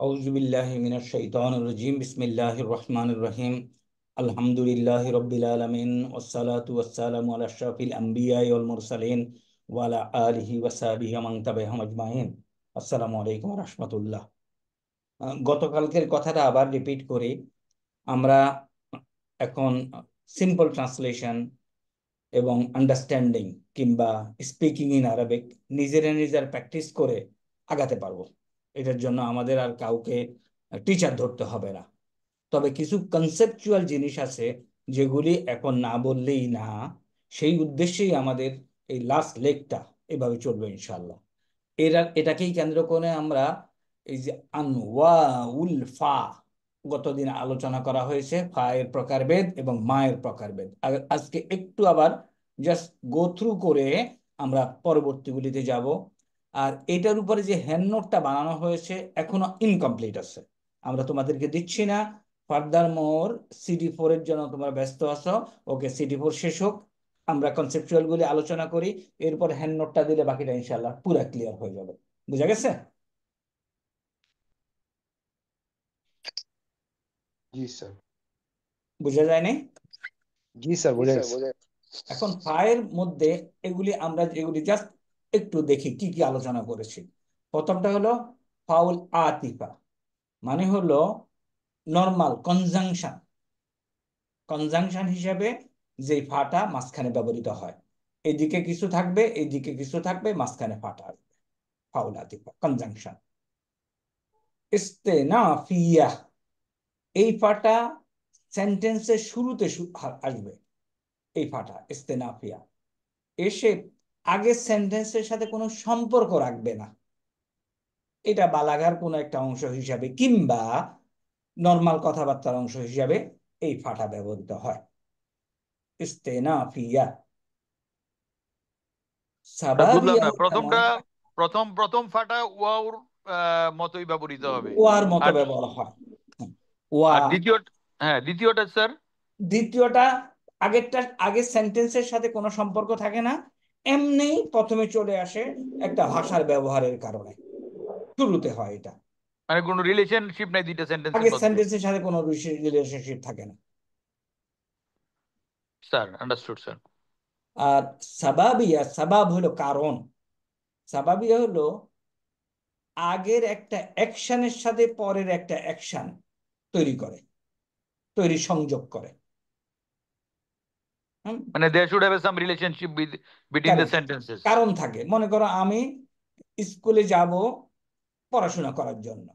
আউযুবিল্লাহি মিনাশ শাইতানির রাজীম বিসমিল্লাহির রহমানির রহিম আলহামদুলিল্লাহি রাব্বিল আলামিন ওয়াসসালাতু ওয়াসসালামু আলা আশরাফিল আমবিয়াই ওয়াল মুরসালিন ওয়া আলা আলিহি ওয়া সাহবিহি ওয়া মান তাবিআহুম আজমাইন। আসসালামু আলাইকুম ওয়া রাহমাতুল্লাহ। গতকালকের কথাটা আবার রিপিট করি। আমরা এখন সিম্পল ট্রান্সলেশন এবং আন্ডারস্ট্যান্ডিং কিংবা স্পিকিং ইন আরবিক নিজের প্র্যাকটিস করে আগাতে পারবো। এটার জন্য আমাদের আর কাউকে টিচার ধরতে হবে না। তবে কিছু কনসেপচুয়াল জিনিস আছে যেগুলি এখন না বললেই না। সেই উদ্দেশ্যেই আমাদের এই লাস্ট লেগটা এভাবে চলবে ইনশাল্লাহ। এটাকেই কেন্দ্র করে আমরা এই যে আনওয়াউল ফা গতদিন আলোচনা করা হয়েছে, ফা এর প্রকারভেদ এবং মা এর প্রকারভেদ। আজকে একটু আবার জাস্ট গো থ্রু করে আমরা পরবর্তীগুলিতে যাব। আর এটার উপরে যে হ্যান্ড নোটটা বানানো হয়েছে এখনো ইনকমপ্লিট আছে, আমরা তোমাদেরকে দিচ্ছি না। ফার্দার মোর CD4 এর জন্য তোমরা ব্যস্ত আছো। ওকে, CD4 শেষ হোক, আমরা কনসেপচুয়াল গুলি আলোচনা করি, এরপর হ্যান্ড নোটটা দিলে বাকিটা ইনশাল্লাহ পুরা ক্লিয়ার হয়ে যাবে। বুঝা গেছে? জি স্যার। বুঝা যায় নাই? জি স্যার, বোঝা গেছে। এখন ফায়ের মধ্যে এগুলি জাস্ট একটু দেখি কি কি আলোচনা করেছি। প্রথমটা হলো ফাউল আতিফা, মানে হলো নর্মাল কনজাংশন। কনজাংশন হিসেবে যে ফাটা মাঝখানে ব্যবহৃত হয়, এদিকে কিছু থাকবে, এদিকে কিছু থাকবে, মাঝখানে ফাটা আসবে, ফাউল আতিফা কনজাংশন। ইস্তেনাফিয়া, এই ফাটা সেন্টেন্সের শুরুতে আসবে। এই ফাটা ইস্তেনাফিয়া এসে আগের সেন্টেন্সের সাথে কোনো সম্পর্ক রাখবে না। এটা বালাগার কোনো একটা অংশ হিসাবে কিংবা নর্মাল কথাবার্তার অংশ হিসাবে এই ফাটা ব্যবহৃত হয়। ইস্তেনাফিয়া বুঝলাম সাবাবিয়া না, প্রথম প্রথম ফাটা ওয়াওর মতোই ব্যবহৃত হবে। ওয়ার মতো আর ব্যবহার হয়। ওয়া। আর দ্বিতীয়টা স্যার। দ্বিতীয়টা আগের সেন্টেন্সের সাথে কোনো সম্পর্ক থাকে না, এমনি প্রথমে চলে আসে একটা ভাষার ব্যবহারের কারণে, শুরুতে হয় এটা। মানে কোনো রিলেশনশিপ নাই দুইটা সেন্টেন্সের আগের মধ্যে। সেন্টেন্সের সাথে কোনো রিলেশনশিপ থাকে না। Sir, understood sir. আর সাবাবিয়া, সাবাব হলো কারণ। সাবাবিয়া হলো আগের একটা অ্যাকশনের সাথে পরের একটা অ্যাকশন সংযোগ করে। মানে there should have some relationship between the Correct. Sentences. কারণ থাকে, মনে করো আমি স্কুলে যাব পড়াশোনা করার জন্য,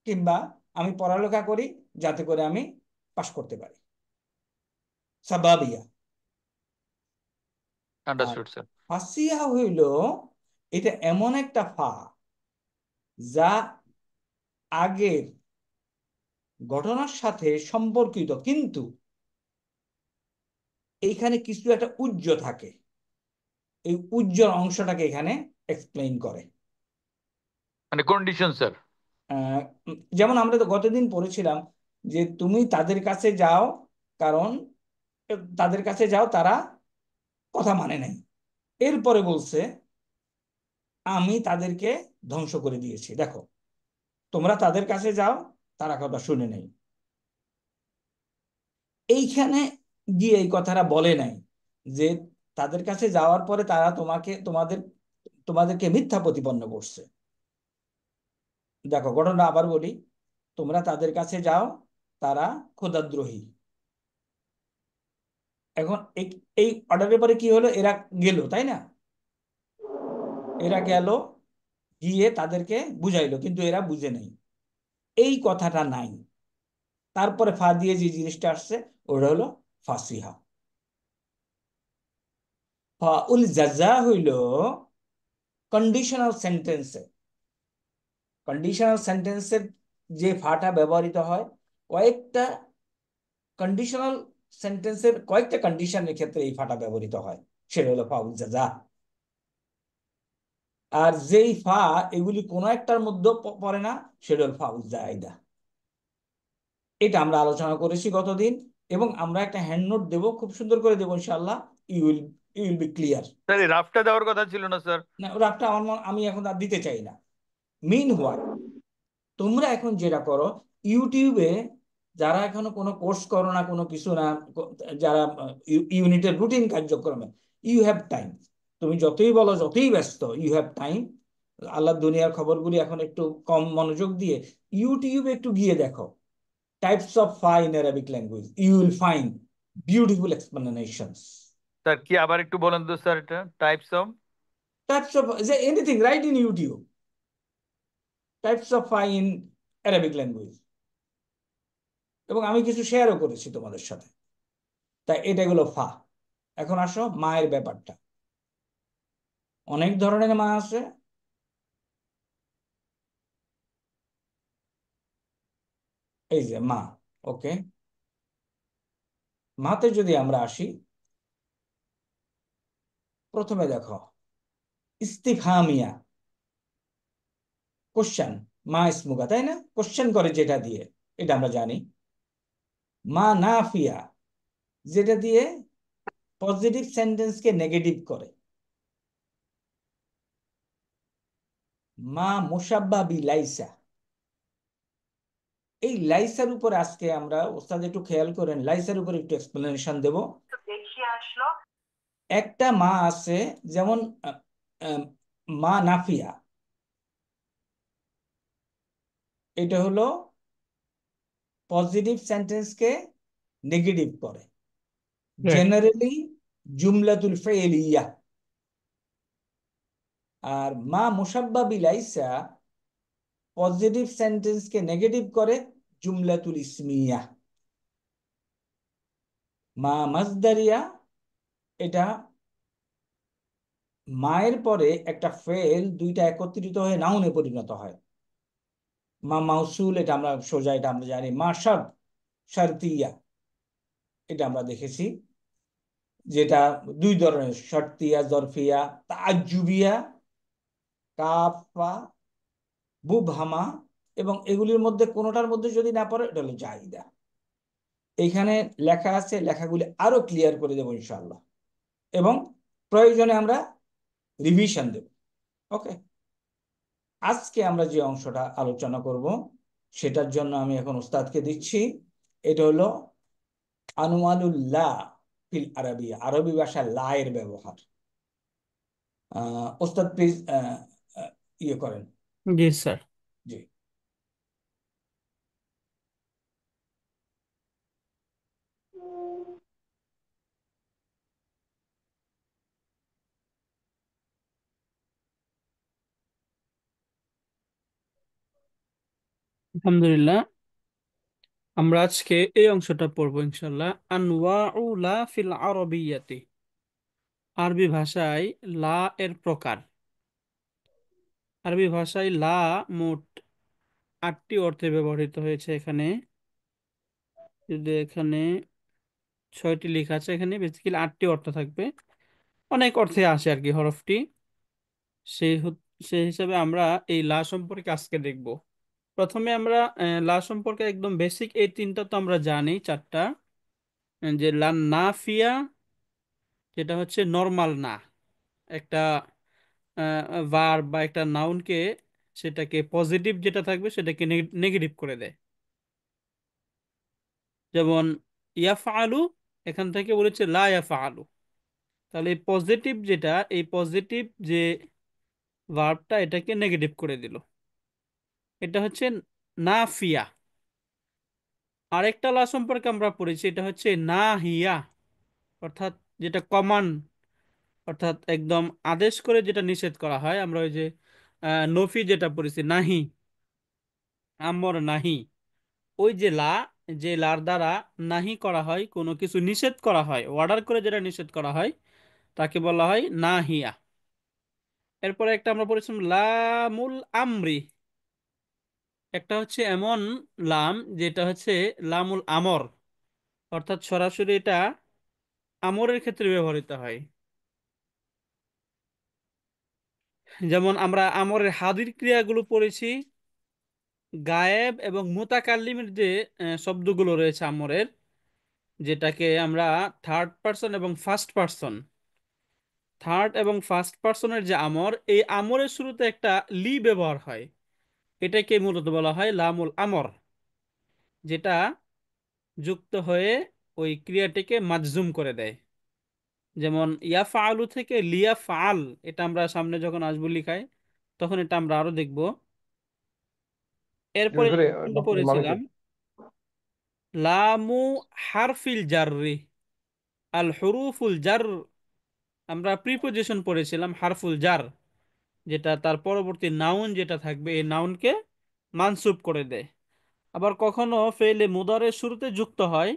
কিংবা আমি পড়ালেখা করি যাতে করে আমি পাশ করতে পারি, সাবাবিয়া। আর আন্ডারস্টুড স্যার। ফাসিয়া হইল এটা এমন একটা ফা যা আগের ঘটনার সাথে সম্পর্কিত, কিন্তু এইখানে কিছু একটা উজ্জ থাকে, এই উজ্জ্বল অংশটাকে এখানে এক্সপ্লেইন করে। মানে কন্ডিশন স্যার। আহ, যেমন আমরা তো গতদিন পড়েছিলাম যে তুমি তাদের কাছে যাও, কারণ তাদের কাছে যাও তারা কথা মানে নাই। এরপরে বলছে আমি তাদেরকে ধ্বংস করে দিয়েছি। দেখো, তোমরা তাদের কাছে যাও, তারা কথা শুনে নেই। এইখানে গিয়ে এই কথাটা বলে নাই যে তাদের কাছে যাওয়ার পরে তারা তোমাদেরকে মিথ্যা প্রতিপন্ন করছে। দেখো, ঘটনা আবার বলি, তোমরা তাদের কাছে যাও, তারা খোদাদ্রোহী। এখন এই অর্ডারের পরে কি হলো, এরা গেল, তাই না? এরা গেল, গিয়ে তাদেরকে বুঝাইলো, কিন্তু এরা বুঝে নেই, এই কথাটা নাই। তারপরে ফা দিয়ে যে জিনিসটা আসছে ওটা হলো ফাসিহা। ফাউল জাজা হইল কন্ডিশনাল সেন্টেন্সে। কন্ডিশনাল সেন্টেন্সের যে ফাটা ব্যবহৃত হয় কয়েকটা কন্ডিশনাল সেন্টেন্সের কয়েকটা কন্ডিশনের ক্ষেত্রে এই ফাটা ব্যবহৃত হয়, সেটা হলো ফাউল জাজা। আর যেই ফা এগুলি কোনো একটার মধ্যে পড়ে না, সেটা হল ফাউল জায়দা। এটা আমরা আলোচনা করেছি গতদিন, এবং আমরা একটা হ্যান্ড নোট দেবো, খুব সুন্দর করে দেবো ইনশাল্লাহ। You will you will be clear. Sir, এই রাফটা দেওয়ার কথা ছিল না স্যার? না, রাফটা আমি এখন আর দিতে চাই না। মিন হোয়াইল তোমরা এখন যেটা করো, ইউটিউবে যারা এখনো কোনো কোর্স করো না, কোনো কিছু না, যারা ইউনিটের রুটিন কার্যক্রমে, ইউ হ্যাভ টাইম। তুমি যতই বলো, যতই ব্যস্ত, ইউ হ্যাভ টাইম। আল্লাহ দুনিয়ার খবরগুলি এখন একটু কম মনোযোগ দিয়ে ইউটিউবে একটু গিয়ে দেখো, টাইপস অফ ফা in Arabic language, you will find beautiful explanations. Sir কি আবার একটু বলেন তো স্যার, এটা types of types of anything, right in YouTube, types of ফা ইন অ্যারাবিক ল্যাঙ্গুয়েজ। এবং আমি কিছু শেয়ারও করেছি তোমাদের সাথে। তাই এটা হলো ফা। এখন আসো মায়ের ব্যাপারটা। অনেক ধরনের মা আছে। এই যে মা, ওকে, মাতে যদি আমরা আসি, প্রথমে দেখো ইস্তিফহামিয়া, কোশ্চেন। মা ইসমুকা, তাই না? কোশ্চেন করে যেটা দিয়ে, এটা আমরা জানি। মা নাফিয়া, যেটা দিয়ে পজিটিভ সেন্টেন্সকে নেগেটিভ করে। মা মুসাব্বা বি লাইসা। এই লাইসার উপর আজকে আমরা, ওস্তাদ একটু খেয়াল করেন, লাইসার উপর একটু এক্সপ্লেনেশন দেব। একটা মা আছে, যেমন আহ, আহ, মা নাফিয়া, এটা হলো পজিটিভ সেন্টেন্সকে নেগেটিভ করে, রাইট। জেনারেলি জুমলাতুল ফেলিয়া। আর মা মুসাব্বা বিলাইসা পজিটিভ সেন্টেন্সকে নেগেটিভ করে, জুমলাতুল ইসমিয়া। মা মাজদারিয়া, এটা মায়ের পরে একটা ফেল দুইটা একত্রিত হয়ে নাউনে পরিণত হয়। মা মাউসুল, এটা আমরা সোজা, এটা আমরা জানি। মা শার্ত, শারতিয়া, এটা আমরা দেখেছি, যেটা দুই ধরনের, শর্তিয়া, জরফিয়া, তাজ্জুবিয়া, কাফা, বুবহামা। এবং এগুলির মধ্যে কোনোটার মধ্যে যদি না পড়ে, এটা হলো জাহিদা। এইখানে লেখা আছে, লেখাগুলি আরো ক্লিয়ার করে দেবো ইনশাআল্লাহ, এবং প্রয়োজনে আমরা রিভিশন দেব। ওকে, আজকে আমরা যে অংশটা আলোচনা করব, সেটার জন্য আমি এখন উস্তাদকে দিচ্ছি। এটা হলো আনওয়ানুল্লাহ ফিল আরবি, আরবি ভাষায় লা এর ব্যবহার। উস্তাদ প্লিজ ইয়ে করেন। জি স্যার। জি। আলহামদুলিল্লাহ, আমরা আজকে এই অংশটা পড়বো ইনশাল্লাহ। আনওয়াউ লা ফিল আরবিয়াতি, আরবি ভাষায় লা এর প্রকার। আরবি ভাষায় লা মোট 8টি অর্থে ব্যবহৃত হয়েছে। এখানে যদি এখানে 6টি লেখা আছে, এখানে বেসিক্যালি 8টি অর্থ থাকবে। অনেক অর্থে আসে আর কি হরফটি। সেই হিসাবে আমরা এই লা সম্পর্কে আজকে দেখব। প্রথমে আমরা লা সম্পর্কে একদম বেসিক এই তিনটা তো আমরা জানি, চারটা। যে লা নাফিয়া, যেটা হচ্ছে নর্মাল না, একটা ভার্ব বা একটা নাউনকে, সেটাকে পজিটিভ যেটা থাকবে সেটাকে নেগেটিভ করে দেয়। যেমন ইয়াফআলু, এখান থেকে বলেছে লা ইয়াফআলু। তাহলে এই পজিটিভ যেটা, এই পজিটিভ যে ভার্বটা, এটাকে নেগেটিভ করে দিল। এটা হচ্ছে নাফিয়া। আরেকটা লা সম্পর্কে আমরা পড়েছি, এটা হচ্ছে নাহিয়া, অর্থাৎ যেটা কমান্ড, অর্থাৎ একদম আদেশ করে যেটা নিষেধ করা হয়। আমরা ওই যে নফি যেটা পড়েছি, নাহি, আমর নাহি, ওই যে লা, যে লার দ্বারা নাহি করা হয়, কোনো কিছু নিষেধ করা হয়, অর্ডার করে যেটা নিষেধ করা হয়, তাকে বলা হয় নাহিয়া। এরপরে একটা আমরা পড়েছিলাম লামুল আমরি। একটা হচ্ছে এমন লাম যেটা হচ্ছে লামুল আমর, অর্থাৎ সরাসরি এটা আমরের ক্ষেত্রে ব্যবহৃত হয়। যেমন আমরা আমরের হাদির ক্রিয়াগুলো পড়েছি, গায়েব এবং মুতাকাল্লিমের যে শব্দগুলো রয়েছে আমরের, যেটাকে আমরা থার্ড পার্সন এবং ফার্স্ট পার্সন, থার্ড এবং ফার্স্ট পার্সনের যে আমর, এই আমরের শুরুতে একটা লি ব্যবহার হয়। এটাকে মূলত বলা হয় লামুল আমর, যেটা যুক্ত হয়ে ওই ক্রিয়াটিকে মাজজুম করে দেয়। যেমন ইয়াফআলু থেকে লিয়াফআল, এটা আমরা সামনে যখন আসবো লিখায় তখন এটা আমরা আরো দেখব। এরপরে করে আমরা পড়েছিলাম লামু হারফিল জাররি, আল হুরুফুল জার, আমরা প্রিপোজিশন পড়েছিলাম হারফুল জার, যেটা তার পরবর্তী নাউন যেটা থাকবে এই নাউনকে মানসুব করে দেয়। আবার কখনো ফেলে মুদারের শুরুতে যুক্ত হয়,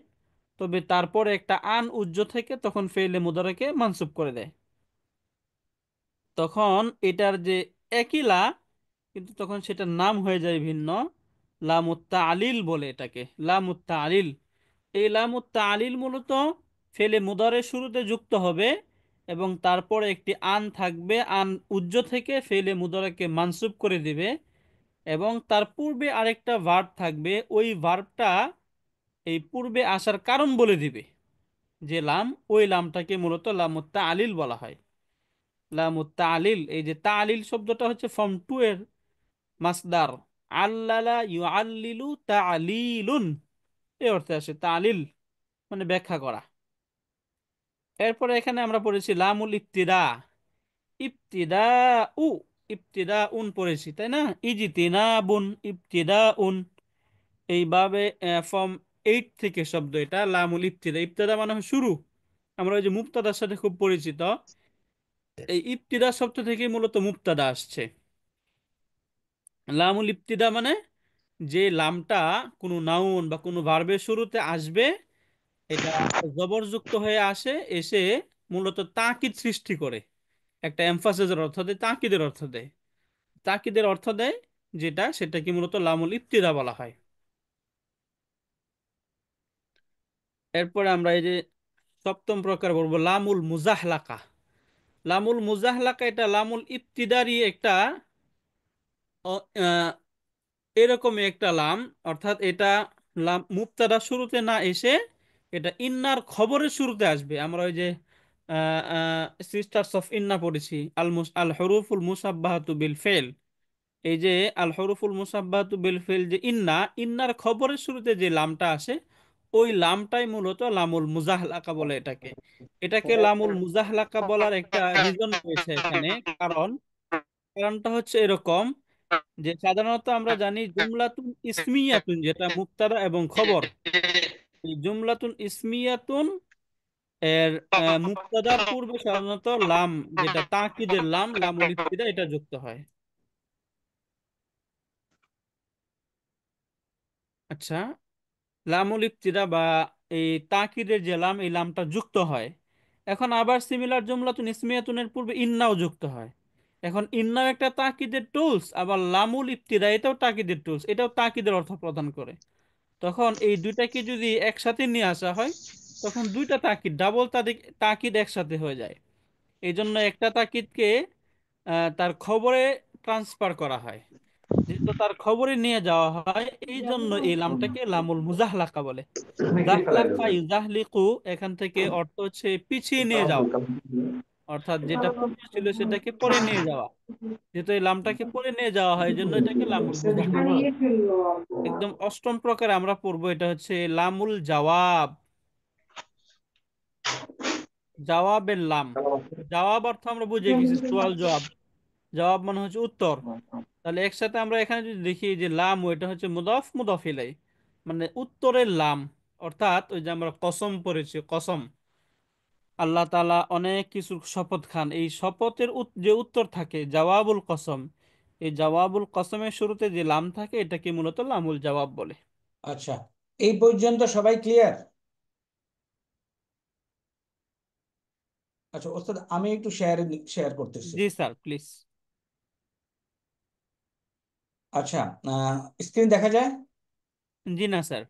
তবে তারপরে একটা আন উজ্জ থেকে তখন ফেলে মুদারেকে মানসুব করে দেয়। তখন এটার যে একই লা, কিন্তু তখন সেটার নাম হয়ে যায় ভিন্ন। লামুত্তা আলিল বলে এটাকে, লামুত্তা আলিল। এই লামুত্তা আলিল মূলত ফেলে মুদারের শুরুতে যুক্ত হবে এবং তারপরে একটি আন থাকবে, আন উজ্জ থেকে ফেলে মুদারেকে মানসুব করে দিবে, এবং তার পূর্বে আরেকটা ভার্ব থাকবে, ওই ভার্বটা এই পূর্বে আসার কারণ বলে দিবে। যে লাম, ওই লামটাকে মূলত লামুত তালিল বলা হয়। লামুত তালিল, এই যে তালিল শব্দটা হচ্ছে ফর্ম টু এর মাসদার, আল্লালা ইউআল্লিলু তালিলুন, এই অর্থে আসে তালিল, মানে ব্যাখ্যা করা। এরপরে এখানে আমরা পড়েছি লামুল ইবতিদা, ইবতিদা উ, ইবতিদা উন পড়েছি তাই না, ইজতিনাবুন, ইবতিদা উন, এইভাবে ফর্ম এইট থেকে শব্দ এটা লামুল ইবতিদা। ইবতিদা মানে হয় শুরু, আমরা ওই যে মুক্তাদার সাথে খুব পরিচিত, এই ইবতিদা শব্দ থেকে মূলত মুক্তাদা আসছে। লামুল ইবতিদা মানে যে লামটা কোনো নাউন বা কোনো ভার্বের শুরুতে আসবে, এটা জবরযুক্ত হয়ে আসে, এসে মূলত তাকিদ সৃষ্টি করে, একটা এমফাসিসের অর্থ দেয়, তাকিদের অর্থ দেয়, তাকিদের অর্থ দেয় যেটা, সেটাকে মূলত লামুল ইবতিদা বলা হয়। এরপরে আমরা এই যে সপ্তম প্রকার বলবো লামুল মুজাহলাকা। লামুল মুজাহলাকা এটা লামুল ইবতিদারি একটা আহ, এরকমই একটা লাম, অর্থাৎ এটা লাম মুবতাদা শুরুতে না এসে এটা ইন্নার খবরের শুরুতে আসবে। আমরা ওই যে সিস্টার্স অফ ইন্না পড়েছি, আল হরুফুল মুসাব্বাহাতু বিল ফেল। এই যে আল হরুফুল মুসাব্বাহাতু বিল ফেল, যে ইন্না, ইন্নার খবরের শুরুতে যে লামটা আসে, ওই লামটাই মূলত লামুল মুজাহলাকা বলে এটাকে। এটাকে লামুল মুজাহলাকা বলার একটা রিজন রয়েছে এখানে। কারণ, কারণটা হচ্ছে এরকম যে সাধারণত আমরা জানি জুমলাতুন ইসমিয়াতুন, যেটা মুবতাদা এবং খবর, এই জুমলাতুন ইসমিয়াতুন এর মুবতাদার পূর্বে সাধারণত লাম, যেটা তাকিদের লাম, লামুল ইবতিদা, এটা যুক্ত হয়। আচ্ছা, লামুল ইবতিদা বা এই তাকিদের যে লাম, এই লামটা যুক্ত হয়। এখন আবার সিমিলার জুমলাতুন ইসমিয়াতুনের পূর্বে ইন্নাও যুক্ত হয়। এখন ইন্নাও একটা তাকিদের টুলস, আবার লামুল ইবতিদা এটাও তাকিদের টুলস, এটাও তাকিদের অর্থ প্রদান করে। তখন এই দুইটাকে যদি একসাথে নিয়ে আসা হয়, তখন দুইটা তাকিদ, ডাবল তাকিদ একসাথে হয়ে যায়। এই জন্য একটা তাকিদকে তার খবরে ট্রান্সফার করা হয়, যেহেতু তার খবরে নিয়ে যাওয়া হয়, এই জন্য এই লামটাকে লামুল মুজাহলাকা বলে। জাহলাকা ইউজাহলিকু, এখান থেকে অর্থ হচ্ছে পিছিয়ে নিয়ে যাওয়া, অর্থাৎ যেটা পূর্বে ছিল সেটাকে পরে নিয়ে যাওয়া। যেহেতু এই লামটাকে পরে নিয়ে যাওয়া হয়, এই জন্য এটাকে লামুল মুজাহলাকা বলে। একদম অষ্টম প্রকার আমরা পড়বো, এটা হচ্ছে লামুল জওয়াব, জওয়াবের লাম। জওয়াব অর্থ আমরা বুঝে গেছি সোয়াল জবাব, জবাব মানে হচ্ছে উত্তর। তাহলে একসাথে আমরা এখানে যদি দেখি যে লাম, ওইটা হচ্ছে মুদাফ মুদাফ ইলাই, মানে উত্তরের লাম। অর্থাৎ ওই যে আমরা কসম পড়েছি, কসম, আল্লাহ তাআলা অনেক কিছু শপথ খান, এই শপথের যে উত্তর থাকে জওয়াবুল কসম, এই জওয়াবুল কসমের শুরুতে যে লাম থাকে এটাকে মূলত লামুল জওয়াব বলে। আচ্ছা, এই পর্যন্ত সবাই ক্লিয়ার? আচ্ছা ওস্তাদ, আমি একটু শেয়ার শেয়ার করতেছি। জি স্যার, প্লিজ। আচ্ছা, স্ক্রিন দেখা যায়? জি না স্যার।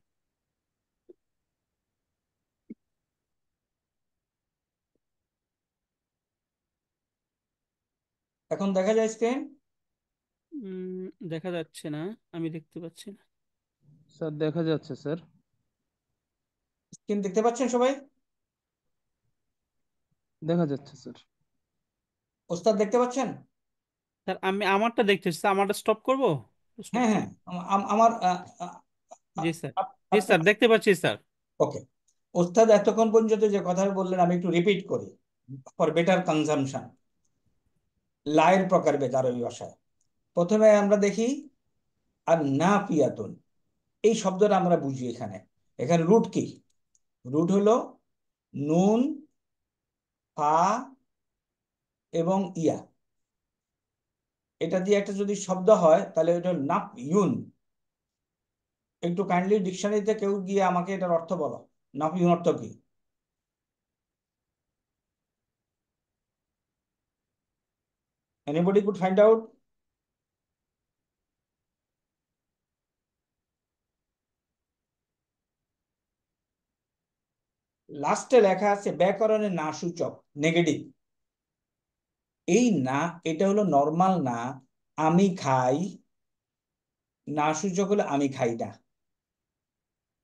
এখন দেখা যায় স্ক্রিন? দেখা যাচ্ছে না, আমি দেখতে পাচ্ছি না। স্যার দেখা যাচ্ছে স্যার। স্ক্রিন দেখতে পাচ্ছেন সবাই? দেখা যাচ্ছে স্যার। ওস্তাদ দেখতে পাচ্ছেন? স্যার আমি আমারটা দেখতেছি, স্যার আমারটা স্টপ করব? হ্যাঁ হ্যাঁ আমার জি স্যার, জি আপনি স্যার দেখতে পাচ্ছি স্যার। ওকে। ওস্তাদ এতক্ষণ পর্যন্ত যে কথা বললেন আমি একটু রিপিট করি ফর বেটার কনজামশন। লায়ের প্রকারভেদ আরবি ভাষায় প্রথমে আমরা দেখি আর না পিয়াতুন, এই শব্দটা আমরা বুঝি এখানে। এখানে রুট কি? রুট হলো নুন, ফা এবং ইয়া। এটা দিয়ে একটা যদি শব্দ হয় তাহলে এটা নাপ ইউন। একটু কাইন্ডলি ডিকশনারিতে কেউ গিয়ে আমাকে এটার অর্থ বলো, নাপ ইউন অর্থ কি? Anybody could find out? লাস্টে লেখা আছে ব্যাকরণে না সূচক, নেগেটিভ। এই না, এটা হলো নর্মাল না। আমি খাই, না সূচক হলো আমি খাই না।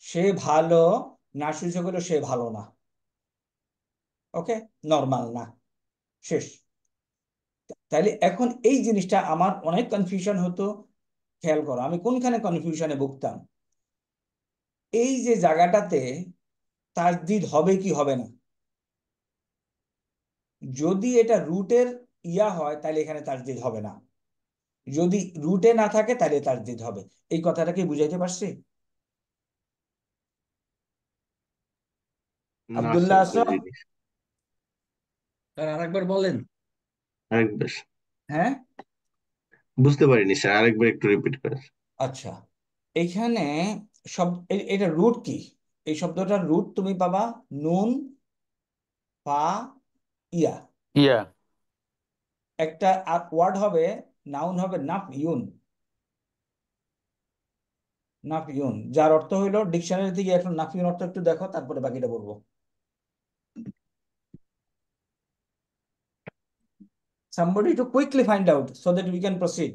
সে ভালো, না সূচক হলো সে ভালো না। ওকে, নর্মাল না, শেষ। তাইলে এখন এই জিনিসটা আমার অনেক কনফিউশন হতো। খেয়াল করো আমি কোনখানে কনফিউশনে ভুগতাম। এই যে জায়গাটাতে তাসদিদ হবে কি হবে না। যদি এটা রুটের ইয়া হয় তাহলে এখানে তাসদিদ হবে না, যদি রুটে না থাকে তাহলে তাসদিদ হবে। এই কথাটা কি বুঝাইতে পারছি? না আব্দুল্লাহ স্যার, আসলাম? বুঝিনি। স্যার আরেকবার বলেন। আরেকবার হ্যাঁ, বুঝতে পারিনি স্যার, আরেকবার একটু রিপিট করেন। আচ্ছা। এইখানে এটা রুট কি? এই শব্দটার রুট তুমি পাবা নুন, ফা, ইয়া। ইয়া। একটা ওয়ার্ড হবে, নাউন হবে নাফ ইউন। নাফ ইউন, যার অর্থ হইলো ডিকশনারি থেকে এখন নাফ ইউন অর্থ একটু দেখো, তারপরে বাকিটা বলবো। Somebody to quickly find out so that we can proceed.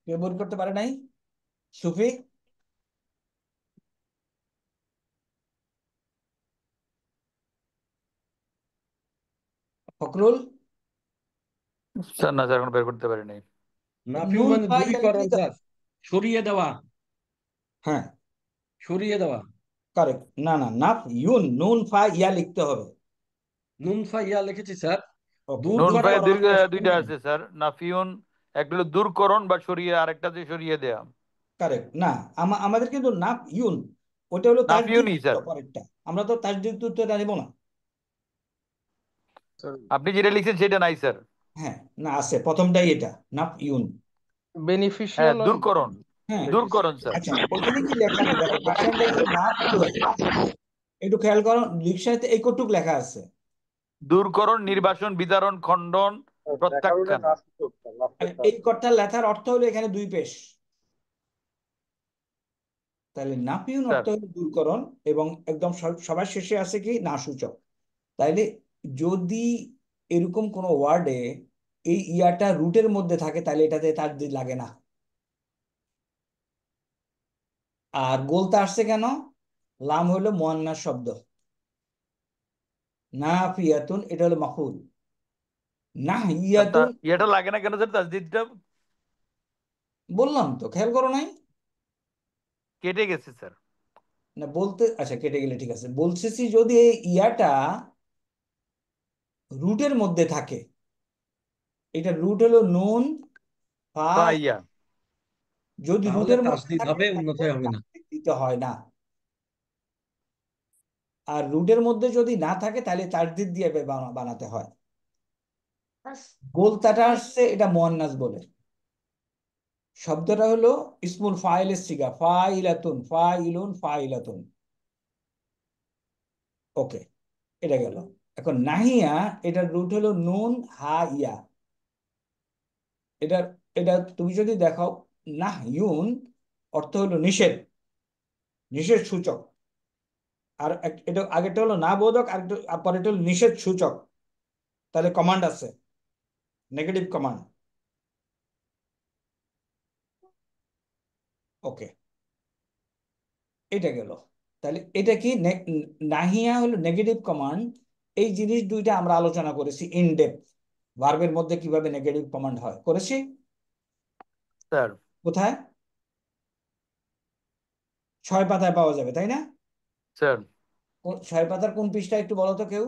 কেউ বের করতে পারে নাই? সুফি, ফখরুল? স্যার না স্যার, এখন বের করতে পারি নাই। নাফিউ নুন মানে ফা ইয়া দূরীকরণ লিখলেই স্যার, সরিয়ে দেওয়া, হ্যাঁ সরিয়ে দেওয়া। কারেক্ট। না না, নাফ ইউন, নুন ফা ইয়া লিখতে হবে। নুন ফা ইয়া লিখেছি স্যার। ওকে, দূর নুন দূর ফায়ে করার করো। অর্থ দুইটা সরিয়ে। আছে স্যার, নাফিউন একটা হলো দূরকরণ বা সরিয়ে, আরেকটা যে সরিয়ে দেয়া। কারেক্ট না, আমাদের কিন্তু নাফ ইউন, ওটা হলো তাসদিদ নাফিউনই স্যার। পরেরটা। আমরা তো তাসদিদ তো এটা নিব না। স্যার আপনি যেটা লিখছেন সেটা নাই স্যার। হ্যাঁ, না আছে, প্রথমটাই এটা নাফ ইউন। হ্যাঁ, বেনিফিশিয়াল দূরকরণ, হ্যাঁ, দূরকরণ স্যার। আচ্ছা। এখানে কি লেখা আছে দেখো, ডিকশনারিতে কিন্তু নাফ ইউন, একটু খেয়াল করো, ডিকশনারিতে এই কটুক লেখা আছে। দূরকরণ, নির্বাসন, বিতাড়ন, খণ্ডন, ব্যাকরণে প্রত্যাখ্যান। না সূচক স্যার, লাস্টের টা এই আছে। কথার লেখার অর্থ হলো এখানে দুই পেশ। তাহলে নাফিউন স্যার অর্থ হলো দূরকরণ, এবং একদম সবার শেষে আছে কি না সূচক। তাইলে যদি এরকম কোন ওয়ার্ডে এই ইয়াটা রুটের মধ্যে থাকে তাহলে এটাতে তাসদিদ লাগে না। আর গোলতা আসছে কেন? লাম হলো মুয়ান্নাস শব্দ, নাফিয়াতুন এটা হলো মাফউল, স্যার, তা নাহিয়াতুন। ইয়েটা লাগে না কেন স্যার, তাসদিদটা বললাম তো, খেয়াল করো নাই? কেটে গেছে স্যার। না বলতে, আচ্ছা কেটে গেলে ঠিক আছে, বলতেছি যদি এই ইয়াটা রুটের মধ্যে থাকে, এটা রুট হলো নুন, ফা। পাইয়া। যদি তাহলে রুটের মধ্যে তাসদিদ থাকে হবে, তাহলে অন্যথায় হবে না। তাসদিদ দিতে হয় না। আর রুটের মধ্যে যদি না থাকে তাহলে তাসদিদ দিয়ে বানাতে হয়। গোলতাটা আসছে এটা মুয়ান্নাস বলে। শব্দটা হলো ইসমুল ফাইলের সিগা, ফাইলাতুন, ফাইলুন, ফাইলাতুন। ওকে, এটা গেল। এখন নাহিয়া, এটার রুট হলো নুন, হা, ইয়া। এটা এটা তুমি যদি দেখো, নাহইউন অর্থ হলো নিষেধ, নিষেধ সূচক। আর এটা আগেরটা হলো না বোধক, আর পরেরটা হলো নিষেধ সূচক। তাহলে কমান্ড আছে, নেগেটিভ কমান্ড। ওকে, এটা গেল। তাহলে এটা কি নাহিয়া হলো নেগেটিভ কমান্ড, এই জিনিস দুইটা আমরা আলোচনা করেছি ইন ডেপথ। ভার্বের মধ্যে কিভাবে নেগেটিভ কমান্ড হয় করেছি। স্যার কোথায়? 6 পাতায় পাওয়া যাবে, তাই না? স্যার 6 পাতার কোন পৃষ্ঠা একটু বলো তো কেউ।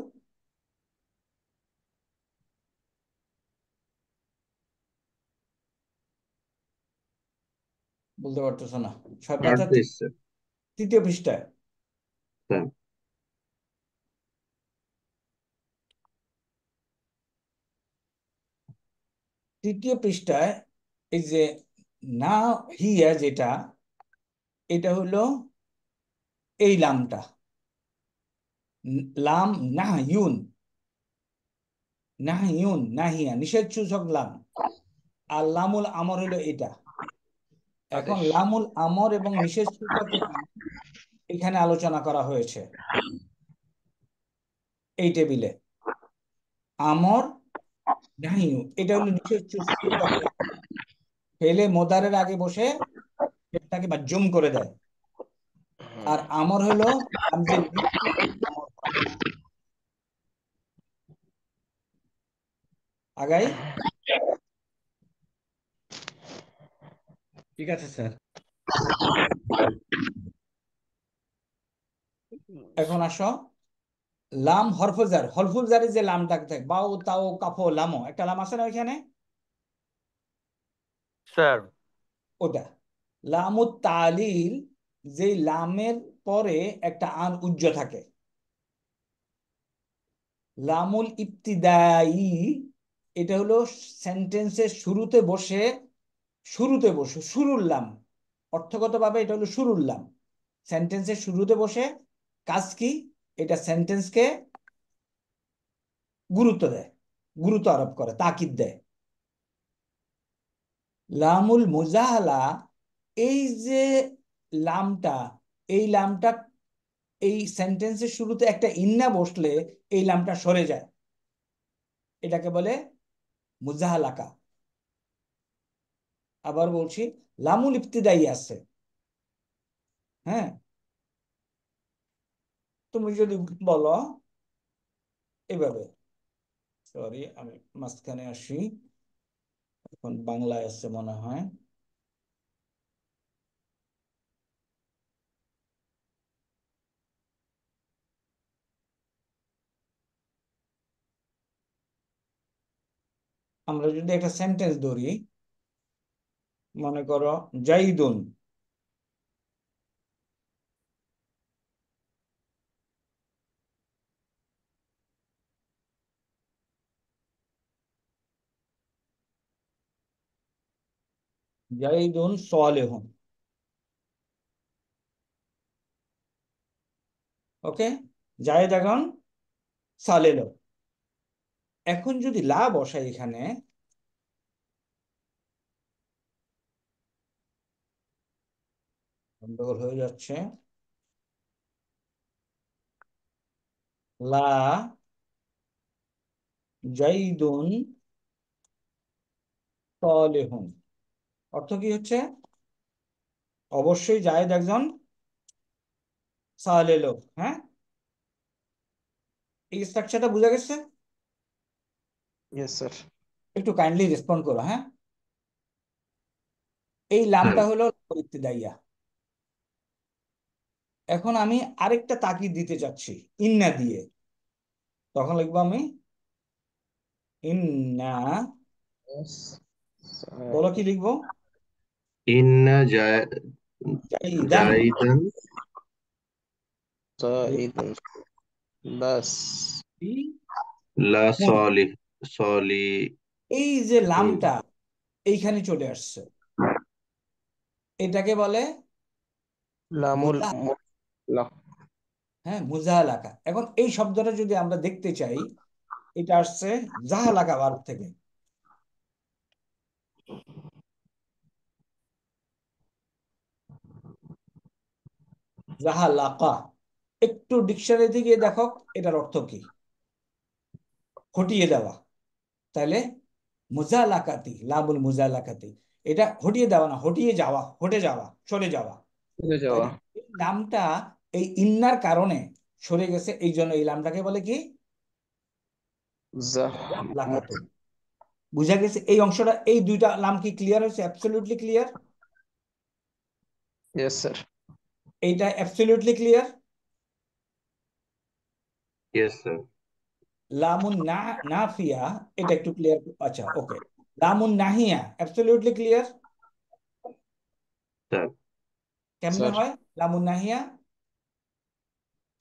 বলতে পারতেছো না? 6 থার্ড পাতার পেজ স্যার। 3য় পৃষ্ঠায়। স্যার 3য় পৃষ্ঠায় এই যে না হিয়া যেটা, এটা হলো এই লামটা, লাম নাহয়ুন, নাহয়ুন নাহিয়া নিষেধ সূচক লাম। আর লামুল আমর হলো এটা। এখন আদেশ। লামুল আমর এবং নিষেধ সূচক লাম এখানে আলোচনা করা হয়েছে এই টেবিলে। আমর নাহিউ এটা হলো নিষেধ সূচক লাম। ফেলে মোদারের আগে বসে সেটাকে মাজুম করে দেয়। আর আমর হলো আমজের মৃত্যু আমর হয়। আগাই। ঠিক আছে স্যার। এখন আসো লাম হরফুজার, হরফুজারের যে লামটা থাকে বাউ তাও কাফো লামো, একটা লাম আছে না ওইখানে? স্যার ওটা লামুত তালিল, যে লামের পরে একটা আন উজ্জ থাকে। লামুল ইবতিদাই, এটা হলো সেন্টেন্সের শুরুতে বসে, শুরুর লাম। অর্থগতভাবে এটা হলো শুরুর লাম। সেন্টেন্সের শুরুতে বসে কাজ কি? এটা সেন্টেন্সকে গুরুত্ব দেয়, গুরুত্ব আরোপ করে, তাকিদ দেয়। লামুল মুজাহালা, এই যে লামটা, এই লামটা এই সেন্টেন্সের শুরুতে একটা ইন্না বসলে এই লামটা সরে যায়, এটাকে বলে মুজাহালাকা। আবার বলছি, লামুল ইবতিদাই আছে। হ্যাঁ, তুমি যদি বলো এভাবে, সরি আমি মাঝখানে আসি, এখন বাংলায় আছে মনে হয়। আমরা যদি একটা সেন্টেন্স ধরি, মনে করো জাইদুন, জাইদুন সালেহুন। ওকে, জায়েদ এখন সালেল। এখন যদি লা বসাই এখানে, গন্ডগোল হয়ে যাচ্ছে। লা জাইদুন সালেহুন, অর্থ কি হচ্ছে? অবশ্যই জায়েদ একজন সালেহ লোক। হ্যাঁ, এই স্ট্রাকচারটা বুঝা গেছে? Yes sir. একটু কাইন্ডলি রেসপন্ড করো। হ্যাঁ, এই স্যার লামটা হলো ইবতিদাইয়া। এখন আমি আরেকটা তাকিদ দিতে চাচ্ছি ইন্না দিয়ে, তখন লিখবো আমি ইন্না। ইয়েস বলো কি লিখবো? ইন্না জাইদান। জাইদান সাইদুন বাস। লা সলি এই যে লামটা এইখানে চলে আসছে, এটাকে বলে লামুল মুজা। লা। হ্যাঁ, মুজাহালাকা। এখন এই শব্দটা যদি আমরা দেখতে চাই, এটা আসছে জাহালাকা ভার্ব থেকে। জাহালাকা, একটু ডিকশনারি গিয়ে দেখো এটার অর্থ কি। হটিয়ে দেওয়া। তাহলে মুজালাকাতি, লামুল মুজালাকাতি, এটা হটিয়ে দেওয়া না, হটিয়ে যাওয়া, হটে যাওয়া, সরে যাওয়া। চলে তাই যাওয়া। না? এই নামটা এই ইন্নার কারণে সরে গেছে, এই জন্য এই নামটাকে বলে কি? যা লাকাতুম। বুঝা গেছে এই অংশটা, এই দুইটা লাম কি ক্লিয়ার হয়েছে? Absolutely clear? Yes sir. এইটা অ্যাবসলিউটলি ক্লিয়ার? Yes sir. লামুন না নাফিয়া এটা একটু ক্লিয়ার। আচ্ছা ওকে, লামুন নাহিয়া অ্যাবসলিউটলি ক্লিয়ার? স্যার। কেমনে স্যার হয় লামুন নাহিয়া?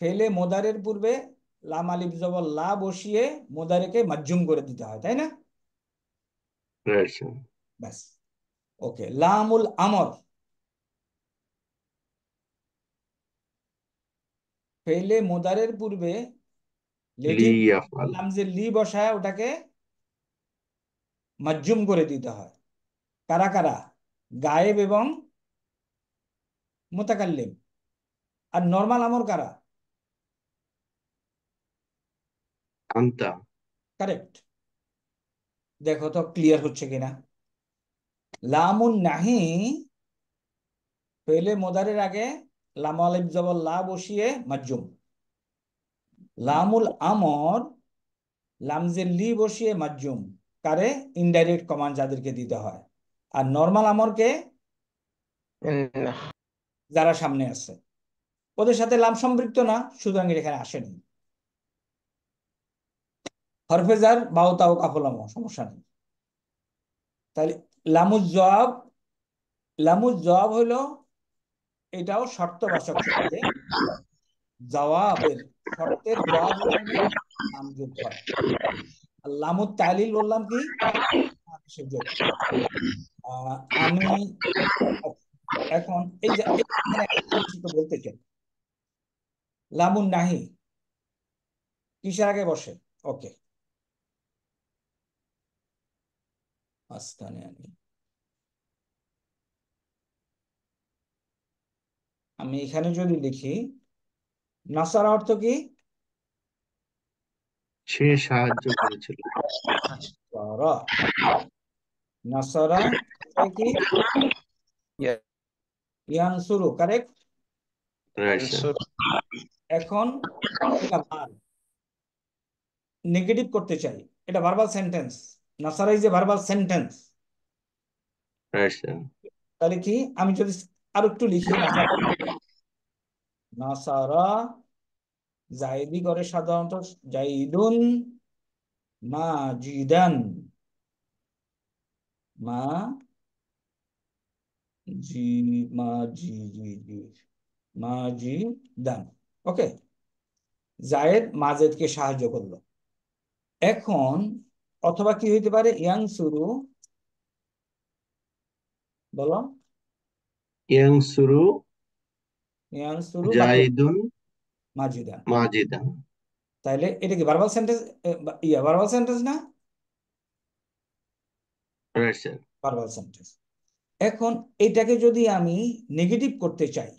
ফেলে মোদারের পূর্বে লাম আলিফ জবর লা বসিয়ে মোদারেকে মাজজুম করে দিতে হয়, তাই না? Right sir. ব্যাস। ওকে, লামুল আমর ফেলে মোদারের পূর্বে লি লেডি ইয়াফআল। লাম যে লি বসায় ওটাকে মাজজুম করে দিতে হয়। কারা কারা? গায়েব এবং মুতাকাল্লিম। আর নরমাল আমর কারা? আন্তা। কারেক্ট। দেখো তো ক্লিয়ার হচ্ছে কিনা। লামুন নাহি ফেলে মোদারের আগে লাম আলিফ জবর লা বসিয়ে মাজজুম। লামুল আমর লামজে লি বসিয়ে মাজজুম। কারে? ইনডাইরেক্ট কমান্ড যাদেরকে দিতে হয়। আর নরমাল আমরকে ইন্না যারা সামনে আছে ওদের সাথে লাম সম্পৃক্ত না, সুতরাং এর এখানে আসেনি। হরফেজার বাও তাও কাফলামো সমস্যা নেই। তাহলে লামুজ জবাব, লামুজ জবাব হলো এটাও শর্তবাচক শব্দে জবাবের শর্তের জবাব লাইনে লাম যোগ হয়। আর লামুত তালিল বললাম কি? সে যোগ হয়। আমি এখন এই যে এখানে একটা জিনিস একটু বলতে চাই। লামুন নাহি কিসের আগে বসে? ওকে, মাঝখানে আমি এখানে যদি লিখি নাসার অর্থ কি? সে সাহায্য করেছিল। নাসারা, নাসারা কি? ইয়ানসুরু, কারেক্ট। Right sir. ইয়ানসুর। এখন এটা নেগেটিভ করতে চাই, এটা ভার্বাল সেন্টেন্স। নাসারা is a verbal sentence. Right sir. তাহলে কি আমি যদি আরো একটু লিখি, নাসারা, নাসারা জাইদি করে সাধারণত জাইদুন মাজিদান, মা জি মা জি জি জি মাজিদান। ওকে, জায়েদ মাজেদকে সাহায্য করলো। এখন অথবা কি হইতে পারে? ইয়ানসুরু, বলো। ইয়ানসুরু ইয়ানসুরু বাকি জাইদুন মাজিদান। মাজিদান। তাইলে এটা কি ভার্বাল সেন্টেন্স? ভার্বাল সেন্টেন্স না? Right sir. Verbal sentence. এখন এটাকে যদি আমি নেগেটিভ করতে চাই,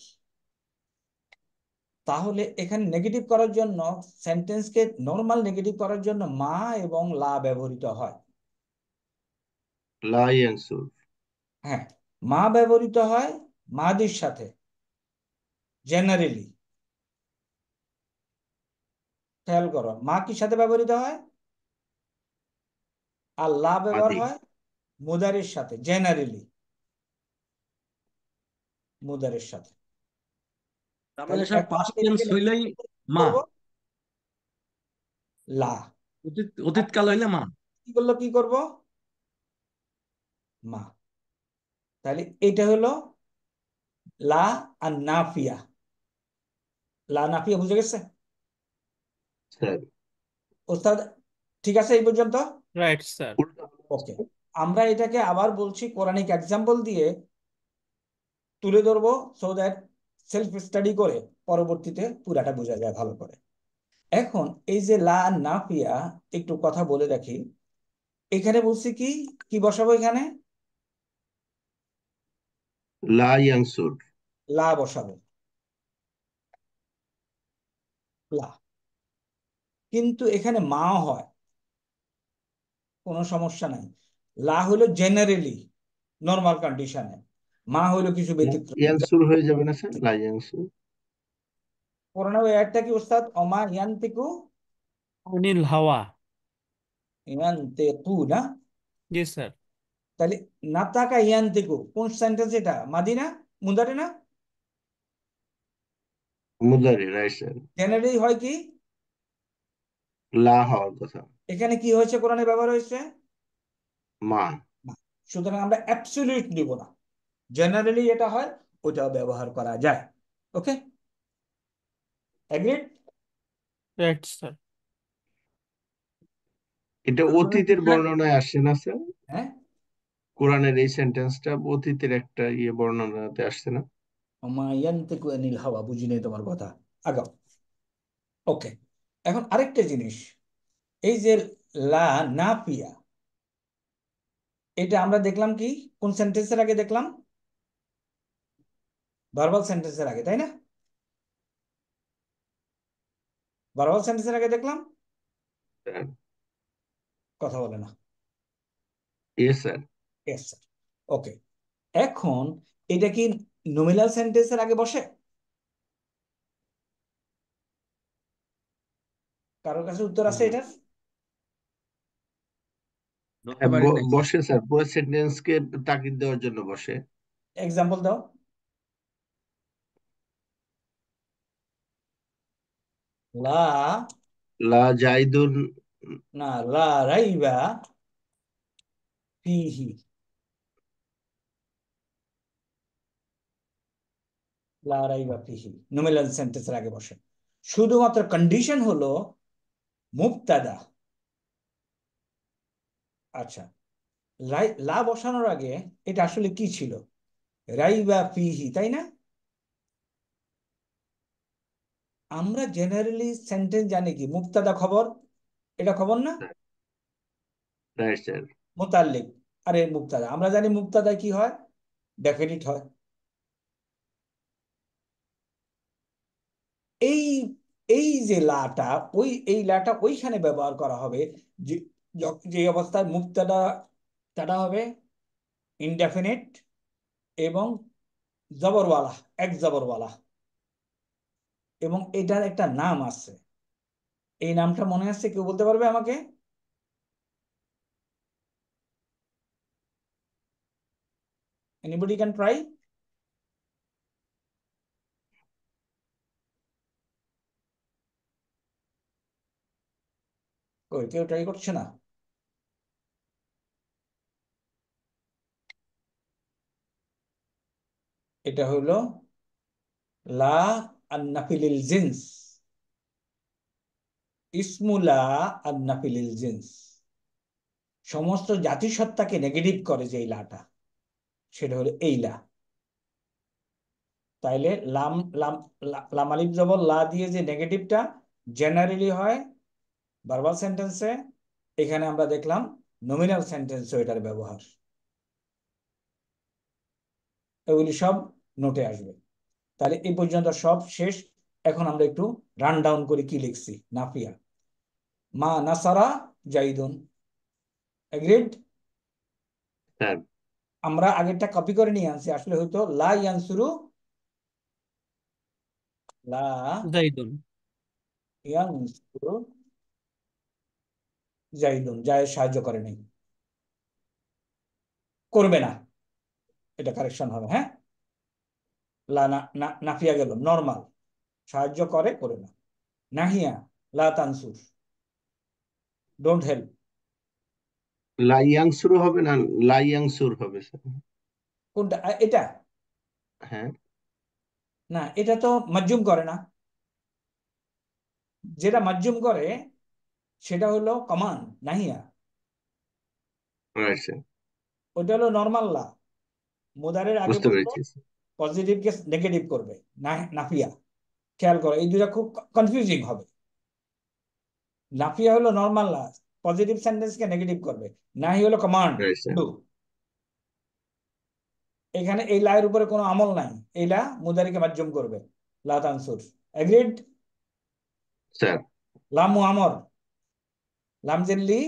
তাহলে এখানে নেগেটিভ করার জন্য, সেন্টেন্সকে নর্মাল নেগেটিভ করার জন্য মা এবং লা ব্যবহৃত হয়। লা ইয়ানসুর। হ্যাঁ, মা ব্যবহৃত হয় মাদির সাথে জেনারেলি। খেয়াল করো, মা কি সাথে ব্যবহৃত হয়? আর লা ব্যবহার মাদি। হয় মুদারের সাথে জেনারেলি, মুদারের সাথে। তার তাহলে মানে স্যার এখন পাস্ট আমি টেন্স এটাকে হইলেই negative কি মা, করব? লা। অতীতকাল হইলে মা। কি করলো, কি করব? মা। তাহলে এটা হলো লা আর নাফিয়া। লা নাফিয়া বুঝে গেছে স্যার। ওস্তাদ? ঠিক আছে এই পর্যন্ত? Right sir. উল্টা। ওকে, আমরা এটাকে আবার বলছি কোরআনিক এক্সাম্পল দিয়ে তুলে ধরবো, সো দ্যাট সেলফ স্টাডি করে পরবর্তীতে পুরাটা বোঝা যায় ভালো করে। এখন এই যে লা নাফিয়া, একটু কথা বলে রাখি। এখানে বলছি কি কি বসাবো? এখানে লা ইয়ানসুর। লা বসাবো, লা। কিন্তু এখানে মা হয়, কোনো সমস্যা নাই। লা হলো জেনারেলি নর্মাল কন্ডিশনে, মা হলো কিছু ব্যতিক্রম। ইয়ানসুর হয়ে যাবে না স্যার? লা ইয়ানসুর। কোরআন ওই আয়াতটা কি ওস্তাদ? অমা ইয়ান্তিকু অনিল হাওয়া। ইয়ান্তিকুনা। জি স্যার। তাহলে নাতাকা ইয়ান্তিকু কোন সেন্টেন্স এটা? মাদি না? মুদারে না? মুদারি, রাইট স্যার। জেনারেলি হয় কি? লা হওয়ার কথা। এখানে কি হয়েছে, কোরআনে ব্যবহার হয়েছে মা। না। সুতরাং আমরা অ্যাবসলিউট নিব না, জেনারেলি এটা হয়, ওটাও ব্যবহার করা যায়। ওকে, এগ্রিড? Right sir. এটা অতীতের বর্ণনায় আসছে না স্যার? হ্যাঁ, কোরআনের এই সেন্টেন্সটা অতীতের একটা বর্ণনাতে আসছে না? ওমা ইয়ান্তিকু আনিল হাওয়া, বুঝি নেই তোমার কথা, আগাও। ওকে, এখন আরেকটা জিনিস, এই যে লা নাফিয়া, এটা আমরা দেখলাম কি কোন সেন্টেন্সের আগে দেখলাম? ভার্বাল সেন্টেন্সের আগে, তাই না? ভার্বাল সেন্টেন্সের আগে দেখলাম, স্যার, কথা বলে না। Yes sir. Yes sir. Okay, এখন এটা কি নমিনাল সেন্টেন্সের আগে বসে? কারোর কাছে উত্তর আছে এটার? ধরতে পারি নাই স্যার। বসে স্যার, পুরো সেন্টেন্সকে তাগিদ দেওয়ার জন্য বসে। এক্সাম্পল দাও। লা, লা জাইদুন। না, লা রাইবা ফিহি, লা রাইবা ফিহি নমিনাল সেন্টেন্সের আগে বসে। শুধুমাত্র কন্ডিশন হলো মুবতাদা। আচ্ছা, লা বসানোর আগে এটা আসলে কি ছিল? রাইবা ফিহি, তাই না? আমরা জেনারেলি সেন্টেন্স জানি কি মুবতাদা খবর, এটা খবর না? Right sir. মুতাল্লিক, আরে মুবতাদা, আমরা জানি মুবতাদা কি হয়, ডেফিনিট হয়। এই এই যে লাটা, এই লাটা ওইখানে ব্যবহার করা হবে যে যে অবস্থায় মুবতাদা তাটা হবে ইনডেফিনিট এবং জবরওয়ালা, এক জবরওয়ালা, এবং এটার একটা নাম আছে। এই নামটা মনে আছে? কেউ বলতে পারবে আমাকে? Anybody can try? কই, কেউ ট্রাই করছে না? এটা হলো লা আন্নাফিলিল জিন্স, ইসমুলা আন্নাফিলিল জিন্স, সমস্ত জাতিসত্তাকে নেগেটিভ করে যে এই লাটা, সেটা হলো এই লা। তাইলে লাম লাম লাম আলিফ জবর লা দিয়ে যে নেগেটিভটা জেনারেলি হয় ভার্বাল সেন্টেন্সে, এখানে আমরা দেখলাম নমিনাল সেন্টেন্সে এটার ব্যবহার। এগুলি সব নোটে আসবে। তাহলে এই পর্যন্ত সব শেষ। এখন আমরা একটু রান ডাউন করি কি লিখছি। নাফিয়া, মা নাসারা জাইদুন, এগ্রিড? স্যার, আমরা আগেরটা কপি করে নিয়ে আনছি, আসলে হয়তো লা ইয়ানসুরু, লা জাইদুন। ইয়ানসুরু জাইদুন, জায়েদ সাহায্য করে নাই, করবে না, এটা কারেকশন হবে। হ্যাঁ, লা নাফিয়া গেল নরমাল, সাহায্য করে, করে না। নাহিয়া, লা তানসুর, ডোন্ট হেল্প। লাইয়াংসুর হবে না, লাইয়াংসুর হবে স্যার। কোনটা এটা? হ্যাঁ, না, এটা তো মাজুম করে না। যেটা মাজুম করে সেটা হলো কমান্ড, নাহিয়া। Right sir. ওটা হলো নরমাল লা, মুদারের আগে বুঝতে বলবে, পেরেছি স্যার। পজিটিভকে নেগেটিভ করবে, নাফিয়া। খেয়াল করো, এই দুটা খুব কনফিউজিং হবে। নাফিয়া হলো নরমাল লা, পজিটিভ সেন্টেন্সকে নেগেটিভ করবে। নাহি হলো কমান্ড, রাইট স্যার। ডু। এখানে এই লায়ের উপরে কোনো আমল নাই, এই লা মুদারিকে মাজুম করবে, লা তানসুর। এগ্রিড? স্যার, লামু আমর, লামজেল্লি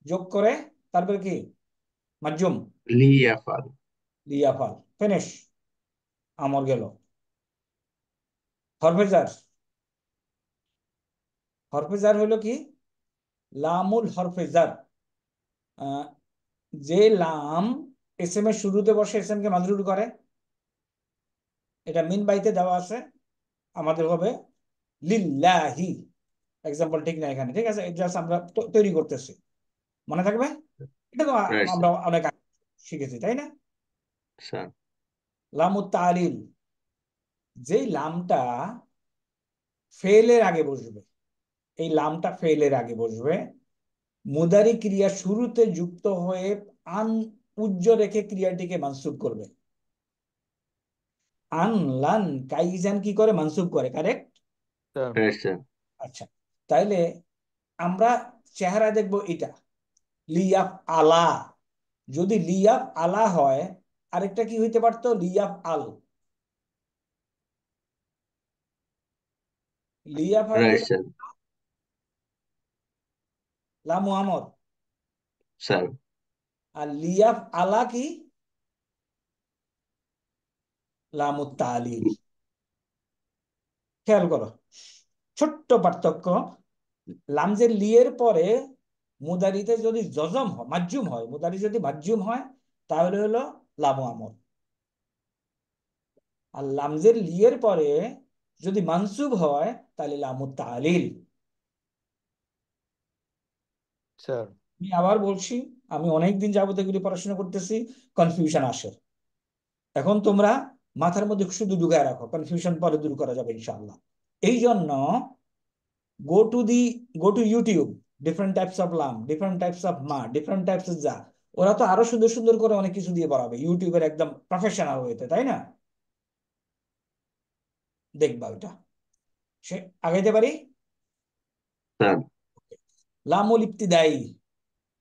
যোগ করে তারপরে কি মাজুম, লিয়াফাল। লিয়াফাল, ফিনিশ, আমর গেল। হরফে জার, হরফে জার হলো কি? লামুল হরফে জার, যে লাম এস এম এর শুরুতে বসে এস এম কে মাজরুর করে, এটা মিন বাইতে দেওয়া আছে, আমাদের হবে লিল্লাহি। এক্সাম্পল ঠিক না এখানে, ঠিক আছে, জাস্ট আমরা তৈরি করতেছি, মনে থাকবে। এটা তো রাইট আমরা স্যার। অনেক আগে শিখেছি, তাই না? স্যার লামুত তালিল, যেই লামটা ফেলের আগে বসবে, এই লামটা ফেলের আগে বসবে, মুদারি ক্রিয়া শুরুতে যুক্ত হয়ে আন উজ্জ রেখে ক্রিয়াটিকে মানসুব করবে। আন লান কাইজান কি করে, মানসুব করে, কারেক্ট। Sir right sir. আচ্ছা, তাইলে আমরা চেহারা দেখব এটা লিয়াফ আলা, যদি লিয়াফ আলা হয় আরেকটা কি হইতে পারতো, লিয়াফ আল। লিয়াফ হয় কি, রাইট স্যার। লা মুহাম্মদ, স্যার আর লিয়াফ আলা কি, লামুত তালিল। খেয়াল করো, ছোট্ট পার্থক্য, লামজের লিয়ের পরে মুদারিতে যদি জজম হয়, মাজজুম হয়, মুদারি যদি মাজজুম হয় তাহলে হলো লামু আমর, আর লামজের লিয়ের পরে যদি মানসুব হয় তাহলে লামু তালিল। স্যার আমি আবার বলছি, আমি অনেকদিন যাবত এগুলি পড়াশোনা করতেছি, কনফিউশন আসে। এখন তোমরা মাথার মধ্যে শুধু ঢুকায় রাখো, কনফিউশন পরে দূর করা যাবে ইনশাআল্লাহ। এই জন্য go to the go to YouTube, different types of lam, different types of ma, different types of za, ওরা তো আরো সুন্দর সুন্দর করে অনেক কিছু দিয়ে পড়াবে ইউটিউবের একদম প্রফেশনাল হইতে, তাই না? দেখবা ওইটা, সে আগাইতে পারি। স্যার। লামুল ইবতিদাই,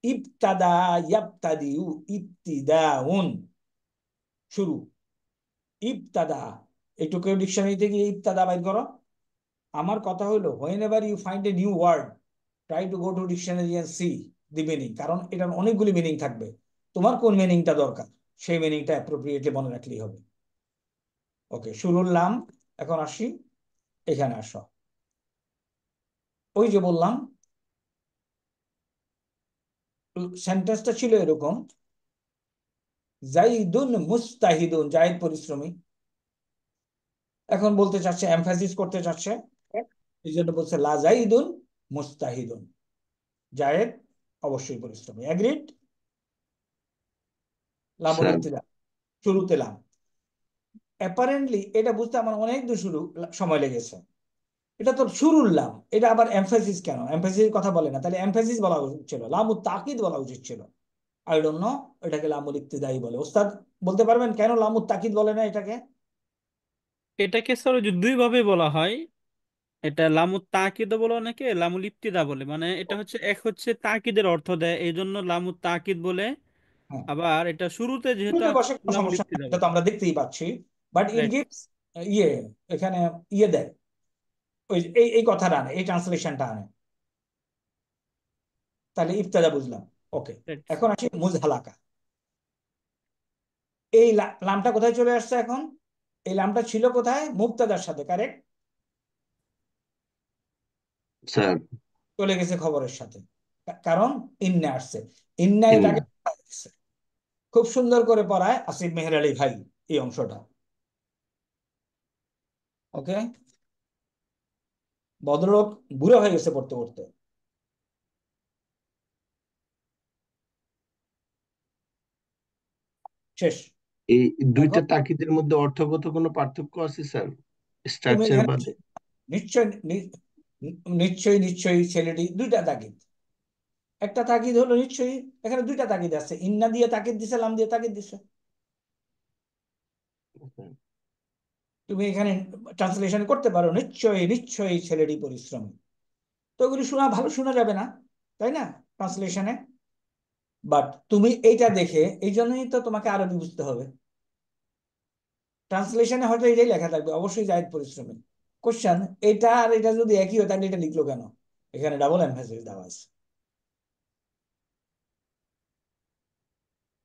ইবতাদা ইয়াবতাদিউ, ইবতিদাউন, শুরু, ইবতাদা। একটু কেউ ডিকশনারিতে গিয়ে ইবতাদা বাইর করো। আমার কথা হলো, whenever you find a new word, try to go to dictionary and see the meaning, কারণ এটার অনেকগুলি মিনিং থাকবে, তোমার কোন মিনিংটা দরকার সেই মিনিংটা অ্যাপ্রোপ্রিয়েটলি মনে রাখলেই হবে। ওকে, শুরুর লাম। এখন আসি, এখানে আসো, ওই যে বললাম সেন্টেন্সটা ছিল এরকম, জাইদুন মুস্তাহিদুন, জায়েদ পরিশ্রমী। এখন বলতে চাচ্ছে, এমফাসিস করতে চাচ্ছে, এই জন্য বলছে লা জাইদুন মুস্তাহিদুন, জায়েদ অবশ্যই পরিশ্রমী। এগ্রিড? লামুল স্যার ইবতিদা, শুরুতে লাম। অ্যাপারেন্টলি এটা বুঝতে আমার অনেক দূর সময় লেগেছে। এটা তো শুরুর লাম, এটা আবার এমফাসিস কেন, এমফাসিস কথা বলে না, তাহলে এমফাসিস বলা উচিত ছিল, লামুত তাকিদ বলা উচিত ছিল। আই ডোন্ট নো, এটাকে লামুল ইবতিদাই বলে। ওস্তাদ বলতে পারবেন কেন লামুত তাকিদ বলে না এটাকে? এটাকে স্যার ওই যে দুই ভাবে বলা হয়। এটা লামু তাকিদ বলে, অনেকে লামুল ইবতিদা বলে, মানে এটা হচ্ছে এক হচ্ছে তাকিদের অর্থ দেয় এই জন্য লামু তাকিদ বলে, হ্যাঁ, আবার এটা শুরুতে যেহেতু শুরুতে আছে বসে কোনো লামুল সমস্যা নেই, ইবতিদা এটা তো বলে। আমরা দেখতেই পাচ্ছি, বাট ইট রাইট। গিভস ইয়ে, এখানে ইয়ে দেয়, ওই এই কথাটা আনে, এই ট্রান্সলেশনটা আনে, তাহলে ইবতিদা বুঝলাম। ওকে, রাইট। এখন আসি মুজহালাকা। এই লামটা কোথায় চলে আসছে এখন? এই লামটা ছিল কোথায়, মুবতাদার সাথে, কারেক্ট, স্যার। চলে গেছে খবরের সাথে, কারণ ইন্না আসছে। ইন্না ইন এটাকে খুব সুন্দর করে পড়ায় আসিফ মেহের আলী ভাই এই অংশটা। ওকে, ভদ্রলোক বুড়ো হয়ে গেছে পড়তে পড়তে, শেষ। এই দুইটা এখন তাকিদের মধ্যে অর্থগত কোনো পার্থক্য আছে স্যার, তুমি স্ট্রাকচার এখানে বাদে? নিশ্চয় নিশ্চয়ই নিশ্চয়ই ছেলেটি দুইটা তাকিদ, একটা তাকিদ হলো নিশ্চয়ই, এখানে দুইটা তাকিদ আছে, ইন্না দিয়ে তাকিদ দিছে, লাম দিয়ে তাকিদ দিছে। তুমি এখানে ট্রান্সলেশন করতে পারো নিশ্চয়ই নিশ্চয়ই ছেলেটি পরিশ্রমী, তো ওগুলি শোনা ভালো শোনা যাবে না, তাই না, ট্রান্সলেশনে। বাট তুমি এইটা দেখে, এই জন্যই তো তোমাকে আরবি বুঝতে হবে। ট্রান্সলেশনে হয়তো এটাই লেখা থাকবে অবশ্যই জায়েদ পরিশ্রমী। কোশ্চেন, এটা আর এটা যদি একই হয় তাহলে এটা লিখলো কেন? এখানে ডাবল এমফাসিস দেওয়া আছে।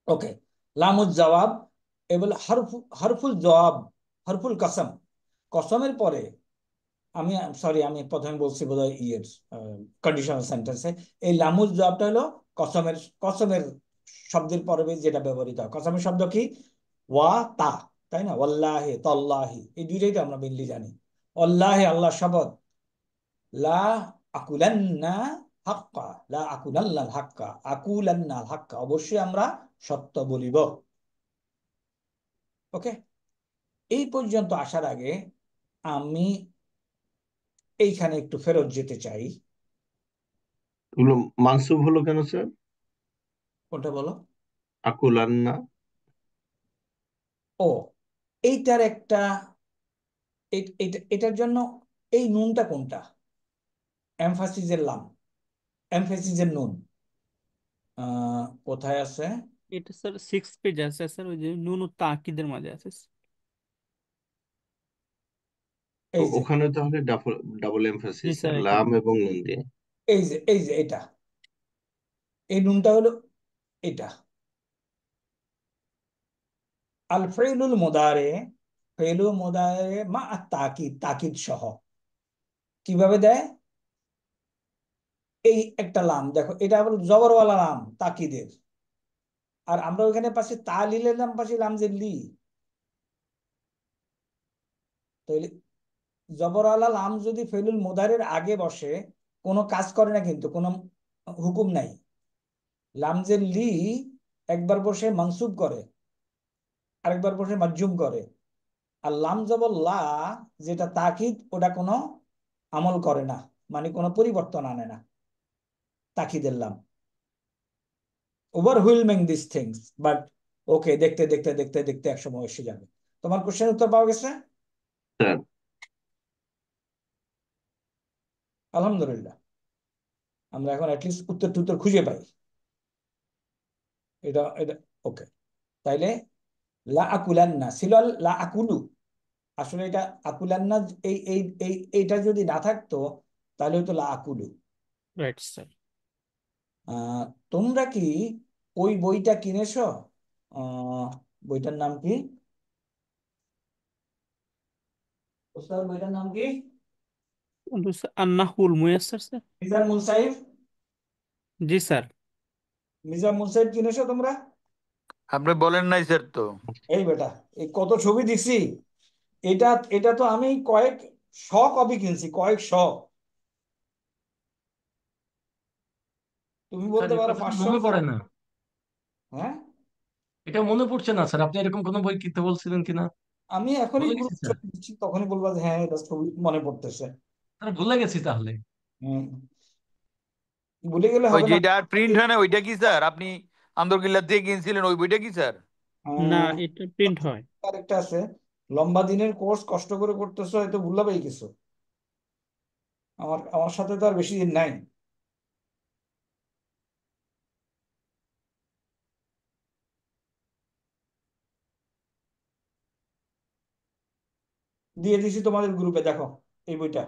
ওকে, লামুজ জবাব, এ বলে হরফুল জবাব, হরফুল কসম, কসমের পরে আমি সরি, আমি প্রথমে বলছি বোধহয় ইয়ের কন্ডিশনাল সেন্টেন্সে এই লামুজ জবাবটা হলো কসমের, কসমের শব্দের পরে যেটা ব্যবহৃত হয়। কসমের শব্দ কি? ওয়া তা, তাই না? ওয়াল্লাহি তাল্লাহি, এই দুইটাই তো আমরা মেনলি জানি। ওয়াল্লাহি, আল্লাহ শপথ, লা আকুলান্না হাক্কা, লা আকুলান্নাল হাক্কা, আকুলান্নাল হাক্কা, অবশ্যই আমরা সত্য বলিব। ওকে, এই পর্যন্ত আসার আগে আমি এইখানে একটু ফেরত যেতে চাই। এগুলো মানসুব হলো কেন স্যার? কোনটা বলো? আকুলান্না। ও, এইটার একটা এটার জন্য এই নুনটা কোনটা? এমফাসিসের লাম, এমফাসিসের নুন কোথায় আছে? এটা স্যার 6 পেজ আছে স্যার, ওই যে নুন ও তাকিদের মাঝে আছে। এই যে, ওখানে তাহলে ডাবল ডাবল জি এমফাসিস স্যার, লাম এখানে এবং নুন দিয়ে। এই যে এটা, এই নুনটা হলো এটা। আল ফেইলুল মুদারে, ফেইলুল মুদারে মা তাকিদ, তাকিদ সহ কিভাবে দেয়? এই একটা লাম দেখো, এটা হলো জবরওয়ালা লাম তাকিদের, আর আমরা ওইখানে পাশে তালিলের নাম, পাশে লাম যে লি, তাহলে জবরওয়ালা লাম যদি ফেলুল মুদারের আগে বসে কোনো কাজ করে না, কিন্তু কোনো হুকুম নাই। লাম যে লি একবার বসে মানসুব করে, আরেকবার বসে মাজজুম করে। আর লাম জবর লা, যেটা তাকিদ, ওটা কোনো আমল করে না, মানে কোনো পরিবর্তন আনে না তাকিদের লাম। ওভারহুইলমিং দিস থিংস, বাট ওকে, দেখতে দেখতে দেখতে দেখতে একসময় এসে যাবে। তোমার কোশ্চেন উত্তর পাওয়া গেছে? স্যার আলহামদুলিল্লাহ, আমরা এখন অ্যাটলিস্ট উত্তর টুত্তর খুঁজে পাই। এটা এটা ওকে। তাইলে লা আকুলান্না ছিল লা আকুলু, আসলে এটা আকুলান্না, এই এই এই এইটা যদি না থাকতো তাহলে হতো লা আকুলু। Right sir. আহ, তোমরা কি ওই বইটা কিনেছো? আহ, বইটার নাম কি ওস্তাদ? বইটার নাম কি? আন্নাহুল মুয়াস্সার স্যার। মিজান মুনসাইফ, জি স্যার। মিজান মুনসাইফ কিনেছো তোমরা? আপনি বলেন নাই স্যার তো। এই বেটা, এই কত ছবি দিছি, এটা এটা তো আমি কয়েক শ কপি কিনছি, কয়েক শ। তুমি স্যার বলতে এই পারো কথা তো 500? মনে পড়ে না। হ্যাঁ, এটা মনে পড়ছে না স্যার, আপনি এরকম কোনো বই কিনতে বলছিলেন কিনা। আমি এখনই ভুলে গেছি গ্রুপ স্যার। ছবি দিচ্ছি, তখনই বলবো যে হ্যাঁ এটা ছবি মনে পড়তেছে। স্যার ভুলে গেছি তাহলে। হম, ভুলে গেলে ওই হবে না। যেটা আর প্রিন্ট হয় না ওইটা কি স্যার? আপনি আন্দরকিল্লা থেকে কিনছিলেন ওই বইটা কি স্যার? না, আহ, এটা প্রিন্ট হয়। আরেকটা আছে, লম্বা দিনের কোর্স কষ্ট করে করতেছো, হয়তো ভুলা পেয়ে গেছো। আমার আমার সাথে তো আর বেশি দিন নাই। দিয়ে দিছি তোমাদের গ্রুপে, দেখো এই বইটা,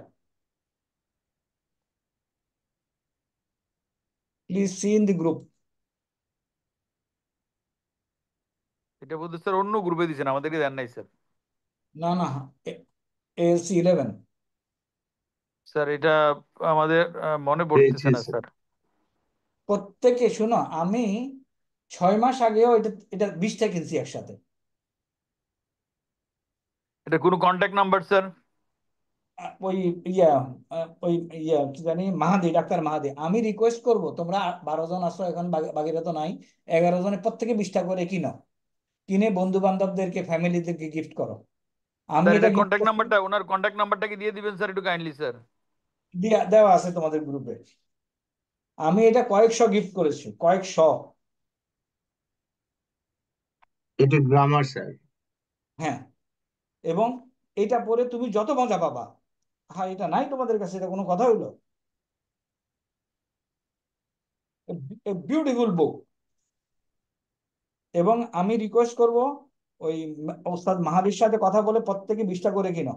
please see in the group. এটা বলতে স্যার অন্য গ্রুপে দিয়েছেন, আমাদেরকে দেন নাই স্যার। না না, ALC 11। স্যার এটা আমাদের মনে পেয়েছি পড়তেছে না স্যার। স্যার। প্রত্যেকে শোনো, আমি 6 মাস আগেও এটা এটা 20টা কিনছি একসাথে। এটা কোনো কন্ট্যাক্ট নাম্বার স্যার? ওই ইয়া ওই ইয়া কি জানি, মাহাদি, ডাক্তার মাহাদি, আমি রিকোয়েস্ট করব, তোমরা 12 জন আছো এখন, বাকিরা তো নাই, 11 জনের প্রত্যেকে 20টা করে কিনো, কিনে বন্ধু বান্ধবদেরকে, ফ্যামিলিদেরকে গিফট করো। আমি স্যার এটা এটা গিফট কন্ট্যাক্ট নাম্বারটা, ওনার কন্ট্যাক্ট নাম্বারটা কি দিয়ে দিবেন স্যার একটু কাইন্ডলি স্যার? দেওয়া আছে তোমাদের গ্রুপে। আমি এটা কয়েকশো গিফট করেছি, কয়েকশো। এটা গ্রামার স্যার। হ্যাঁ, এবং এটা পরে তুমি যত মজা পাবা। হ্যাঁ, এটা নাই তোমাদের কাছে, এটা কোনো কথা হইলো? Beautiful book. এবং আমি রিকোয়েস্ট করব, ওই ওস্তাদ মাহাদির সাথে কথা বলে প্রত্যেকে 20টা করে কিনো,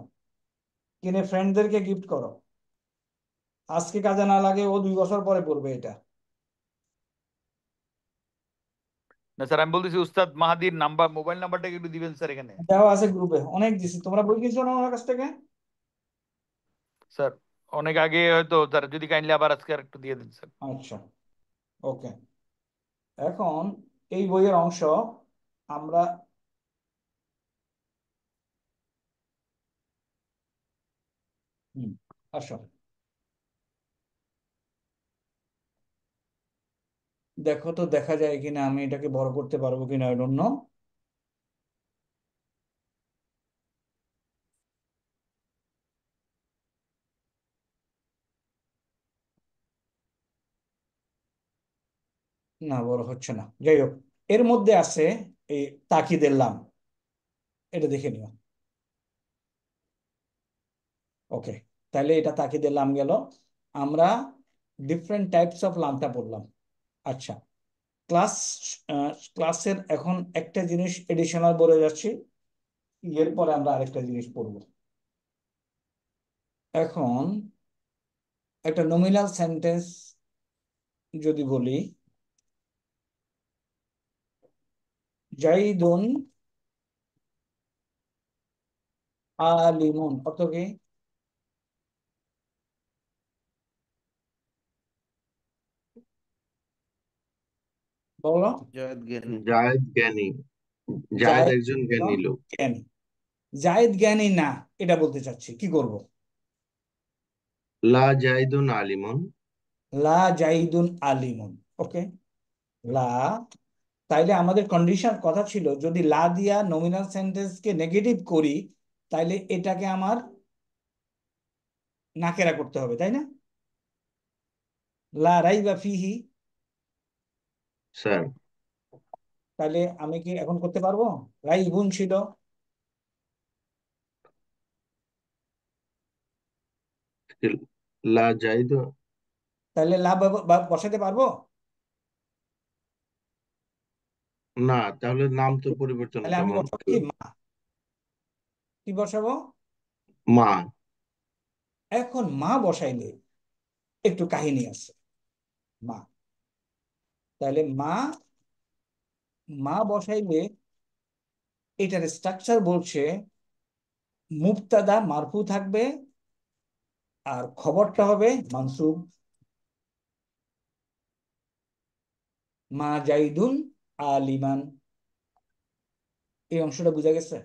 কিনে ফ্রেন্ডদেরকে গিফট করো। আজকে কাজে না লাগে, ও 2 বছর পরে পড়বে এটা। না স্যার, আমি বলতেছি উস্তাদ মাহাদির নাম্বার, মোবাইল নাম্বারটা একটু দিবেন স্যার এখানে। দেওয়া আছে গ্রুপে, অনেক দিছি। তোমরা বই কিনছো না ওনার কাছ থেকে? স্যার অনেক আগে হয়তো, স্যার যদি কাইন্ডলি আবার আজকে আর একটু দিয়ে দিন স্যার। আচ্ছা, ওকে। এখন এই বইয়ের অংশ আমরা আসো দেখো তো, দেখা যায় কিনা, আমি এটাকে বড় করতে পারবো কিনা, আই ডোন্ট নো। না, বড় হচ্ছে না, যাই হোক। এর মধ্যে আছে এই তাকিদের লাম, এটা দেখে নিও। ওকে, তাহলে এটা তাকিদের লাম গেল। আমরা ডিফারেন্ট টাইপস অফ লামটা পড়লাম। আচ্ছা, ক্লাস ক্লাসের এখন একটা জিনিস এডিশনাল বলে যাচ্ছি, এরপরে আমরা আরেকটা জিনিস পড়বো। এখন একটা নমিনাল সেন্টেন্স যদি বলি, জাইদুন আলিমুন, অর্থ কি? বলো। জায়েদ জ্ঞানী। জায়েদ জ্ঞানী। জায়েদ জায়েদ একজন জ্ঞানী লোক। জ্ঞানী। জায়েদ জ্ঞানী না, এটা বলতে চাচ্ছি, কি করব? লা জাইদুন আলিমুন। লা জাইদুন আলিমুন। ওকে, লা। তাইলে আমাদের কন্ডিশন কথা ছিল, যদি লা দিয়া নমিনাল সেন্টেন্সকে নেগেটিভ করি, তাইলে এটাকে আমার নাকেরা করতে হবে, তাই না? লা রাইবা ফিহি। স্যার, তাইলে আমি কি এখন করতে পারবো? রাইবুন ছিল, লা জাইদ। তাহলে লা বসাতে পারবো? না, তাহলে নাম তো পরিবর্তন তাহলে আমি কেমন? বসাবো কি, মা। কি বসাবো? মা। এখন মা বসাইলে একটু কাহিনী আছে। মা, তাহলে মা, মা বসাইলে এটার স্ট্রাকচার বলছে মুবতাদা মারফু থাকবে, আর খবরটা হবে মানসুব। মা জাইদুন আলিমান। এই অংশটা বোঝা গেছে?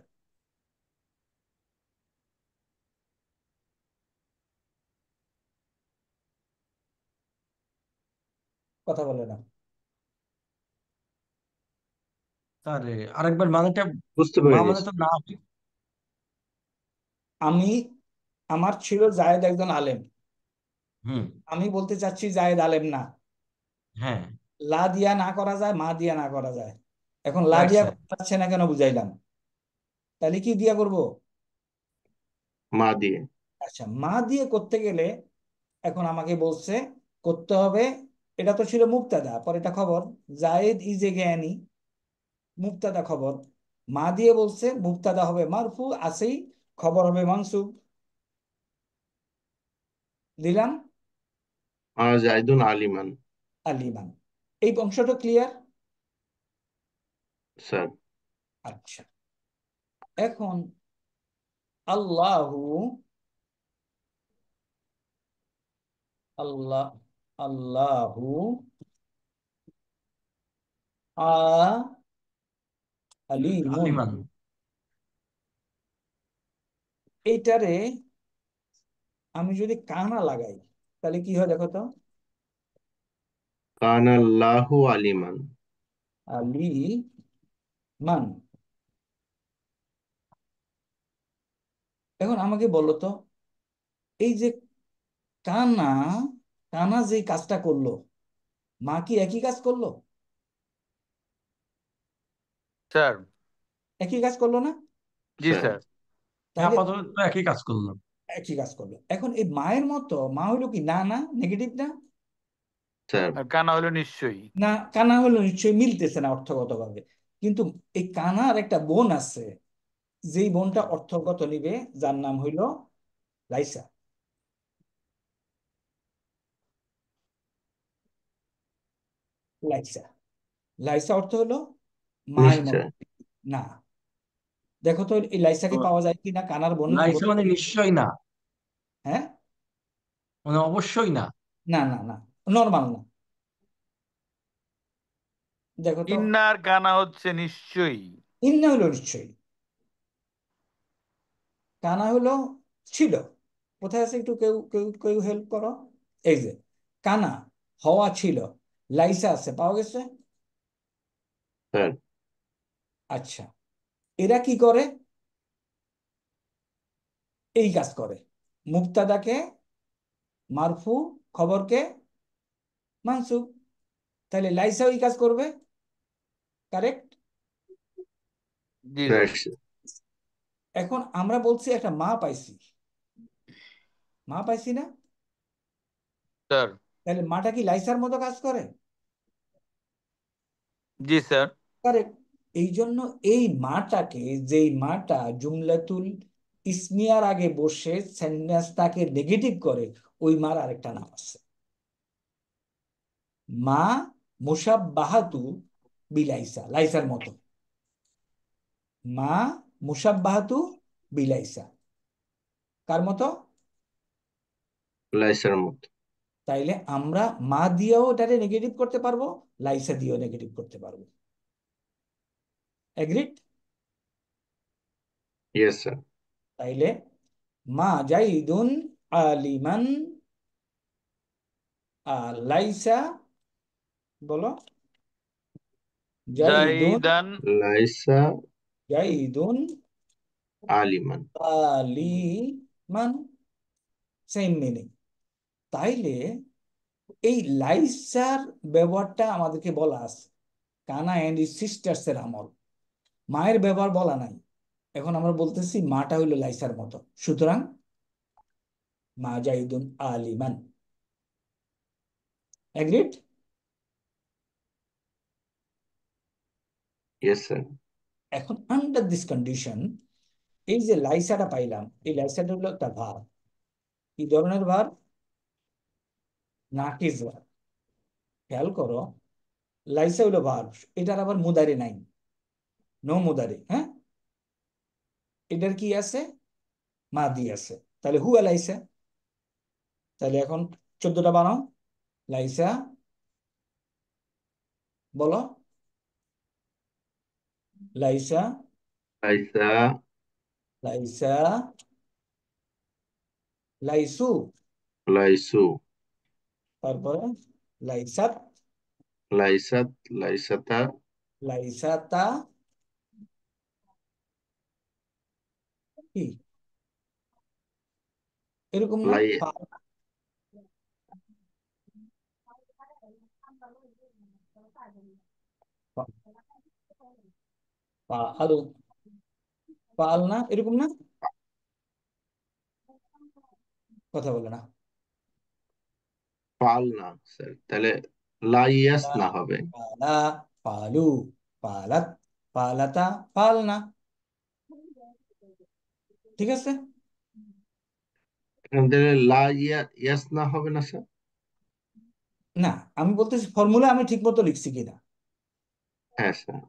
কথা বলে না। আরে আরেকবার মানেটা। বুঝতে মা পারিনি। মানে তো না। আমি, আমার ছিল জায়েদ একজন আলেম, হুম। আমি বলতে চাচ্ছি জায়েদ আলেম না। হ্যাঁ। লা দিয়া না করা যায়, মা দিয়া না করা যায়। এখন লা রাইট দিয়া স্যার। করা যাচ্ছে না কেন বুঝাইলাম, তাহলে কি দিয়া করব? মা দিয়ে। আচ্ছা, মা দিয়ে করতে গেলে এখন আমাকে বলছে করতে হবে, এটা তো ছিল মুবতাদা, পরে এটা খবর, জায়েদ ইজ এ জ্ঞানী, মুবতাদা খবর। মা দিয়ে বলছে মুবতাদা হবে মারফু আছেই, খবর হবে মানসুব, দিলাম মা জাইদুন আলিমান। আলিমান। এই অংশটা ক্লিয়ার? স্যার, আচ্ছা, এখন আল্লাহু, আল্লাহ, আল্লাহু আলিমুন, আলিমান। এইটারে আমি যদি কানা লাগাই তাহলে কি হয় দেখো তো। কানাল্লাহু আলিমান। আলি মান। এখন আমাকে বলো তো, এই যে কানা, কানা যে কাজটা করলো, মা কি একই কাজ করলো? স্যার। একই কাজ করলো না? জি স্যার, স্যার। তাহলে আপাতত তো একই কাজ করলাম। একই কাজ করলো। এখন এই মায়ের মতো মা হইলো কি না, না নেগেটিভ না? স্যার, আর কানা হলো নিশ্চয়ই। না, কানা হলো নিশ্চয়ই মিলতেছে না অর্থগতভাবে। কিন্তু এই কানার একটা বোন আছে, যেই বোনটা অর্থগত নিবে, যার নাম হইল লাইসা। লাইসা, লাইসা অর্থ হলো মায়ের মতো। নিশ্চয়। না, দেখো তো এই লাইসাকে তো পাওয়া যায় কিনা কানার বোন বোন। লাইসা মানে নিশ্চয়ই না। হ্যাঁ, মানে অবশ্যই না। না না না, নর্মাল না। দেখো তো, ইন্নার কানা হচ্ছে নিশ্চয়ই। ইন্না হলো নিশ্চয়ই, কানা হলো ছিল। কোথায় আছে, একটু কেউ কেউ কেউ হেল্প করো। এই যে কানা হওয়া ছিল, লাইসা আছে, পাওয়া গেছে। স্যার আচ্ছা, এরা কি করে? এই কাজ করে, মুবতাদাকে মারফু, খবরকে মানসুব। তাহলে লাইসা ওই কাজ করবে, কারেক্ট। জি স্যার। Right sir. এখন আমরা বলছি একটা মা পাইছি, মা পাইছি না? স্যার। তাহলে মাটা কি লাইসার মতো কাজ করে? জি স্যার। কারেক্ট। এই জন্য এই মাটাকে, যেই মাটা জুমলাতুল ইসমিয়ার আগে বসে সেন্টেন্সটাকে নেগেটিভ করে, ওই মার আরেকটা নাম আছে, মা মুসাব্বাহাতু বিলাইসা, লাইসার মতো। মা মুসাব্বাহাতু বিলাইসা, কার মতো? লাইসার মতো। তাইলে আমরা মা দিয়েও এটাকে নেগেটিভ করতে পারবো, লাইসা দিয়েও নেগেটিভ করতে পারবো। এগ্রিড? Yes sir. তাইলে মা জাইদুন আলিমান লাইসা, বলো, জাইদুন, জাইদান। লাইসা জাইদুন আলিমান। আলিমান, সেম মিনিং। তাইলে এই লাইসার ব্যবহারটা আমাদেরকে বলা আছে কানা অ্যান্ড সিস্টার্স এর আমল, মায়ের ব্যবহার বলা নাই। এখন আমরা বলতেছি মাটা হইলো লাইসার মতো, সুতরাং মা জাইদুন আলিমান। এগ্রিড? Yes sir. এখন আন্ডার দিস কন্ডিশন, এই যে লাইসাটা পাইলাম, এই লাইসাটা হলো একটা ভার। কি ধরনের ভার? নাকিস ভার। খেয়াল করো, লাইসা হইলো ভার, এটার আবার মুদারি নাই, নো মুদারি। হ্যাঁ, এটার কি আছে? মাদি আছে। তাহলে হুয়া লাইসা। তাহলে এখন 14টা বানাও। লাইসা, বলো, লাইসা, লাইসা, লাইসা, লাইসু, লাইসু, তারপরে লাইসাত, লাইসাত, লাইসাতা, লাইসাতা, কি এরকম না? লাই, পাল, পাল না, এরকম না? কথা বলে না। পাল না স্যার, তাহলে লাইয়াস না হবে। পালা, পালু, পালাত, পালাতা, পালনা। ঠিক আছে? এখান থেকে ইয়াস না হবে না স্যার? না, আমি বলতেছি ফর্মুলা আমি ঠিক মতো লিখছি কিনা। হ্যাঁ স্যার।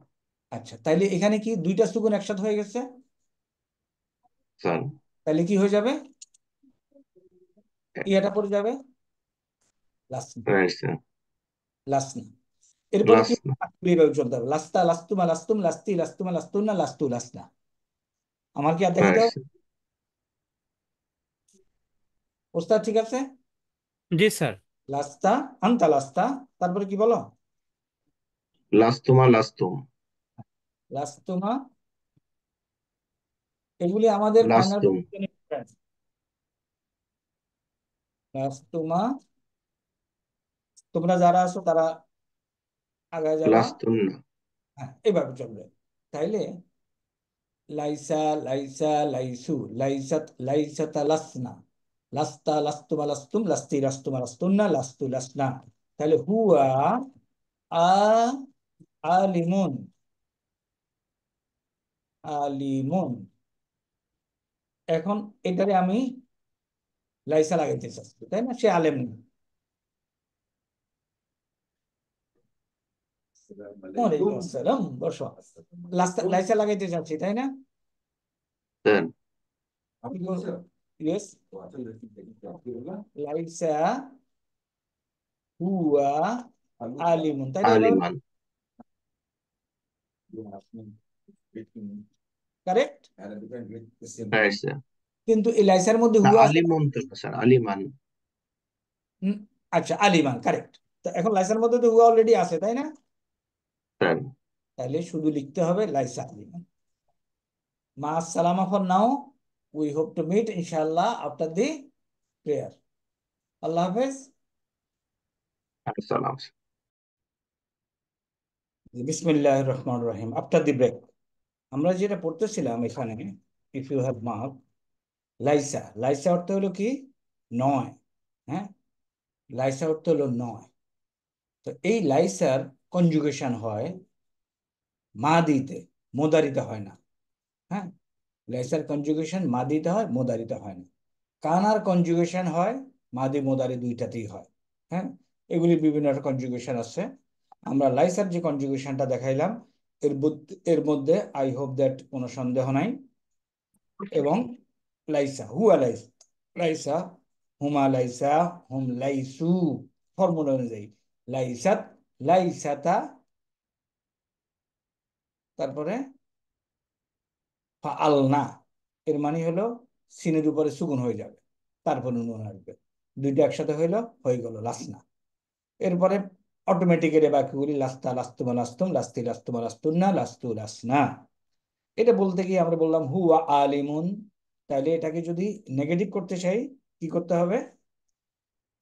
আচ্ছা, তাইলে এখানে কি দুইটা সুকুন একসাথে হয়ে গেছে? স্যার তাহলে কি হয়ে যাবে? ইয়াটা পড়ে যাবে লাসনা, রাইট স্যার। লাসনা। এরপরে লাস কি না। এইভাবে চলতে হবে, লাস্তা, লাস্তুমা, লাস্তুম, লাস্তি, লাস্তুমা, লাস্তুন্না, লাস্তু, লাসনা। আমার কি আর দেখাইতে রাইট হবে? স্যার। ওস্তাদ ঠিক আছে? জি স্যার। লাস্তা, আন্তা লাস্তা, তারপরে কি বলো? লাস্তুমা, লাস্তুম, লাস্তুমা। এগুলি আমাদের ফাইনাল লাস্তুম, পজিশনে। লাস্তুমা, তোমরা যারা আছো তারা আগায় যাবা। লাস্তুন্না। হ্যাঁ, এইভাবে চলবে। তাইলে লাইসা, লাইসা, লাইসু, লাইসাত, লাইসাতা, লাসনা, লাস্তা, লাস্তুমা, লাস্তুম, লাস্তি, লাস্তুমা, লাস্তুন্না, লাস্তু, লাসনা। তাহলে হুয়া আ আলিমুন, আলিমুন। এখন এটারে আমি লাইসা লাগাইতে চাচ্ছি, তাই না? সে আলেম না। ওয়ালাইকুম আসসালাম, বসো। লাইসা লাগাইতে চাচ্ছি, তাই না? স্যার আপনি বলছো ইয়েস, লাইসা হুয়া আলিমুন, তাই না? এভাবে আলিমান। কারেক্ট। Right sir. কিন্তু এই লাইসার মধ্যে না, হুয়া আছে না? আলিমন তো না স্যার, আলিমান। হুম, আচ্ছা আলিমান কারেক্ট। তো এখন লাইসার মধ্যে তো হুয়া অলরেডি আছে, তাই না? স্যার, তাহলে শুধু লিখতে হবে লাইসা আলিমান। মা সালামা for now, we hope to meet ইনশাআল্লাহ আফটার দি প্রেয়ার। আল্লাহ হাফেজ। সালাম। বিসমিল্লাহির রহমানির রহিম। আফটার দি ব্রেক আমরা যেটা পড়তেছিলাম এখানে, ইফ ইউ হ্যাভ মার্ক, লাইসা, লাইসা অর্থ হলো কি? নয়। হ্যাঁ, লাইসা অর্থ হলো নয়। তো এই লাইসার কনজুগেশন হয় মাদিতে, মোদারিতে হয় না। হ্যাঁ, লাইসার কনজুগেশন মাদিতে হয়, মোদারিতে হয় না। কানার কনজুগেশন হয় মাদি মোদারি দুইটাতেই হয়। হ্যাঁ, এগুলি বিভিন্ন কনজুগেশন আছে। আমরা লাইসার যে কনজুগেশনটা দেখাইলাম, এর মধ্যে আই হোপ দ্যাট কোনো সন্দেহ নাই। এবং লাইসা, হুয়া লাইসা, লাইসা হুমা লাইসা, হুম লাইসু, ফর্মুলা অনুযায়ী লাইসাত, লাইসাতা, তারপরে ফাআলনা, এর মানে হলো সিনের উপরে সুগুন হয়ে যাবে, তারপরে নুন আসবে, দুইটা একসাথে হইলো, হয়ে গেল লাসনা। এরপরে অটোমেটিক্যালি বাকিগুলি লাস্তা লাস্তুমা লাস্তুম, লাস্তি লাস্তুমা লাস্তুন্না, লাস্তু লাসনা। এটা বলতে গিয়ে আমরা বললাম হুয়া আলিমুন। তাহলে এটাকে যদি নেগেটিভ করতে চাই কি করতে হবে?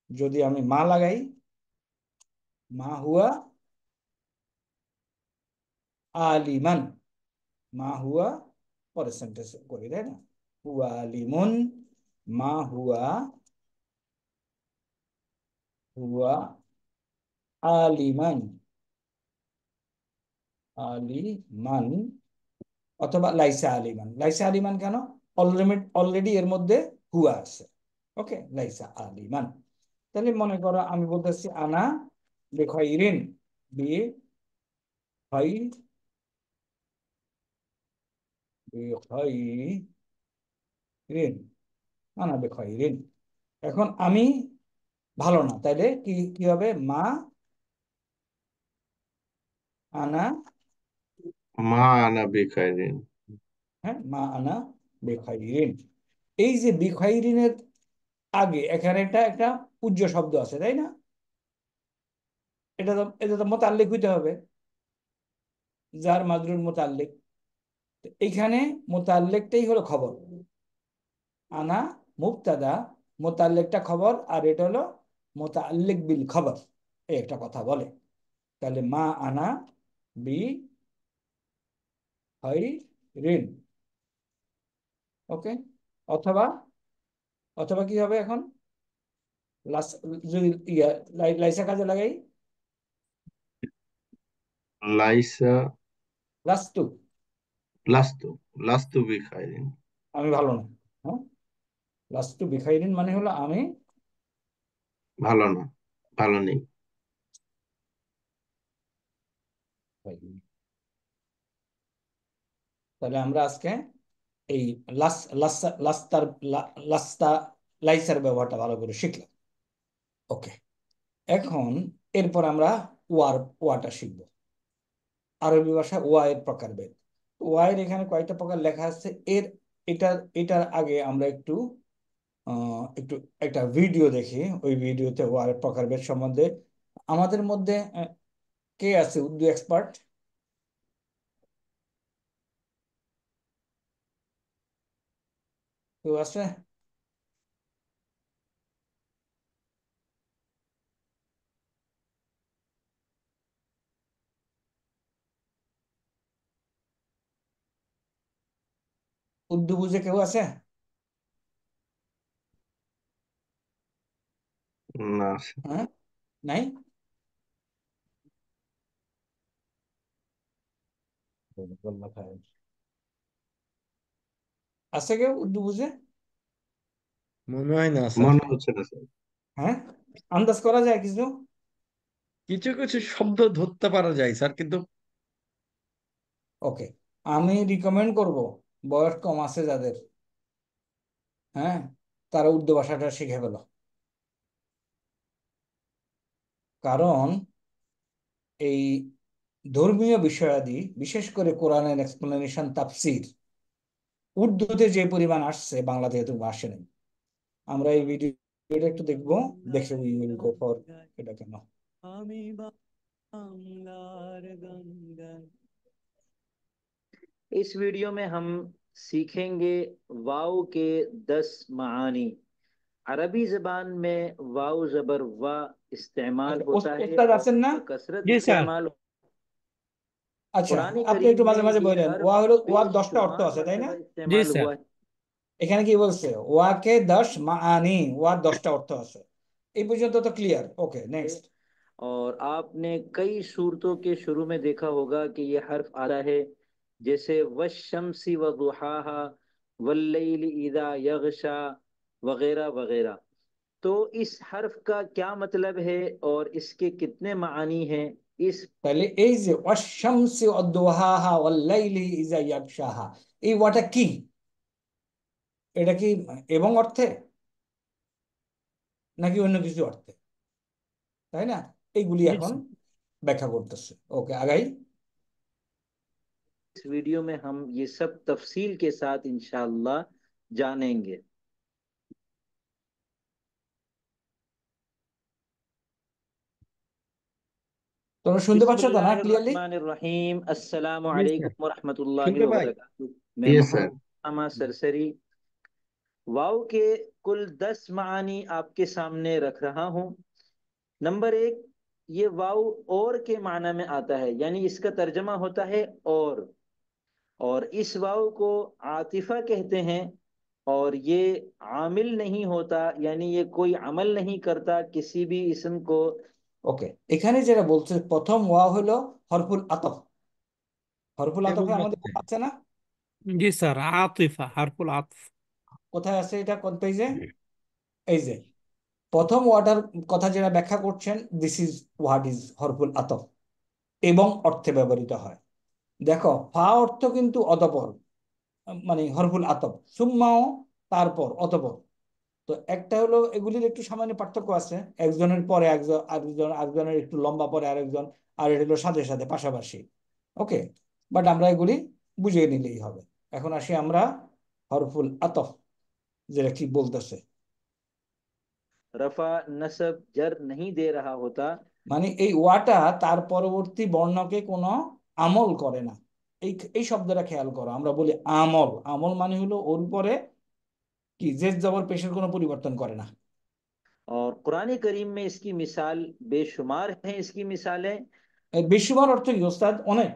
যদি আমি মা লাগাই, মা হুয়া আলিমান, মা হুয়া পরের সেন্টেন্স করি, তাই না? হুয়া আলিমুন, মা হুয়া, হুয়া আলিমান, আলিমান, অথবা লাইসা আলিমান। লাইসা আলিমান কেন? অলরেডি এর মধ্যে হুয়া আছে। ওকে, লাইসা আলিমান। তাহলে মনে করো আমি বলতেছি আনা বেখাইরিন, বি খাই, বেখাইরিন, আনা বেখাইরিন। এখন আমি ভালো না, তাইলে কি কি হবে? মা আনা, মা আনা বিখাইরিন। হ্যাঁ, মা আনা বেখাইরিন। এই যে বেখাইরিনের আগে এখানে একটা একটা পূজ্য শব্দ আছে, তাই না? এটা তো মোতাল্লিক হইতে হবে, যার মাজরুর মোতাল্লিক। তো এইখানে মোতাল্লিকটাই হলো খবর। আনা মুবতাদা, মোতাল্লিকটা খবর, আর এটা হলো মোতাল্লিক বিল খবর, এই একটা কথা বলে। তাহলে মা আনা বি হাই রিন। ওকে, অথবা, অথবা কি হবে এখন? লাস, যদি লাইসা কাজে লাগাই, লাইসা লাস্তু, লাস্তু, লাস্তু বিখাইরিন। আমি ভালো না। হ্যাঁ, লাস্তু বিখাইরিন মানে হলো আমি ভালো না, ভালো নেই। তাহলে আমরা আজকে এই লাস্তার লাস্তা লাইসার ব্যবহারটা ভালো করে শিখলাম। ওকে, এখন এরপর আমরা ওয়াটা শিখব। আরবি ভাষা ওয়া এর প্রকারভেদ। ওয়া এর এখানে কয়টা প্রকার লেখা আছে, এর এটার আগে আমরা একটু একটু একটা ভিডিও দেখি। ওই ভিডিওতে ওয়ার প্রকারভেদ সম্বন্ধে আমাদের মধ্যে কে আছে উর্দু এক্সপার্ট? কেউ আছে? উর্দু বুঝে কেউ আছে? না, হ্যাঁ, নাই? আছে কেউ উর্দু বুঝে? মনে হয় না স্যার। মনে হচ্ছে না স্যার। হ্যাঁ, আন্দাজ করা যায় কিছু? কিছু কিছু শব্দ ধরতে পারা যায় স্যার, কিন্তু ওকে, আমি রিকমেন্ড করব বয়স কম আছে যাদের, হ্যাঁ, তারা উর্দু ভাষাটা শিখে ফেলো, কারণ এই ধর্মীয় বিষয়াদি, বিশেষ করে কোরআনের এক্সপ্লেনেশন তাফসির উর্দুতে যে পরিমাণ আসছে, বাংলাতে এত আসে নাই। আমরা এই ভিডিওটা একটু দেখবো, দেখে উই উইল গো ফর এটা কেন। इस वीडियो में हम सीखेंगे वाव के 10 मानी। अरबी जबान में वाव जबर वा इस्तेमाल আচ্ছা, होता है ওস্তাদ और আছেন না? कसरत জি স্যার। इस्तेमाल। আচ্ছা, कुरान আপনি करीम একটু মাঝে में মাঝে ये বললেন, हर्फ ওয়া হলো, ওয়ার 10টা অর্থ बेशुमार আছে, তাই না? मरतबा জি इस्तेमाल স্যার। हुआ है। এখানে কি বলছে? ওয়াকে 10 মাআনি, ওয়ার 10টা অর্থ আছে। এই পর্যন্ত তো ক্লিয়ার। ওকে, নেক্সট। और आपने कई सूरतों के शुरू में देखा होगा कि ये हर्फ आता है, जैसे वशम्सी व दुहाहा वल्लैलि इदा यगशा वगैरह वगैरह। तो इस हर्फ का क्या मतलब है और इसके कितने मानी हैं, इस তাহলে এই যে ওয়াশ-শামসি ওয়াদ-দুহাহা ওয়াল-লাইলি ইযা ইয়াগশাহা, এই ওয়াটা কি? এটা কি এবং অর্থে, নাকি অন্য কিছু অর্থে, তাই না? এইগুলি জি এখন স্যার। ব্যাখ্যা করতেছে। ওকে, আগাই। इस वीडियो में हम ये सब तफसील के साथ इंशाअल्लाह जानेंगे। তোমরা শুনতে পাচ্ছ তো না ক্লিয়ারলি? बिस्मिल्लाहिर्रहमानिर्रहीम, अस्सलामु জি अलैकुम স্যার। वरहमतुल्लाहि শুনতে পাই? वबरकातुहू। मैं ইয়েস मोहम्मद স্যার। उसामा सरसरी वाव के कुल 10 मानी आपके सामने रख रहा हूँ। नंबर 1, ये वाव और के माना में आता है, यानी इसका तर्जमा होता है और इस वाव को आतिफा कहते हैं। और ये आमिल नहीं होता, यानी ये कोई अमल नहीं करता किसी भी इसम को। ওকে, এখানে যেটা বলছে, প্রথম ওয়া হলো হরফুল আতফ। হরফুল এবং আতফে আমাদের অর্থে। আছে না? জি স্যার, আতিফা, হারফুল আতফ। কোথায় আছে এটা, কোন পেজে? এই যে প্রথম ওয়াটার কথা যেটা ব্যাখ্যা করছেন, দিস ইজ হোয়াট ইজ হরফুল আতফ, এবং অর্থে ব্যবহৃত হয়। দেখো, ফা অর্থ কিন্তু অতঃপর, মানে হরফুল আতফ, সুম্মাও তারপর অতঃপর। তো একটা হলো, এগুলির একটু সামান্য পার্থক্য আছে, একজনের পরে একজন, আরেকজনের একটু লম্বা পরে আরেকজন, আর এটা হলো সাথে সাথে পাশাপাশি। ওকে, বাট আমরা এগুলি বুঝিয়ে নিলেই হবে। এখন আসি আমরা হরফুল আতফ, যেটা কি বলতেছে। रफा नसब जर नहीं दे रहा होता। মানে এই ওয়াটা তার পরবর্তী বর্ণকে কোনো আমল করে না। এই এই শব্দটা খেয়াল করো, আমরা বলি আমল। আমল মানে হলো ওর উপরে কি জেদ জবর পেশের কোনো পরিবর্তন করে না। और कुरान करीम में इसकी मिसाल बेशुमार हैं, इसकी मिसालें। এই বেশুমার অর্থ কি ওস্তাদ? অনেক,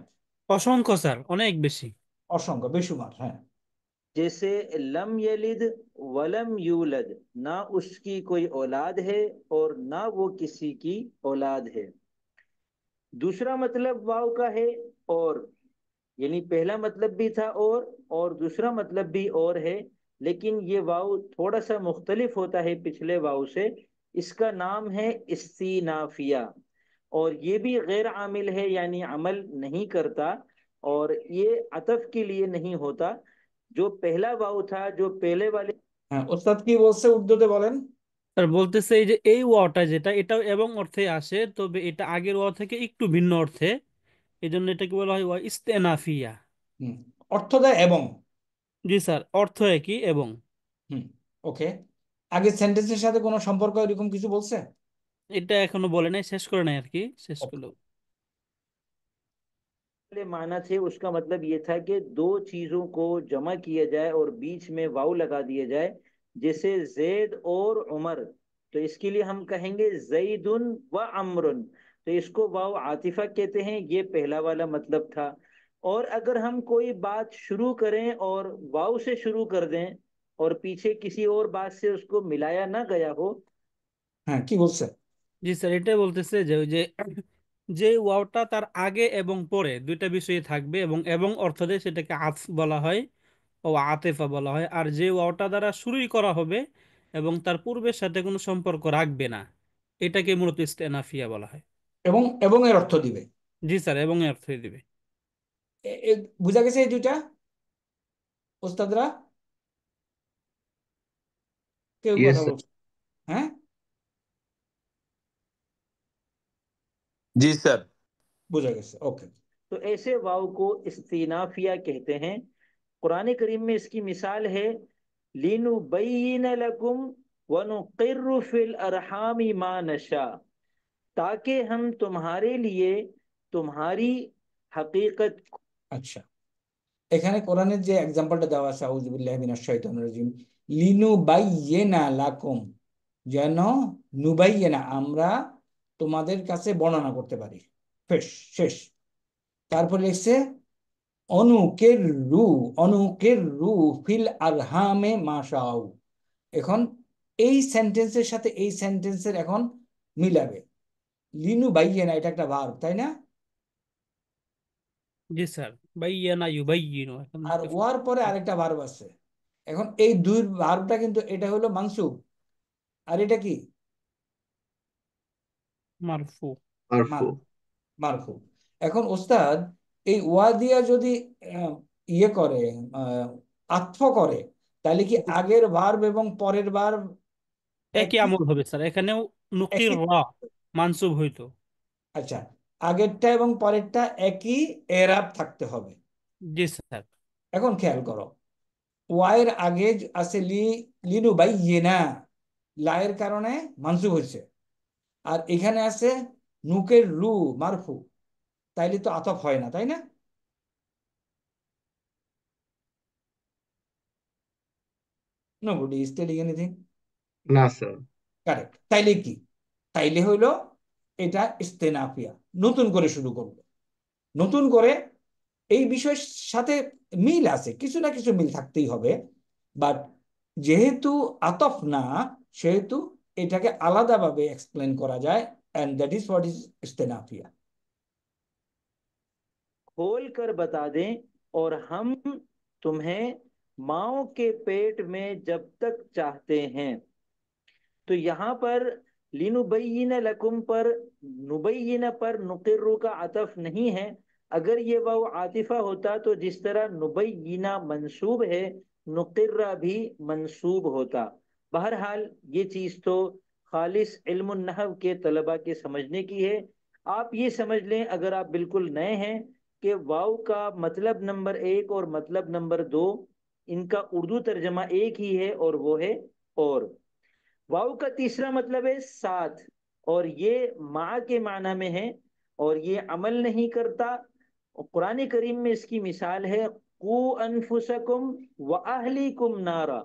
অসংখ্য স্যার, অনেক বেশি। অসংখ্য, বেশুমার, হ্যাঁ। जैसे लम यलिद वलम यूलद, ना उसकी कोई औलाद है और ना वो किसी की औलाद है। दूसरा मतलब वाव का है और, यानी पहला मतलब भी था और दूसरा मतलब भी और है, लेकिन ये वाव थोड़ा सा मुख्तलिफ होता है पिछले वाव से। इसका नाम है इस्तीनाफिया, और ये भी गैर आमिल है, यानी अमल नहीं करता, और ये अतफ के लिए नहीं होता। जो पहला वाव था, जो पहले वाले। হ্যাঁ, ওস্তাদ কি বলছে উর্দুতে বলেন। স্যার বলতেছে এই যে এই ওয়াটা যেটা, এটাও এবং অর্থে আসে, তবে এটা আগের ওয়া থেকে একটু ভিন্ন অর্থে। এই জন্য এটাকে বলা হয় ওয়া ইস্তেনাফিয়া। হুম, অর্থ দেয় এবং। জি স্যার, অর্থ একই এবং। হুম, ওকে। আগের সেন্টেন্সের সাথে কোনো সম্পর্ক এরকম কিছু বলছে? এটা এখনো বলে নাই, শেষ করে নাই আর কি, শেষ ওকে। করলো। माना थे, उसका मतलब ये था कि दो चीजों को जमा किया जाए और बीच में वाव लगा दिया जाए, जैसे जैद और उमर। तो इसके लिए हम कहेंगे जैदुन व अमरुन। तो इसको वाव आतिफा कहते हैं, ये पहला वाला मतलब था। और अगर हम कोई बात शुरू करें और वाव से शुरू कर दें और पीछे किसी और बात से उसको मिलाया ना गया हो। হ্যাঁ, কি বলছে? জি স্যার, এটাই বলতেছে যে ওই যে যে ওয়াওটা তার আগে এবং পরে দুইটা বিষয় থাকবে এবং অর্থ দেয়, সেটাকে আতফ বলা হয় ও আতেফা বলা হয়। আর যে ওয়াওটা দ্বারা শুরুই করা হবে এবং তার পূর্বের সাথে কোনো সম্পর্ক রাখবে না, এটাকে মূলত ইস্তেনাফিয়া বলা হয়। এবং এবং এর অর্থ দিবে। জি স্যার, এবং এর অর্থই দিবে। বুঝা গেছে এই দুইটা ওস্তাদরা? কেউ ইয়েস কথা স্যার। বলছে? হ্যাঁ, जी सर। বোঝা গেছে, ওকে। तो ऐसे वाव को इस्तिनाफिया कहते हैं। कुरान करीम में इसकी मिसाल है, लिनुबय्यिन लकुम वनुक़िर्रु फिल अरहामि मा नशा, ताकि हम तुम्हारे लिए तुम्हारी हकीकत। আচ্ছা, এখানে কোরআনের যে এক্সাম্পলটা দেওয়া আছে, আউযু বিল্লাহি মিনাশ শাইতানির রাজিম, লিনুবাইয়িনা লাকুম, যেন নুবাইয়িনা আমরা তোমাদের কাছে বর্ণনা করতে পারি, শেষ শেষ। তারপরে লিখছে অনুকের রু, অনুকের রু ফিল আরহামে মাশাউ। এখন এই সেন্টেন্সের সাথে এই সেন্টেন্সের এখন মিলাবে। লিনু বাইয়েনা, এটা একটা ভার্ব, তাই না? জি স্যার, বাইয়ানা ইউবাইয়িনু এখন আর ওয়ার পরে আরেকটা ভার্ব আছে। এখন এই দুই ভার্বটা কিন্তু এটা হলো মানসুব, আর এটা কি মারফু। মারফু। মারফু। এখন ওস্তাদ এই ওয়া দিয়া যদি ইয়ে করে, আত্ফ করে, তাহলে কি আগের ভার্ব এবং পরের ভার্ব একই একই? আমল হবে স্যার, এখানেও নুকির একই, র মানসুব হইতো। আচ্ছা, আগেরটা এবং পরেরটা একই এরাব থাকতে হবে। জি স্যার। এখন খেয়াল করো, ওয়াইয়ের আগে আছে লিনু বাই ইয়েনা, লায়ের কারণে মানসুব হয়েছে, আর এখানে আছে নুকের রু মারফু, তাইলে তো আতফ হয় না, তাই না? Nobody is telling anything. না স্যার। কারেক্ট। তাইলে কি? তাইলে হইলো এটা ইস্তেনাফিয়া, নতুন করে শুরু করলো, নতুন করে। এই বিষয়ের সাথে মিল আছে, কিছু না কিছু মিল থাকতেই হবে, বাট যেহেতু আতফ না, সেহেতু এটাকে আলাদাভাবে এক্সপ্লেন করা যায়, and that is what is ইস্তেনাফিয়া। खोल कर बता दें, और हम तुम्हें माओ के पेट में जब तक चाहते हैं। तो यहाँ पर लिनुबय्यिन लकुम पर नुबय्यिन पर नुकिर्रु का अतफ नहीं है। अगर ये वाव आतिफा होता तो जिस तरह नुबय्यिना मंसूब है, नुकिर्रा भी मंसूब होता। बहरहाल ये चीज तो खालिस इल्मुन नहव के तलबा के समझने की है। आप ये समझ लें, अगर आप बिल्कुल नए हैं, कि वाव का मतलब नंबर 1 और मतलब नंबर 2, इनका उर्दू तर्जमा एक ही है, और वो है और। वाव का तीसरा मतलब है साथ, और ये माँ के माना में है, और ये अमल नहीं करता। कुरान करीम में इसकी मिसाल है, कू अनफुसकुम व अहलीकुम नारा,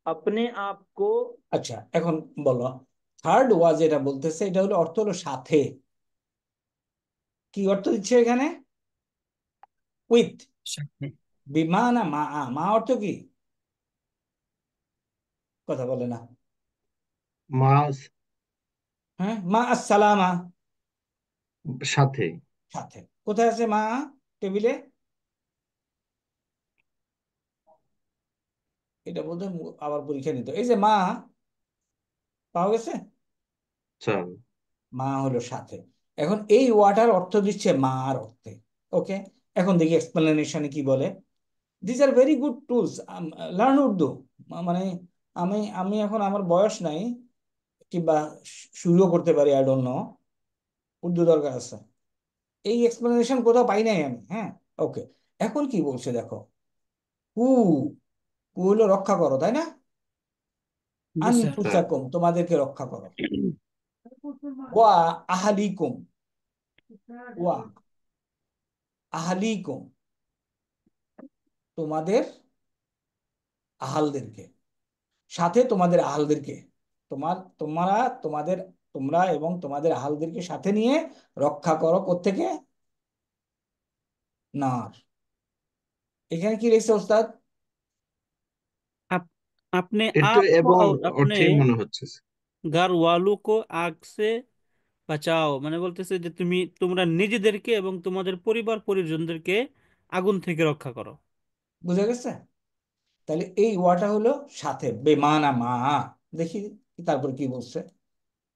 अपने आप को। আচ্ছা, এখন বলো, থার্ড ওয়াজ যেটা বলতেছে, এটা হলো অর্থ হলো সাথে। কি অর্থ দিচ্ছে এখানে? উইথ, সাথে। বিমানা মা, মা অর্থ কি? কথা বলে না। মা হ্যাঁ, মা আসসালামা, সাথে। সাথে। কোথায় আছে মা? টেবিলে। এটা বলতে আবার পরীক্ষা নিত। এই যে মা, পাওয়া গেছে? স্যার। মা হলো সাথে। এখন এই ওয়াটার অর্থ দিচ্ছে মার অর্থে। ওকে, এখন দেখি এক্সপ্লেনেশনে কি বলে। This are very good tools, learn Urdu. মানে আমি আমি এখন আমার বয়স নাই, কিংবা শুরুও করতে পারি, আই ডোন্ট নো, উর্দু দরকার আছে। এই এক্সপ্লেনেশন কোথাও পাই নাই আমি। হ্যাঁ, ওকে। এখন কি বলছে দেখো, কু, কু হলো রক্ষা করো, তাই না? জি স্যার। আনফুসাকুম, তোমাদেরকে রক্ষা করো। ওয়া আহালিকুম, ওয়া আহালিকুম, তোমাদের আহালদেরকে, সাথে তোমাদের আহালদেরকে, তোমরা তোমাদের, তোমরা এবং তোমাদের আহালদেরকে সাথে নিয়ে রক্ষা করো। কোত্থেকে? নার। এখানে কি লিখছে ওস্তাদ? आप अपने একটু आप को এবং और अपने অর্থেই মনে হচ্ছে স্যার। घर वालों को आग से বাঁচাও, মানে বলতেছে যে তোমরা নিজেদেরকে এবং তোমাদের পরিবার পরিজনদেরকে আগুন থেকে রক্ষা করো। বুঝা গেছে? তাহলে এই ওয়াটা হলো সাথে, বেমানা মা। দেখি তারপর কি বলছে।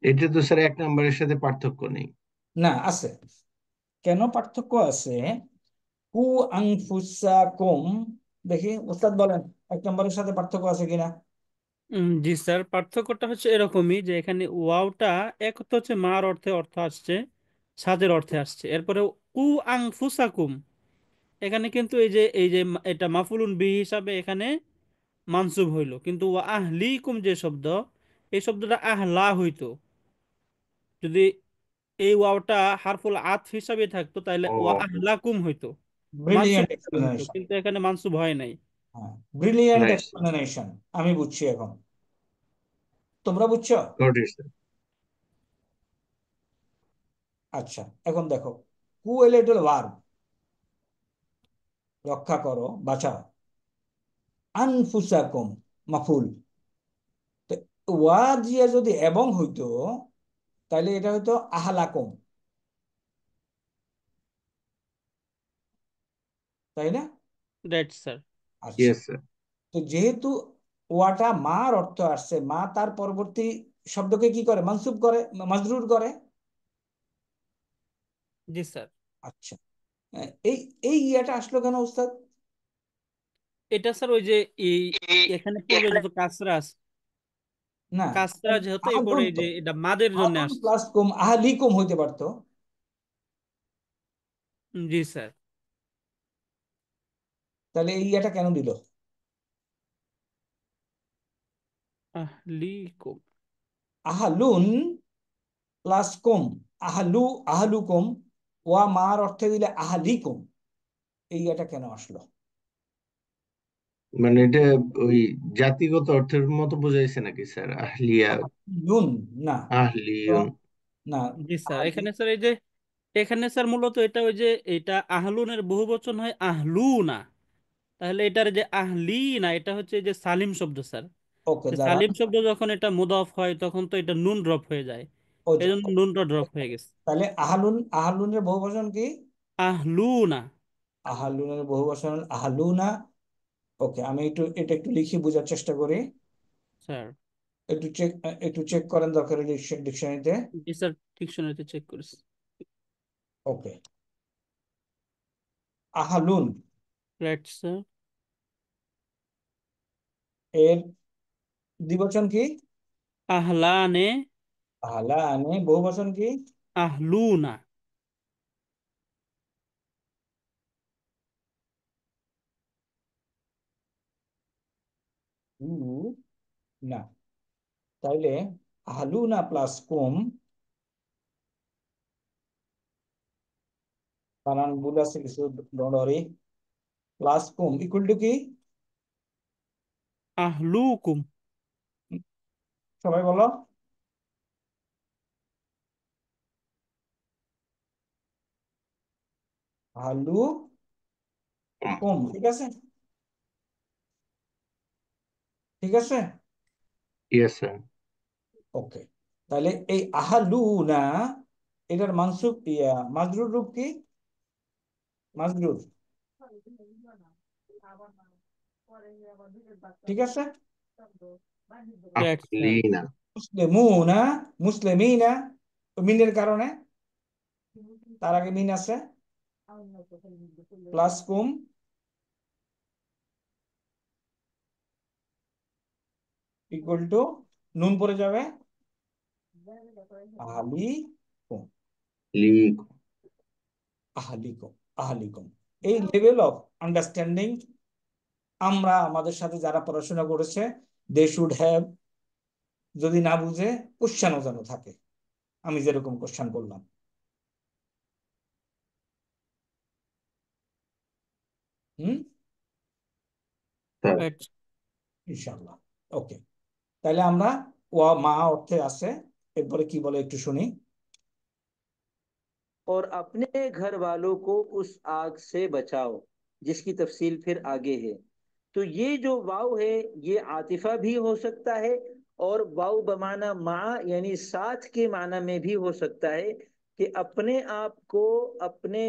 এটা তো স্যার 1 নম্বরের সাথে পার্থক্য নেই। না, আছে। কেন পার্থক্য আছে? কু আনফুসাকুম, দেখি ওস্তাদ বলেন 1 নম্বরের সাথে পার্থক্য আছে কিনা। জি স্যার, পার্থক্যটা হচ্ছে এরকমই যে এখানে ওয়াওটা এক অর্থ হচ্ছে মার অর্থ আসছে, সাজের অর্থে আসছে। এরপরে কু আনফুসাকুম, এখানে কিন্তু এই যে এটা মাফুলুন বিহি হিসাবে এখানে মানসুব হইল, কিন্তু ওয়া আহলিকুম যে শব্দ, এই শব্দটা আহলা হইতো যদি এই ওয়াওটা হারফুল আতফ হিসাবে থাকতো, তাহলে ও ওয়া আহলাকুম হইতো, মানসুব ব্রিলিয়ান্ট হিসাবে হইতো, এক্সপ্লেনেশন। কিন্তু এখানে মানসুব হয় নাই। হ্যাঁ, ব্রিলিয়ান্ট নাইস, এক্সপ্লেনেশন। আমি বুঝছি এখন, তোমরা বুঝছো? Got it sir. আচ্ছা, এখন দেখো, কু এলে এটা ভার্ব, রক্ষা করো, বাঁচাও। আনফুসাকুম মাফুল। তো ওয়া দিয়ে যদি এবং হইতো, তাহলে এটা হইতো আহলাকুম, তাই না? Right sir. আচ্ছা, ইয়েস স্যার। তো যেহেতু ওয়াটা মার অর্থ আসছে, মা তার পরবর্তী শব্দকে কি করে, মানসুব করে, মাজরুর করে। জি স্যার। আচ্ছা, এই এই ইয়াটা আসলো কেন উস্তাদ? এটা স্যার ওই যে এই এখানে পূর্বে যত কাসরা আছে, না, কাসরা যেহেতু এরপরে আহালুন এই তো, যে এটা মাদের জন্য আহালুন আসছে। প্লাস কুম, আহালিকুম হইতে পারতো। জি স্যার। তাহলে এই ইয়াটা কেন দিল? আহলিকুম। আহালুন প্লাস কুম, আহালু, আহালুকুম, ওয়া মার অর্থে দিলে আহালিকুম, এই ইয়াটা কেন আসলো? মানে এটা ওই জাতিগত অর্থের মতো বোঝাইছে নাকি স্যার? আহলিয়া, লুন, না, তো আহলিয়ুন। না, জি স্যার, আহালি, এখানে স্যার এই যে এখানে স্যার মূলত এটা ওই যে এটা আহলুনের বহুবচন হয় আহলুনা, তাহলে এটার যে আহলি না, এটা হচ্ছে এই যে সালিম শব্দ স্যার। ওকে যে দাঁড়ান, সালিম শব্দ যখন এটা মুদাফ হয় তখন তো এটা নুন ড্রপ হয়ে যায়, ও এই জন্য নুনটা ড্রপ হয়ে গেছে। তাহলে আহালুন, আহালুনের বহুবচন কি? আহলুনা। আহালুনের বহুবচন আহালুনা। ওকে, আমি এটা একটু লিখে বোঝার চেষ্টা করি। স্যার। একটু চেক করেন দরকার ডিকশনারিতে। জি স্যার, ডিকশনারিতে চেক করেছি। ওকে, আহালুন রাইট স্যার। এর দ্বিবচন কি? আহলানে। আহলানে বহুবচন কি? আহলুনা। হু, না, তাইলে আহলুনা প্লাস কুম, বানান ভুল আছে কিছু, ডরি, প্লাস কুম ইকুয়াল টু কি? আহলুকুম। সবাই বলো, আহলু কুম, ঠিক আছে, ঠিক আছে। Yes sir. ওকে, তাহলে এই আহালুনা এটার মানসুব মাজরুর রূপ কি? মাজরুর, ঠিক আছে। Right sir. আহলিনা। মুসলিমুনা, মুসলিমিনা, মিনের কারণে, তার আগে মিন আছে, প্লাস কুম ইকুয়াল টু নুন পড়ে যাবে, আহালি কুম, লিক। আহালিকুম, আহালিকুম। এই লেভেল অফ আন্ডারস্ট্যান্ডিং আমরা আমাদের সাথে যারা পড়াশোনা করেছে, দে শুড হ্যাভ, যদি না বুঝে কোশ্চেনও যেন থাকে, আমি যেরকম কোশ্চেন করলাম। হুম, স্যার রাইট। ইনশাল্লাহ। ওকে, তাহলে আমরা ওয়া মা অর্থে আছে, এরপরে কি বলে একটু শুনি। और अपने घर वालों को उस आग से बचाओ, जिसकी तफसील फिर आगे है। तो ये जो वाव है ये आतिफा भी हो सकता है, और वाव बमाना मा यानी साथ के माना में भी हो सकता है, कि अपने आप को अपने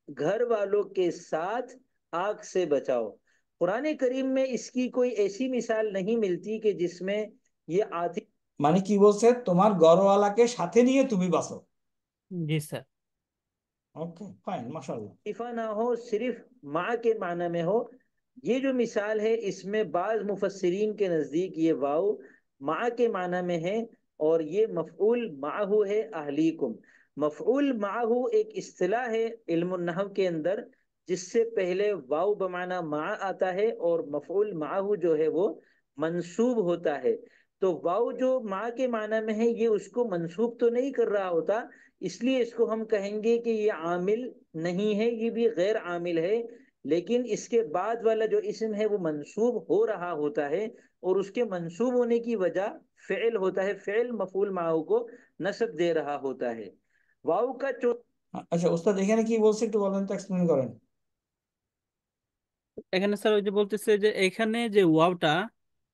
घर वालों के साथ आग से बचाओ। कुरान करीम में इसकी कोई ऐसी मिसाल नहीं मिलती कि जिसमें ये आतिफ মানে কি বলছে, তোমার ঘরওয়ালাকে সাথে নিয়ে তুমি বাঁচো। জি স্যার। ওকে, ফাইন, মাশাআল্লাহ। इफा ना हो, सिर्फ माँ के माना में हो। ये जो मिसाल है इसमें बाज मुफस्सिरीन के नजदीक ये वाव मा के माना में है, और ये मफऊल माहू है अहलीकुम। मफऊल माहू एक इस्तिलाह है इल्मुन नहव के अंदर, जिससे पहले वाव बमाना मा आता है और मफऊल माहू जो है वो मंसूब होता है। तो वाव जो मा के माना में है ये उसको मंसूब तो नहीं कर रहा होता, इसलिए इसको हम कहेंगे कि ये आमिल नहीं है, ये भी गैर आमिल है। लेकिन इसके बाद वाला जो इस्म है वो मंसूब हो रहा होता है, और उसके मंसूब होने की वजह फ़िल होता है, फ़िल मफूल माहू को नस्ब दे रहा होता है। वाव का আচ্ছা ওস্তাদ এখানে কি বলছে একটু বলেন তো, এক্সপ্লেন করেন। এখানে স্যার ওই যে বলতেছে যে এখানে যে ওয়াওটা,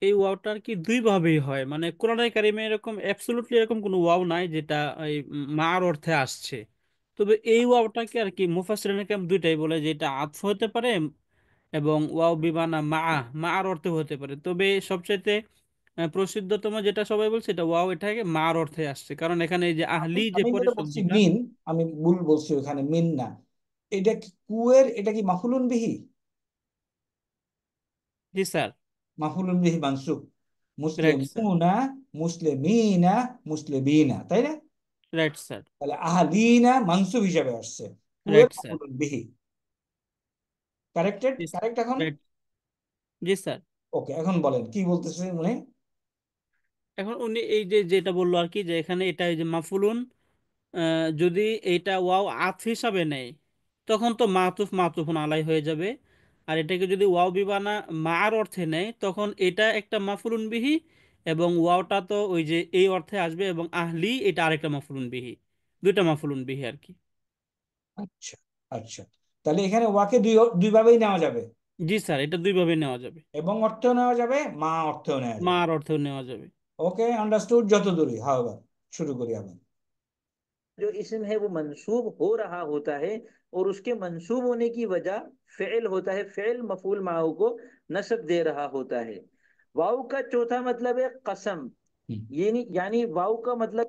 এই ওয়াওটার কি দুই ভাবেই হয়, মানে কোরআনে কারিমে এরকম অ্যাবসলিউটলি এরকম কোনো ওয়াও নাই যেটা এই মার অর্থে আসছে। তবে এই ওয়াওটাকে আর কি মুফাসসিরিনে কেরাম দুইটাই বলে, যে এটা আতফ হতে পারে এবং ওয়াও বিমানা মার অর্থে হতে পারে। তবে সবচাইতে প্রসিদ্ধতম যেটা সবাই বলছে এটা ওয়াও এটাকে মার অর্থে আসছে, কারণ এখানে এই যে আমি আহলি যে আমি পরে যেটা বলছি শব্দটা। মিন, আমি ভুল বলছি ওখানে, মিন না। এটা কি কুয়ের, এটা কি মাফুলুন বিহি? জি স্যার। মাফুলুন বিহি মানসুব। Right sir. মুসলিমুনা, মুসলিমিনা, মুসলিমিনা, তাই না? Right sir. তাহলে আহলিনা মানসুব হিসাবে আসছে, কুয়ের রাইট স্যার। মাফুলুন বিহি। কারেক্টেড, জি কারেক্ট এখন? রাইট। জি স্যার। ওকে, এখন বলেন কি বলতেছে উনি। এখন উনি এই যে যেটা বললো আর কি, যে এখানে এটা এই যে মাফুলুন, যদি এটা ওয়াও আতফ হিসাবে নেয় তখন তো মাতুফ মাতুফুন আলাই হয়ে যাবে। আর এটাকে যদি ওয়াও বিবানা মার অর্থে নেয় তখন এটা একটা মাফুলুন বিহি, এবং ওয়াওটা তো ওই যে এই অর্থে আসবে, এবং আহলি এটা আরেকটা মাফুলুন বিহি, দুইটা মাফুলুন বিহি আর কি। আচ্ছা আচ্ছা, তাহলে এখানে ওয়াকে দুই দুই ভাবেই নেওয়া যাবে, জি স্যার, এটা দুইভাবে নেওয়া যাবে, এবং অর্থেও নেওয়া যাবে, মা অর্থেও নেওয়া যাবে। মার অর্থেও নেওয়া যাবে। ওকে, আন্ডারস্টুড যত দূরই। হ্যাঁ, এবার শুরু করি আবার। जो इसम है वो मंसूब हो रहा होता है, और उसके मंसूब होने की वजह फ़िल होता है, फ़िल मफूल माहू को नस्ब दे रहा होता है। वाव का चौथा मतलब है कसम। ये नहीं, यानी वाव का मतलब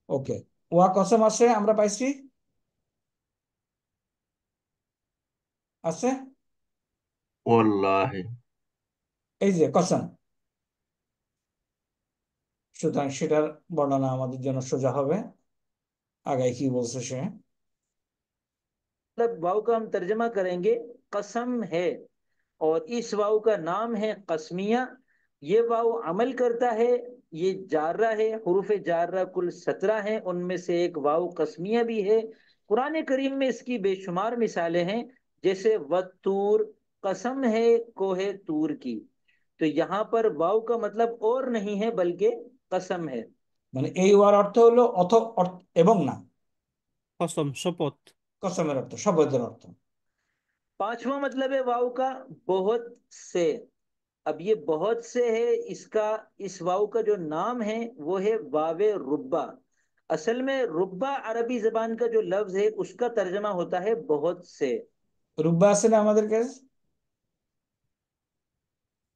ওকে, ওয়া কসম আছে, আমরা পাইছি, আছে ওয়াল্লাহি। এই যে কসম। সুতরাং সেটার বর্ণনা আমাদের জন্য সোজা হবে। আগাই কি বলছে সে। वाव का हम तर्जमा करेंगे कसम है, और इस वाव का नाम है कसमिया। ये वाव अमल करता है, ये जार्रा है, हुरूफ जार्रा कुल 17 हैं, उनमें से एक वाव कसमिया भी है। कुरान करीम में इसकी बेशुमार मिसालें हैं, जैसे वत्तूर, कसम है कोहे तूर की। तो यहाँ पर वाव का मतलब और नहीं है बल्कि कसम है। মানে এই ওয়ার অর্থ হলো এবং না, কসম শপথ। কসমের অর্থ, শব্দের অর্থ। पांचवा मतलब है वाव का बहुत से। अब ये बहुत से है, इसका इस वाव का जो नाम है वो है वावे रुब्बा। असल में रुब्बा अरबी जबान का जो लफ्ज है उसका तर्जमा होता है बहुत से। রুব্বা আছে না আমাদের কাছে?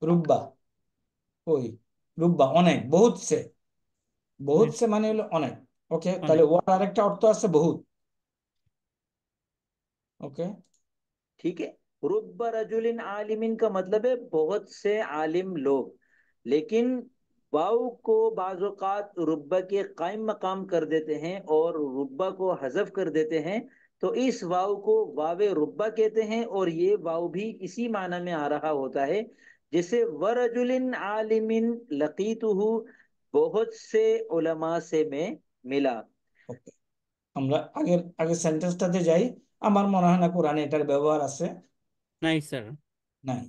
রুব্বা, ওই রুব্বা অনেক, বহুত সে, বহুত রাইট। সে মানে হলো অনেক। ওকে, তাহলে অনেক। ওয়ার আরেকটা অর্থ আছে বহুত। ওকে, ठीक है, रुब्बा रजुलिन आलिमिन का मतलब है बहुत से आलिम लोग। लेकिन वाव को बाज़ औक़ात रुब्बा के कायम मकाम कर देते हैं और रुब्बा को हज़फ कर देते हैं, तो इस वाव को वावे रुब्बा कहते हैं, और ये वाव भी इसी माना में आ रहा होता है। जैसे वरजुलिन आलिमिन लकीतुहु, बहुत से उलमा से मैं मिला। ওকে, আমরা আগের আগের সেন্টেন্সটাতে যাই। আমার মনে হয় না কোরআনে এটার ব্যবহার আছে। নাই স্যার। নাই।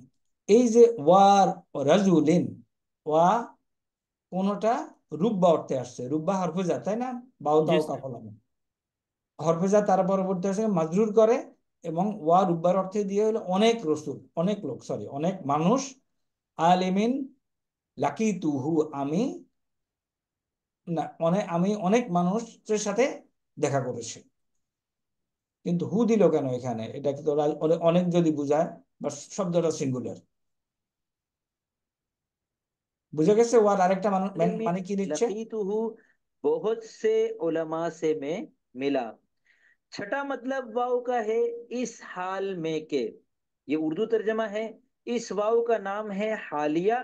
এই যে ওয়ার রাজুলিন, ওয়া কোনটা রুব্বা অর্থে আসছে, রুব্বা হরফে তাই না, বাউ জি তাও স্যার। কাফলাম হরফে তার পরবর্তী আসে মাজরুর করে, এবং ওয়া রুব্বার অর্থে দিয়ে হলো অনেক রসুল, অনেক লোক, সরি অনেক মানুষ। আলিমিন লাকিতুহু, আমি না, আমি অনেক মানুষের সাথে দেখা করেছি। কিন্তু হু দিল কেন এখানে? এটা কি তো অনেক যদি বুঝায়, বা শব্দটা সিঙ্গুলার, বুঝে গেছে? ওয়ার আরেকটা মানে কি দিচ্ছে? लकीतुहु, बहुत से उलमा से मैं मिला। छठा मतलब वाव का है इस हाल में के। ये उर्दू तर्जमा है इस वाव का नाम है हालिया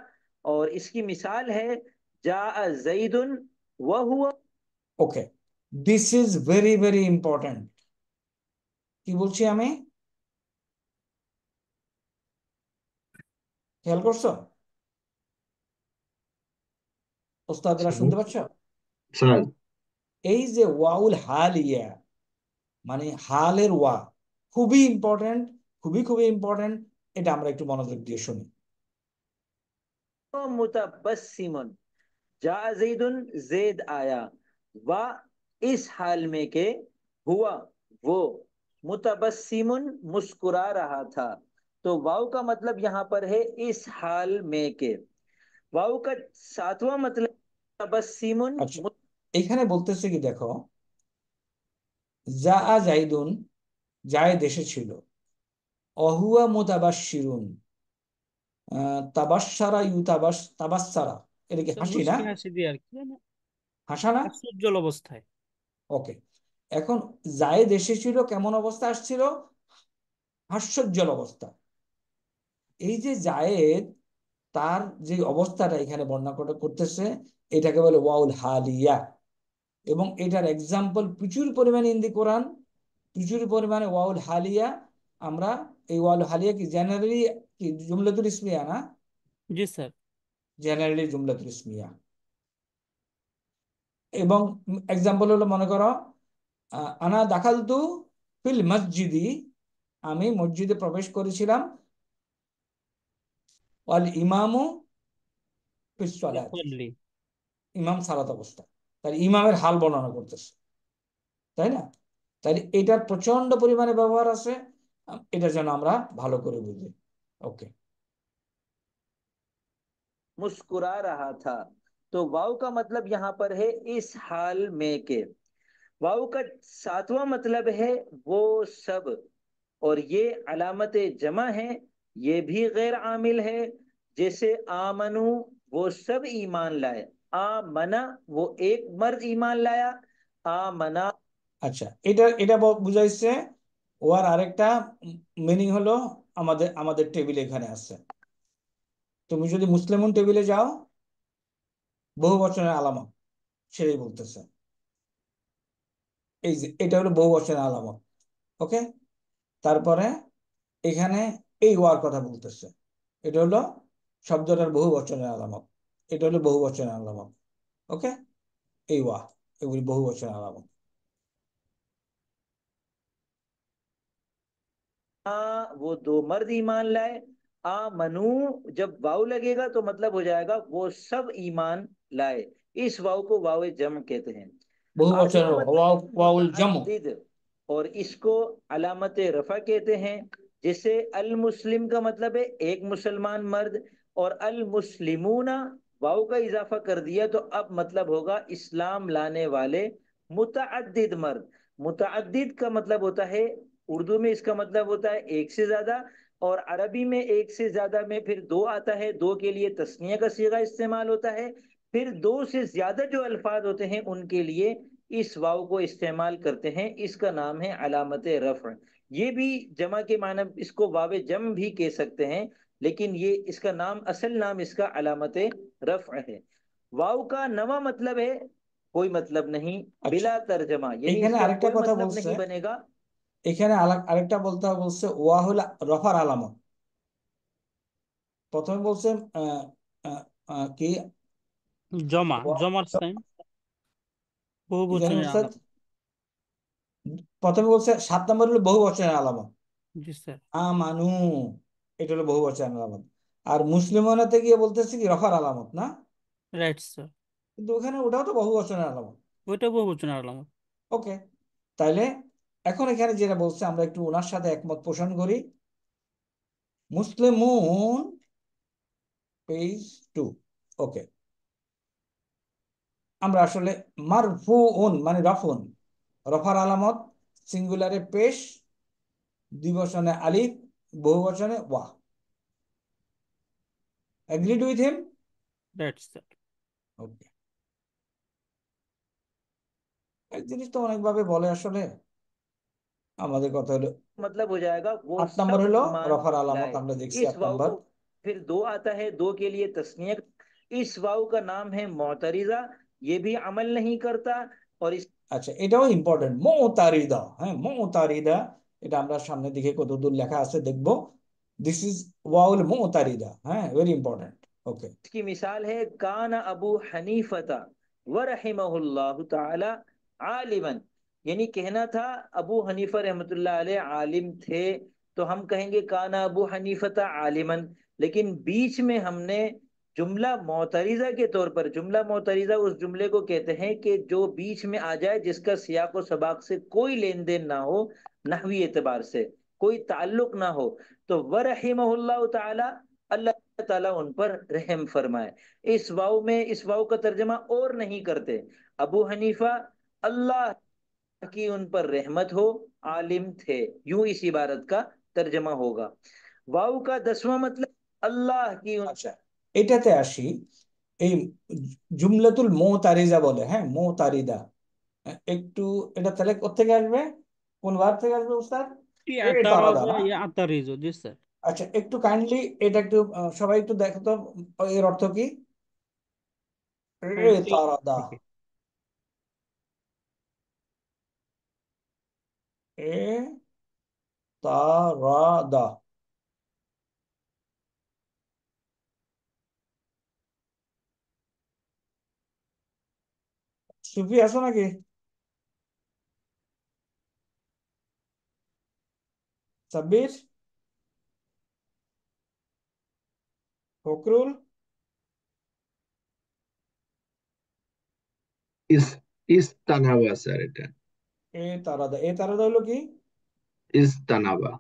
और इसकी मिसाल है जा जईदुन व हुआ। Okay, this is very very important. কি বলছি আমি, খেয়াল করছো? ওস্তাদরা শুনতে পাচ্ছ? স্যার এই যে ওয়াউল হালিয়া মানে হালের ওয়া, খুবই ইম্পর্টেন্ট, খুবই খুবই ইম্পর্টেন্ট। এটা আমরা একটু মনোযোগ দিয়ে শুনি। मुतबस्सिमुन जा जैदुन जैद आया व इस हाल में के हुआ वो मुतबस्सिमुन मुस्कुरा रहा था। तो वाव का मतलब यहाँ पर है इस हाल में के। वाव का सातवां मतलब मुतबस्सिमुन আচ্ছা, এখানে বলতেছে কি দেখো, যা জাইদুন, জায়েদ এসেছিল, অহুয়া মুতাবাশশিরুন, তাবাসসারা তাবাসসারা, এটা কি হাসি না? মুচকি হাসি দিয়ে আর কি, মানে হাসা না? হাস্যোজ্জ্বল অবস্থায়। ওকে, এখন জায়েদ এসেছিল কেমন অবস্থা আসছিল? হাস্যোজ্জ্বল অবস্থা। এই যে জায়েদ, তার যে অবস্থাটা এখানে বর্ণনা করতেছে, এটাকে বলে ওয়াউল হালিয়া। এবং এটার এক্সাম্পল প্রচুর পরিমাণে ইন দি কোরআন, প্রচুর পরিমাণে ওয়াউল হালিয়া। আমরা এই ওয়াউল হালিয়া কি জেনারেলি কি জুমলাতুল ইসমিয়া না? জি স্যার। জেনারেলি জুমলাতুল ইসমিয়া। এবং এক্সাম্পল হলো, মনে করো আনা দাখালতু ফিল মসজিদি, আমি মসজিদে প্রবেশ করেছিলাম, ওয়াল ইমামু ফিস সালাত, ইউসাল্লি। ইমাম সালাত অবস্থা। তার ইমামের হাল বর্ণনা করতেছে, তাই না? তাহলে এটার প্রচন্ড পরিমাণে ব্যবহার আছে, এটা যেন আমরা ভালো করে বুঝি। ওকে, मुस्कुरा रहा था। तो वाव का मतलब यहाँ पर है इस हाल में के। वाव का सातवां मतलब है वो सब, और ये अलामत जमा है, ये भी गैर आमिल है। जैसे आमनु वो सब ईमान लाए, आमना वो एक मर्द ईमान लाया, आमना। আচ্ছা, এটা এটা বুঝাইছে। ওর আরেকটা মিনিং হলো, আমাদের আমাদের টেবিলে এখানে আছে, তুমি যদি মুসলিমুন টেবিলে যাও, বহু বচনের আলামত সেটাই বলতেছে। এই যে এটা হলো বহু বচনের আলামত। ওকে, তারপরে এখানে এই ওয়ার কথা বলতেছে, এটা হলো শব্দটার বহু বচনের আলামত, এটা হলো বহু বচনের আলামত। ওকে, এই ওয়া, এগুলি বহু বচনের আলামত। वो दो मर्द ईमान लाए, आ मनु जब वाव लगेगा तो मतलब हो जाएगा वो सब ईमान लाए। इस वाव को वाव जम कहते हैं। বহু आठवां বচনের मतलब ওয়াউল জম। मुतअद्दिद, और इसको अलामत रफा कहते हैं। जैसे अल मुस्लिम का मतलब है एक मुसलमान मर्द, और अल मुस्लिमूना वाव का इजाफा कर दिया तो अब मतलब होगा इस्लाम लाने वाले मुतअद्दिद मर्द। मुतअद्दिद का मतलब होता है, उर्दू में इसका मतलब होता है एक से ज्यादा, और अरबी में एक से ज्यादा में फिर दो आता है, दो के लिए तस्निया का सीगा इस्तेमाल होता है। फिर दो से ज्यादा जो अल्फाज होते हैं उनके लिए इस वाव को इस्तेमाल करते हैं। इसका नाम है अलामत रफ़। ये भी जमा के माना, इसको वाव जम भी कह सकते हैं, लेकिन ये इसका नाम, असल नाम इसका अलामत रफ़ है। वाव का नवा मतलब है कोई मतलब नहीं, আচ্ছা, बिला तर्जमा, यानी এখানে इसका আরেকটা कोई কথা मतलब বলছে, नहीं बनेगा। এখানে আরেকটা বলছে ওয়া হলো রফার আলামত। প্রথমে বলছে আহ, আহ, কি জমা, জমার সাইন, বহু কি জানি বচনের উস্তাদ? আলামত। প্রথমে বলছে 7 নম্বর হলো বহু বচনের আলামত, জি স্যার। আমানু, এটা হলো বহু বচনের আলামত। আর মুসলিমানাতে গিয়ে বলতেছে কি রফার আলামত না, রাইট স্যার। কিন্তু ওখানে ওটাও তো বহু বচনের আলামত। ওইটা বহু বচনের আলামত। ওকে, তাইলে এখন এখানে যেটা বলছে আমরা একটু ওনার সাথে একমত পোষণ করি। মুসলিমুন পেজ 2। ওকে, আমরা আসলে মারফুউন মানে রফুন, রফার আলামত, সিঙ্গুলারে পেশ, দ্বিবচনে আলিফ, বহুবচনে ওয়া। Agreed with him? Right sir. Okay, এক জিনিস তো অনেকভাবে বলে আসলে, আমাদের কথা হলো मतलब हो जाएगा वो 8 নম্বর सब হলো ईमान রফার আলামত, लाए। আমরা দেখছি इस 8 वाव নম্বর। को फिर दो आता है, दो के लिए तस्निया। इस वाव का नाम है मोतरिजा, ये भी अमल नहीं करता। और इस আচ্ছা, এটাও ইম্পর্টেন্ট, মুতারিদা। হ্যাঁ, মুতারিদা, এটা আমরা সামনের দিকে কতদূর লেখা আছে দেখবো। দিস ইজ ওয়াউল মুতারিদা। হ্যাঁ, ভেরি ইম্পর্টেন্ট। ওকে, इसकी मिसाल है कान अबू हनीफता व रहिमहुल्लाहु ताला आलिमन, यानी कहना था अबू हनीफा रहमतुल्लाह अलैह आलिम थे, तो हम कहेंगे काना अबू हनीफता आलिमन। लेकिन बीच में हमने जुमला मोतरिजा के तौर पर, जुमला मोतरिजा उस जुमले को कहते हैं कि जो बीच में आ जाए, जिसका सियाक व सबाक से कोई लेन देन ना हो, नहवी एतबार से कोई ताल्लुक ना हो। तो व रहिमहुल्लाहु ताला, अल्लाह ताला उन पर रहम फरमाए। इस वाव में, इस वाव का तर्जमा और नहीं करते। अबू हनीफा अल्लाह की उन पर रहमत हो, आलिम थे, यूं इस इबारत का तर्जमा होगा। वाव का 10वां मतलब अल्लाह की उन আচ্ছা, এটাতে আসি। এই জুমলাতুল মুতারিজা বলে, হ্যাঁ, মুতারিদা। একটু এটা তাহলে কোত্থেকে আসবে, কোন ভার্ব থেকে আসবে উস্তাদ? এ তারাদা ইয়াতারাজা না? ইয়াতারিজু, জি স্যার। আচ্ছা, একটু কাইন্ডলি এটা একটু সবাই একটু দেখো তো, এর অর্থ কি? এ এই তারাদা, থেকে। এ তারাদা। সুফি আছো নাকি? সাব্বির, ফকরুল? ইস ইস্তানাবা স্যার, এটা এ তারাদা, এ তারাদা হলো কি? ইস্তানাবা।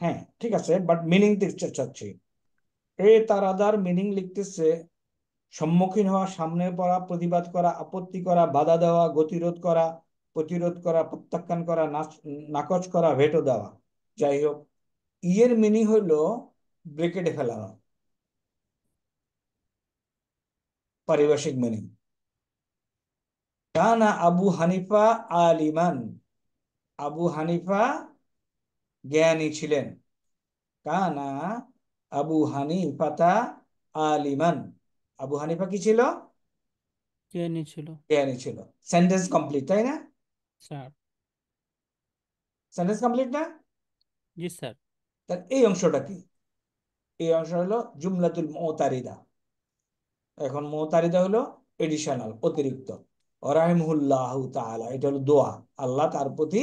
হ্যাঁ, ঠিক আছে, বাট মিনিং দেখতে চাচ্ছি। এ তারাদার মিনিং লিখতেছে সম্মুখীন হওয়া, সামনে পড়া, প্রতিবাদ করা, আপত্তি করা, বাধা দেওয়া, গতিরোধ করা, প্রতিরোধ করা, প্রত্যাখ্যান করা, নাকচ করা, ভেটো দেওয়া। যাই হোক, ইয়ের মিনিং হইলো ব্রেকেটে ফেলানো, পারিভাষিক মিনিং। কানা আবু হানিফা আলিমান, আবু হানিফা জ্ঞানী ছিলেন। কানা আবু হানিফাতা আলিমান, আবু হানিফা কি ছিল? কে নিয়েছিল? জ্ঞানী ছিল। সেন্টেন্স কমপ্লিট, তাই না? স্যার। সেন্টেন্স কমপ্লিট না? জি স্যার। তার এই অংশটা কি? এই অংশ হলো জুমলাতুল মুতারিদা। এখন মুতারিদা হলো এডিশনাল, অতিরিক্ত। রাহিমহুল্লাহু তাআলা, এটা হলো দোয়া, আল্লাহ তার প্রতি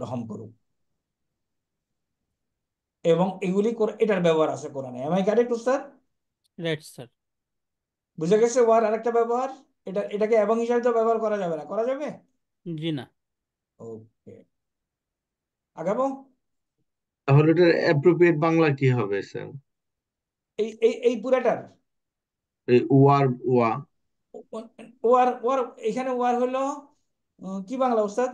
রহম করুক। এবং এগুলি এটার ব্যবহার আছে কোরআনে। এম আই কারেক্ট উস্তাদ? Right sir. বুঝে গেছে ওয়ার আরেকটা ব্যবহার? এটাকে এবং হিসাবে তো ব্যবহার করা যাবে না, করা যাবে? জি না। ওকে, আগাবো। তাহলে এটার অ্যাপ্রোপ্রিয়েট বাংলা কি হবে স্যার? এই এই এই পুরাটার এই ওয়ার ওয়া ওয়ার ওয়ার এখানে ওয়ার হলো কি বাংলা উস্তাদ?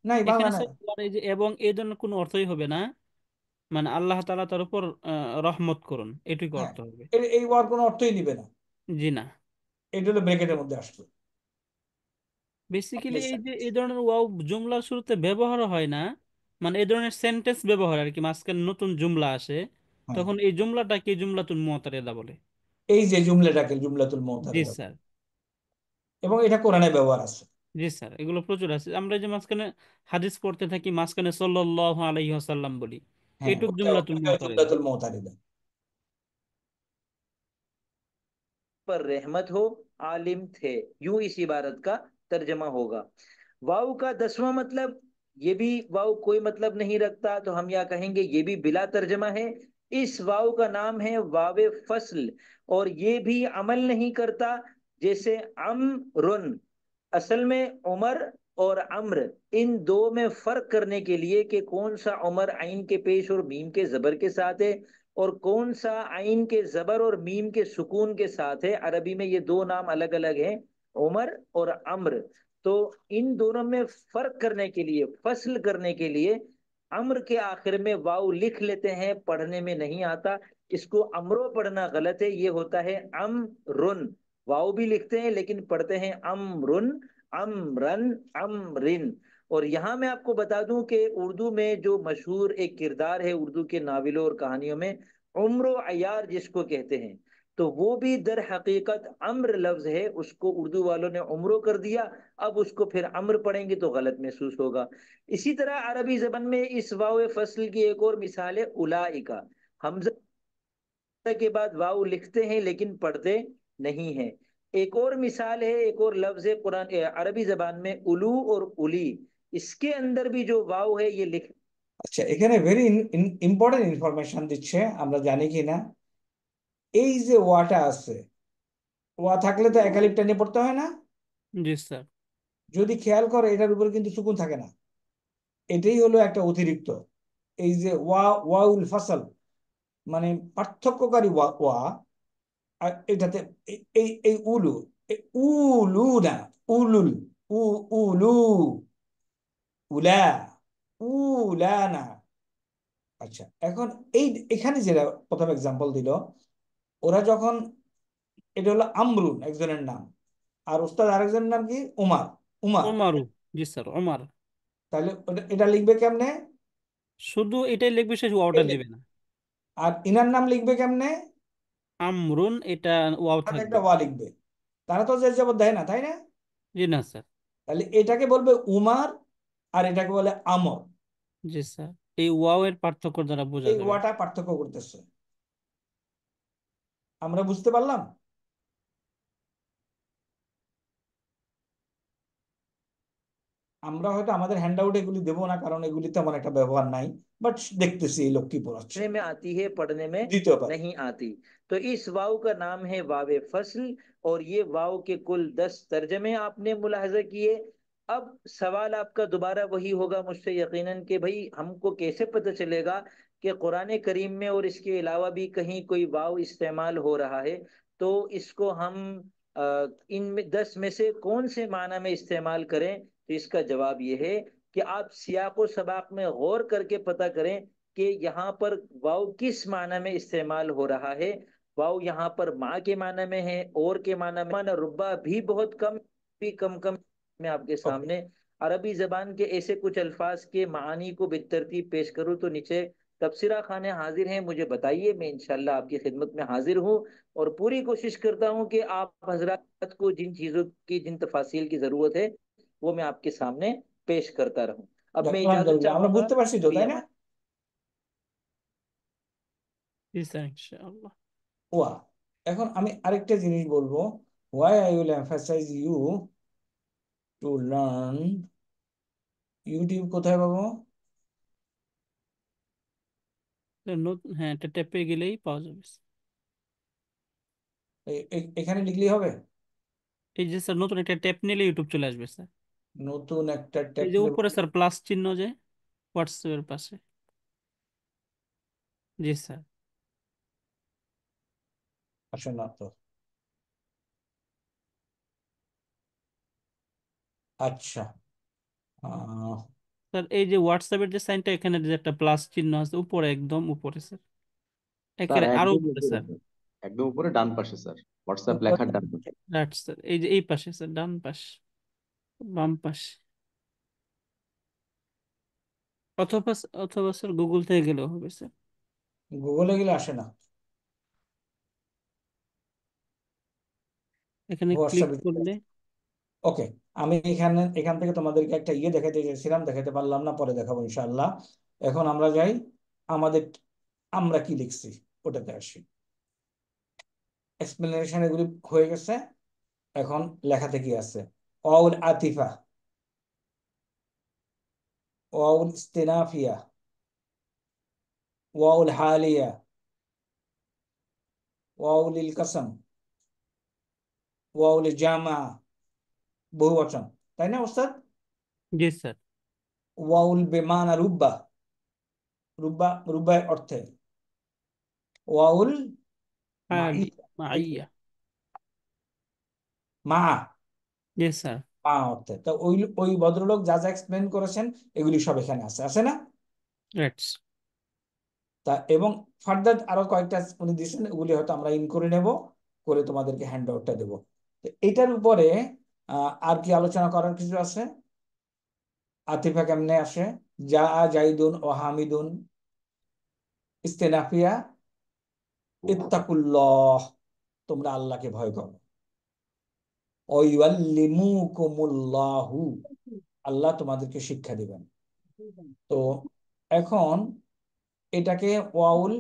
নাই, বাংলা এখানে নাই। স্যার এই যে এবং এই ধরনের কোনো অর্থই হবে না, মানে আল্লাহ তাআলা তার উপর রহমত করুন, এটুকু হ্যাঁ, অর্থ হবে। এই ওয়ার কোনো অর্থই নিবে না। জি না। এটা হলো ব্রেকেটের মধ্যে আসলো। বেসিক্যালি এই যে এই ধরনের ওয়াও জুমলার শুরুতে ব্যবহার হয় না, মানে এই ধরনের সেন্টেন্স ব্যবহার আর কি, মাঝখানে নতুন জুমলা আসে, হ্যাঁ, তখন এই জুমলাটাকে জুমলাতুল মুতারিদা বলে। এই যে জুমলাটাকে জুমলাতুল জি মুতারিদা, স্যার। এবং এটা কোরআনে ব্যবহার আছে। জি স্যার, এগুলো প্রচুর আছে। আমরা যে মাঝখানে হাদিস পড়তে থাকি, মাঝখানে সাল্লাল্লাহু আলাইহি ওয়াসাল্লাম বলি, হ্যাঁ, এইটুক ওটাও জুমলাতুল ওটাও মুতারিদা। জুমলাতুল মুতারিদা। पर रहमत हो, आलिम थे, यूं इस इबारत का तर्जमा होगा। वाव का 10वां मतलब, ये भी वाव कोई मतलब नहीं रखता, तो हम या कहेंगे ये भी बिला तर्जमा है। इस वाव का नाम है वावे फसल, और ये भी अमल नहीं करता। जैसे अमरुन, असल में उमर और अम्र, इन दो में फर्क करने के लिए कि कौन सा उमर आइन के पेश और मीम के जबर के साथ है, और कौन सा आइन के जबर और मीम के सुकून के साथ है। अरबी में ये दो नाम अलग अलग हैं, उमर और अम्र। तो इन दोनों में फर्क करने के लिए, फसल करने के लिए, अम्र के आखिर में वाव लिख लेते हैं, पढ़ने में नहीं आता। इसको अमरो पढ़ना गलत है, ये होता है अमरुन। वाव भी लिखते हैं लेकिन पढ़ते हैं अमरुन, अमरन, अमरिन। और यहाँ मैं आपको बता दूं कि उर्दू में जो मशहूर एक किरदार है उर्दू के नावलों और कहानियों में, उम्र अयार जिसको कहते हैं, तो वो भी दर हकीकत अम्र लफ्ज है, उसको उर्दू वालों ने उम्रो कर दिया। अब उसको फिर अम्र पढ़ेंगे तो गलत महसूस होगा। इसी तरह अरबी जबान में इस वाव फसल की एक और मिसाल है उलाइका। हमजा के बाद वाव लिखते हैं लेकिन पढ़ते नहीं है। एक और मिसाल है, एक और लफ्ज है कुरान अरबी जबान में उलू और उली, इसके अंदर भी जो वाव है ये लिख। আচ্ছা, এখানে ভেরি ইম্পর্টেন্ট ইনফরমেশন দিচ্ছে, আমরা জানি কি না। এই যে ওয়াটা আছে, ওয়া থাকলে তো একালিফ টেনে পড়তে হয় না। জি স্যার। যদি খেয়াল করে এটার উপরে কিন্তু সুকুন থাকে না, এটাই হলো একটা অতিরিক্ত। এই যে ওয়াউল ফাসল মানে পার্থক্যকারী ওয়া ওয়া, আর এটাতে এই এই উলু, উলু না, উলুল, উলু, উলা, উলা না। আচ্ছা, এখন এখানে যেটা প্রথম এক্সাম্পল দিল, ওরা যখন, এটা হলো আমরুন একজনের নাম, আর ওস্তাদ আরেকজনের নাম কি উমার, উমার। ওমারু। জি স্যার, ওমার। তাহলে এটা লিখবে কেমনে? শুধু এটাই লিখবে, সে ওয়াওটা দিবে না। আর ইনার নাম লিখবে কেমনে? আমরুন, এটা ওয়াও সাথে থাকবে। একটা ওয়া লিখবে। তারা তো জের জবর দেয় না, তাই না? জি না স্যার। তাহলে এটাকে বলবে উমার, আর এটাকে বলে আমর। জি স্যার, এই ওয়াও এর পার্থক্য দ্বারা বোঝা এই যাবে। ওয়াটা পার্থক্য করতেছে, আমরা বুঝতে পারলাম। আমরা হয়তো আমাদের হ্যান্ড আউট এগুলি দেবো না, কারণ এগুলি তেমন একটা ব্যবহার নাই, বাট দেখতেছি এই লোক কি পড়াচ্ছে, में आती है, पढ़ने में দিতে পারে। नहीं आती। तो इस वाव का नाम है वावे फसल, और ये वाव के कुल 10 तर्जमे आपने मुलाहजा किए। अब सवाल आपका दोबारा वही होगा मुझसे यकीनन कि भाई हमको कैसे पता चलेगा कि कुरान करीम में और इसके अलावा भी कहीं कोई वाव इस्तेमाल हो रहा है। तो इसको हम इन 10 में से कौन से माना में इस्तेमाल करें? तो इसका जवाब ये है कि आप सियाक व सबाक में गौर करके पता करें कि यहाँ पर वाव किस माना में इस्तेमाल हो रहा है। वाव यहाँ पर माँ के माना में है, और के माना में, माना रुब्बा भी बहुत कम, भी कम मैं आपके ओके, सामने अरबी जबान के ऐसे कुछ अल्फाज के मानी को बितरतीब पेश करूँ तो नीचे तफसीरा खाने हाजिर हैं, मुझे बताइए, मैं इंशाल्लाह आपकी खिदमत में हाजिर हूँ। और पूरी कोशिश करता हूँ कि आप हजरात को जिन चीज़ों की, जिन तफासिल की ज़रूरत है, वो मैं आपके सामने पेश करता रहूँ। अब मैं इजाज़त আলহামদুলিল্লাহ, আমরা चाहूँगा। বুঝতে পারছি তো, তাই না? জি স্যার, ইনশাআল্লাহ। ওয়া। এখন আমি আরেকটা জিনিস বলবো, why I will emphasize you to learn। YouTube কোথায় পাবো? হ্যাঁ, এটা ট্যাপে গেলেই পাওয়া যাবে। এখানে লিখলেই হবে? এই যে স্যার, নতুন একটা ট্যাপ নিলে ইউটিউব চলে আসবে স্যার। নতুন একটা এই ট্যাব যে নেব? উপরে স্যার প্লাস চিহ্ন, যে হোয়াটসঅ্যাপের পাশে। জি স্যার। আসে না তো। আচ্ছা, স্যার এই যে হোয়াটসঅ্যাপের যে সাইনটা, এখানে যে একটা প্লাস চিহ্ন আছে উপরে, একদম উপরে স্যার, স্যার এখানে আরো একদম উপরে উপরে স্যার। স্যার, একদম উপরে ডান পাশে স্যার, হোয়াটসঅ্যাপ উপরে। লেখার ডান পাশে। রাইট স্যার, এই যে এই পাশে স্যার, ডান পাশ, বাম পাশে, অথবা অথবা স্যার গুগল থেকে গেলেও হবে স্যার। গুগলে গেলে আসে না, এখানে ক্লিক হোয়াটসঅ্যাপে। করলে। ওকে, আমি এখান থেকে তোমাদেরকে একটা দেখাতে চেয়েছিলাম, দেখাতে পারলাম না, পরে দেখাবো ইনশাআল্লাহ। এখন আমরা যাই আমাদের, আমরা কি লিখছি ওটাতে আসি। এক্সপ্লেনেশন এগুলি হয়ে গেছে, এখন লেখাতে কি আছে। ওয়াউল আতিফা, ওয়াউল ইস্তিনাফিয়া, ওয়াউল হালিয়া, ওয়াউল কাসম, ওয়াউল জামা, বহুবচন, তাই না ওস্তাদ? জি স্যার। ওয়াউল বেমানা রুব্বা, রুব্বা রুব্বায় অর্থে। ওয়াউল হালি, মাইয়া, মাইয়া। মা, জি স্যার। মা অর্থে। তো ওই ওই ভদ্রলোক যা যা এক্সপ্লেন করেছেন এগুলি সব এখানে আছে, আছে না? রাইট। তা এবং ফার্দার আরো কয়েকটা উনি দিয়েছেন, ওগুলি হয়তো আমরা ইন করে নেব, করে তোমাদেরকে হ্যান্ড আউটটা দেবো। তো এটার উপরে আর কি আলোচনা করার কিছু আছে? আতিফা কেমনে আসে, যা জাইদুন ও হামিদুন, ইস্তেনাফিয়া ইত্তাকুল্লাহ, তোমরা আল্লাহকে ভয় করো। ওয়াইউআল্লিমুকুমুল্লাহু, আল্লাহ তোমাদেরকে শিক্ষা দিবেন। তো এখন এটাকে ওয়াউল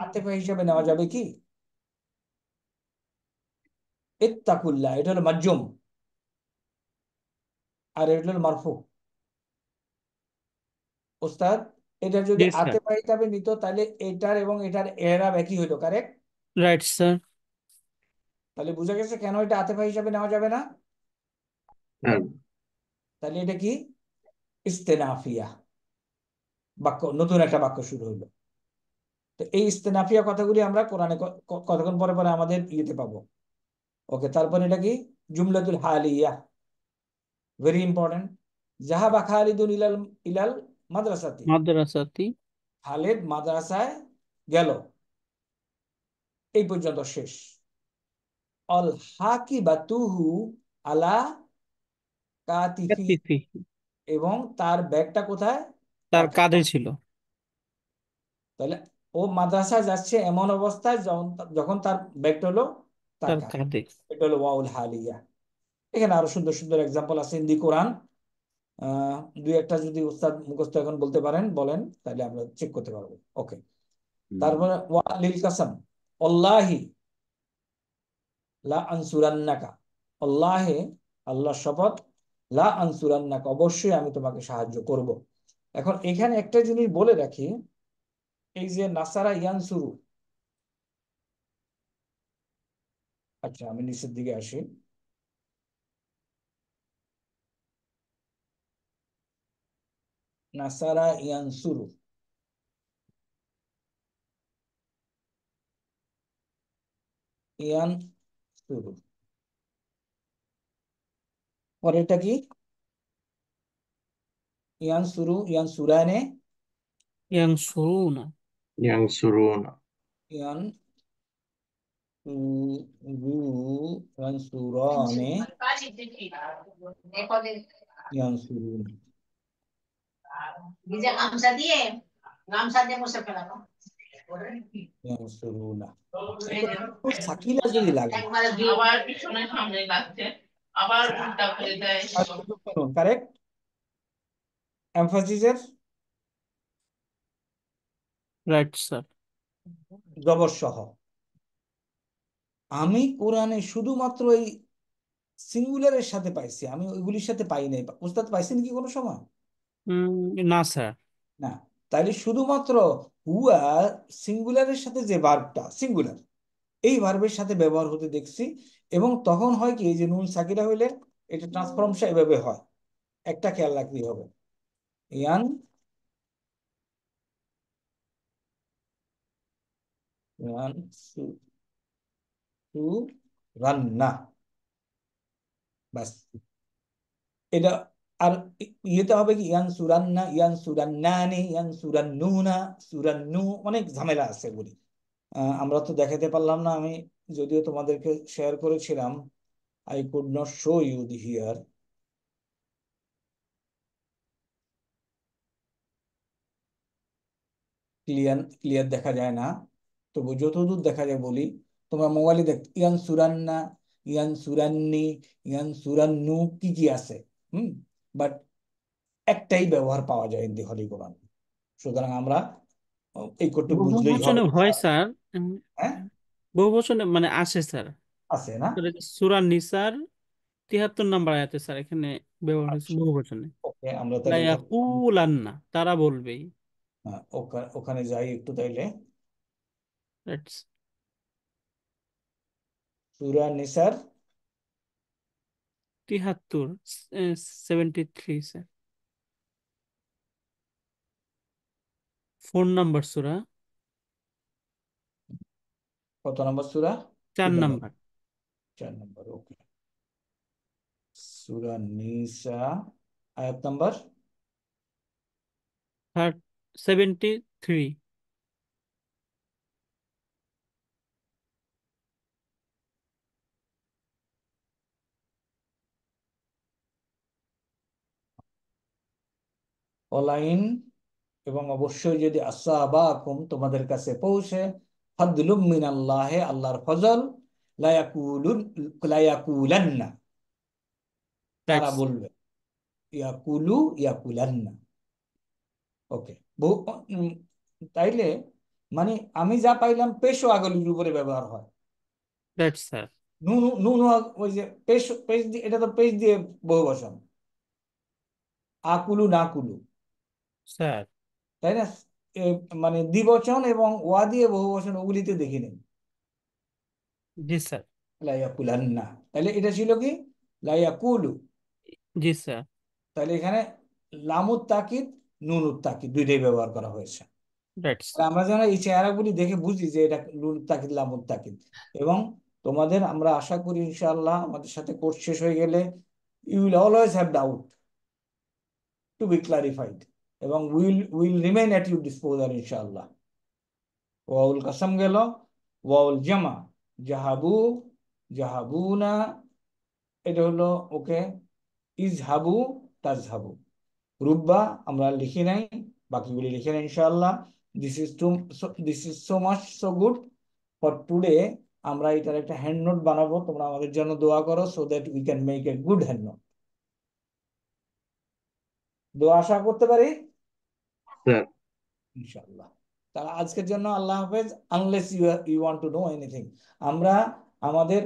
আতিফা হিসাবে নেওয়া যাবে কি? ইত্তাকুল্লাহ এটা হলো মাজুম, আর এটা হলো মারফু। ওস্তাদ, এটা যদি জি স্যার। আতিফা হিসাবে নিত তাহলে এটার এবং এটার এরাব একই হইতো, কারেক্ট? Right sir. তাহলে বুঝা গেছে কেন এটা আতিফা হিসাবে নেওয়া যাবে না। হ্যাঁ, তাহলে এটা কি? ইস্তেনাফিয়া বাক্য, নতুন একটা বাক্য শুরু হইলো। তো এই ইস্তেনাফিয়া কথাগুলি আমরা কোরআনে কতক্ষণ পরে পরে আমাদের ইয়েতে পাবো। ওকে, তারপর এটা কি? জুমলাতুল হালিয়া, ভেরি ইম্পর্টেন্ট। জাহাবা খালিদুন ইলাল ইলাল মাদ্রাসাতি, মাদ্রাসাতি। খালেদ মাদ্রাসায় গেল, এই পর্যন্ত শেষ। অল হাকিবাতুহু আলা কাতিফি, কাতিফি, এবং তার ব্যাগটা কোথায়? তার তার কাঁধে কাঁধে। ছিল। তাহলে ও মাদ্রাসায় যাচ্ছে এমন অবস্থায় যখন যখন তার ব্যাগটা হলো তার তার কাঁধে। কাঁধে। এটা হলো ওয়াউল হালিয়া। এখানে আরো সুন্দর সুন্দর এক্সাম্পল আছে ইন দি কোরআন। আহ দুই একটা যদি উস্তাদ মুখস্থ এখন বলতে পারেন বলেন, তাহলে আমরা চেক করতে পারবো। ওকে, তারপরে ওয়ালিল কাসাম, আল্লাহি লা আনসুরান্নাকা, আল্লাহে আল্লাহর শপথ, লা আনসুরান্নাকা অবশ্যই আমি তোমাকে সাহায্য করব। এখন এখানে একটা জিনিস বলে রাখি, এই যে নাসারা ইয়ানসুরু, আচ্ছা আমি নিচের দিকে আসি। নাসারা ইয়ানসুরু, ইয়ানসুরু, পরেরটা কি? ইয়ানসুরু, ইয়ানসুরানে, ইয়ানসুরুনা। ইয়ানসুরুনা। ইয়ান ইয়ানসুরানে, ইয়ানসুরুনা, ইয়ানসুরুনা। এখন সাকিলা যদি লাগে, কারেক্ট, এমফাসিসের রাইট স্যার। জবর সহ। আমি কোরআনে শুধুমাত্র এই সিঙ্গুলারের সাথে পাইছি, আমি ওইগুলির সাথে পাই নাই। উস্তাদ পাইছেন কি কোনো সময়? না স্যার। না। তাইলে শুধুমাত্র হুয়া সিঙ্গুলারের সাথে যে ভার্বটা সিঙ্গুলার, এই ভার্বের সাথে ব্যবহার হতে দেখছি। এবং তখন হয় কি, এই যে নুন সাকিরা হইলে এটা ট্রান্সফরমেশন এভাবে হয়। একটা খেয়াল রাখতেই হবে, ইয়ান ইয়ান সু সু রান্না, বাস। এটা আর ইয়েতে হবে কি, ইয়ান সুরান্না, ইয়ান সুরান্নানি, ইয়ান সুরান্নুনা, সুরান্নু, অনেক ঝামেলা আছে বলি। আমরা তো দেখাতে পারলাম না, আমি যদিও তোমাদেরকে শেয়ার করেছিলাম। I could not show you the here. Clear clear দেখা যায় না, তবু যতদূর দেখা যায় বলি। তোমরা মোবাইলে দেখ, ইয়ান সুরান্না, ইয়ান সুরান্নি, ইয়ান সুরান্নু, কি কি আছে। বাট একটাই ব্যবহার পাওয়া যায় ইন দি হলি কোরআন। সুতরাং আমরা এই করতে বুঝলেই হবে। বহুবচনে হয় স্যার। হ্যাঁ, বহুবচনে মানে আসে স্যার। আছে না? সূরা নিসার 73 নম্বর আয়াতে স্যার এখানে ব্যবহার হয়েছে আচ্ছা, বহুবচনে। ওকে, আমরা লা তাহলে এখানে ইয়াকুলান্না, তারা বলবেই। ওখানে যাই একটু তাইলে। That's Surah Nisar 73, 73 sir. 4 নম্বর সূরা, কত নম্বর সূরা? 4 তিন নম্বর, নম্বর। 4 নম্বর। ওকে, সূরা নিসা আয়াত নাম্বার 73। অলাইন, এবং অবশ্যই যদি আসাবাকুম তোমাদের কাছে পৌঁছে, ফাদলুম মিনাল্লাহে, আল্লাহর ফজল, লায়াকুলান্না, তারা রাইট বলবে, ইয়াকুলু ইয়াকুলান্না। ওকে, বহু উম, তাইলে মানে আমি যা পাইলাম পেশ ও আগলির উপরে ব্যবহার হয়। Right sir. নুন নুন ওই যে পেশ, পেশ দিয়ে, এটা তো পেশ দিয়ে বহু বচন, আকুলু নাকুলু, স্যার। তাই না? এ, মানে দ্বিবচন এবং ওয়া দিয়ে বহু বচন ওগুলিতে দেখি নেই। জি স্যার। লাইয়াকুলান্না, তাহলে এটা ছিল কি লাইয়াকুলু। জি স্যার। তাহলে এখানে লামুত তাকিদ, নুনুত তাকিদ দুইটাই ব্যবহার করা হয়েছে। রাইট আর স্যার। আমরা যেন এই চেহারাগুলি দেখে বুঝি যে এটা নুনুত তাকিদ লামুত তাকিদ। এবং তোমাদের আমরা আশা করি ইনশাআল্লাহ আমাদের সাথে কোর্স শেষ হয়ে গেলে you will always have doubt to be clarified, এবং will remain at your disposal ইনশাআল্লাহ। ওয়াউল কাসাম গেল, ওয়াউল জামা, জাহাবু, জাহাবুনা, এটা হলো ওকে, ইজহাবু, তাজহাবু। রুব্বা আমরা লিখি নাই, বাকিগুলি লিখে নাই ইনশাআল্লাহ। This is so much so good for today. আমরা এটার একটা হ্যান্ড নোট বানাবো, তোমরা আমাদের জন্য দোয়া করো, so that we can make a good hand note. দোয়া আশা করতে পারি স্যার ইনশাআল্লাহ। তাহলে আজকের জন্য আল্লাহ হাফেজ, unless you want to know anything. আমরা আমাদের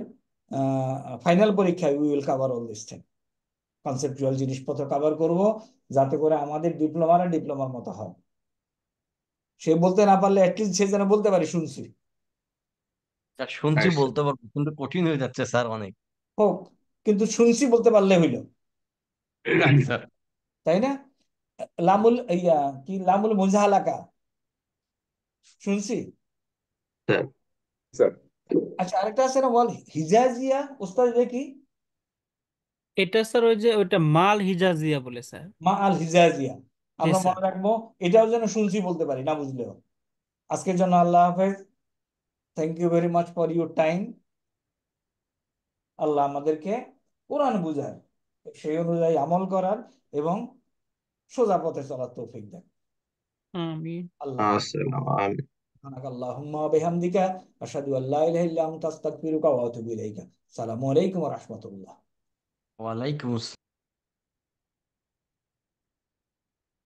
ফাইনাল পরীক্ষায় we will cover all this thing, conceptual জিনিসপত্র কভার করব, যাতে করে আমাদের ডিপ্লোমারা ডিপ্লোমার মতো হয়। সে বলতে না পারলে অ্যাটলিস্ট সে যেন বলতে পারে শুনছি। স্যার শুনছি আচ্ছা বলতে পারবো, কিন্তু কঠিন হয়ে যাচ্ছে স্যার অনেক। হোক, কিন্তু শুনছি বলতে পারলে হইল, যাক স্যার। তাই না? লামুল ইয়া কি, লামুল মুজাহালাকা শুনছি। স্যার স্যার আচ্ছা, আরেকটা আছে না, বল হিজাজিয়া, ওস্তাদ দেখি, এটা স্যার ওই যে ওইটা মাল হিজাজিয়া বলে স্যার। মা আল হিজাজিয়া। জি আমরা স্যার। মনে রাখবো, এটাও যেন শুনছি বলতে পারি, না বুঝলেও। আজকের জন্য আল্লাহ হাফেজ, thank you very much for your time. আল্লাহ আমাদেরকে কোরআন বুঝার, সেই অনুযায়ী আমল করার এবং সোজা পথে চলার তৌফিক দেন। আমিন। আল্লাহ আসসালাম আমিন। সুবহানাকাল্লাহুম্মা ওয়া বিহামদিকা আশহাদু আল্লা ইলাহা ইল্লা আনতা আস্তাগফিরুকা ওয়া আতুবু ইলাইকা। আসসালামু আলাইকুম ওয়া রাহমাতুল্লাহ। ওয়ালাইকুম আসসালাম।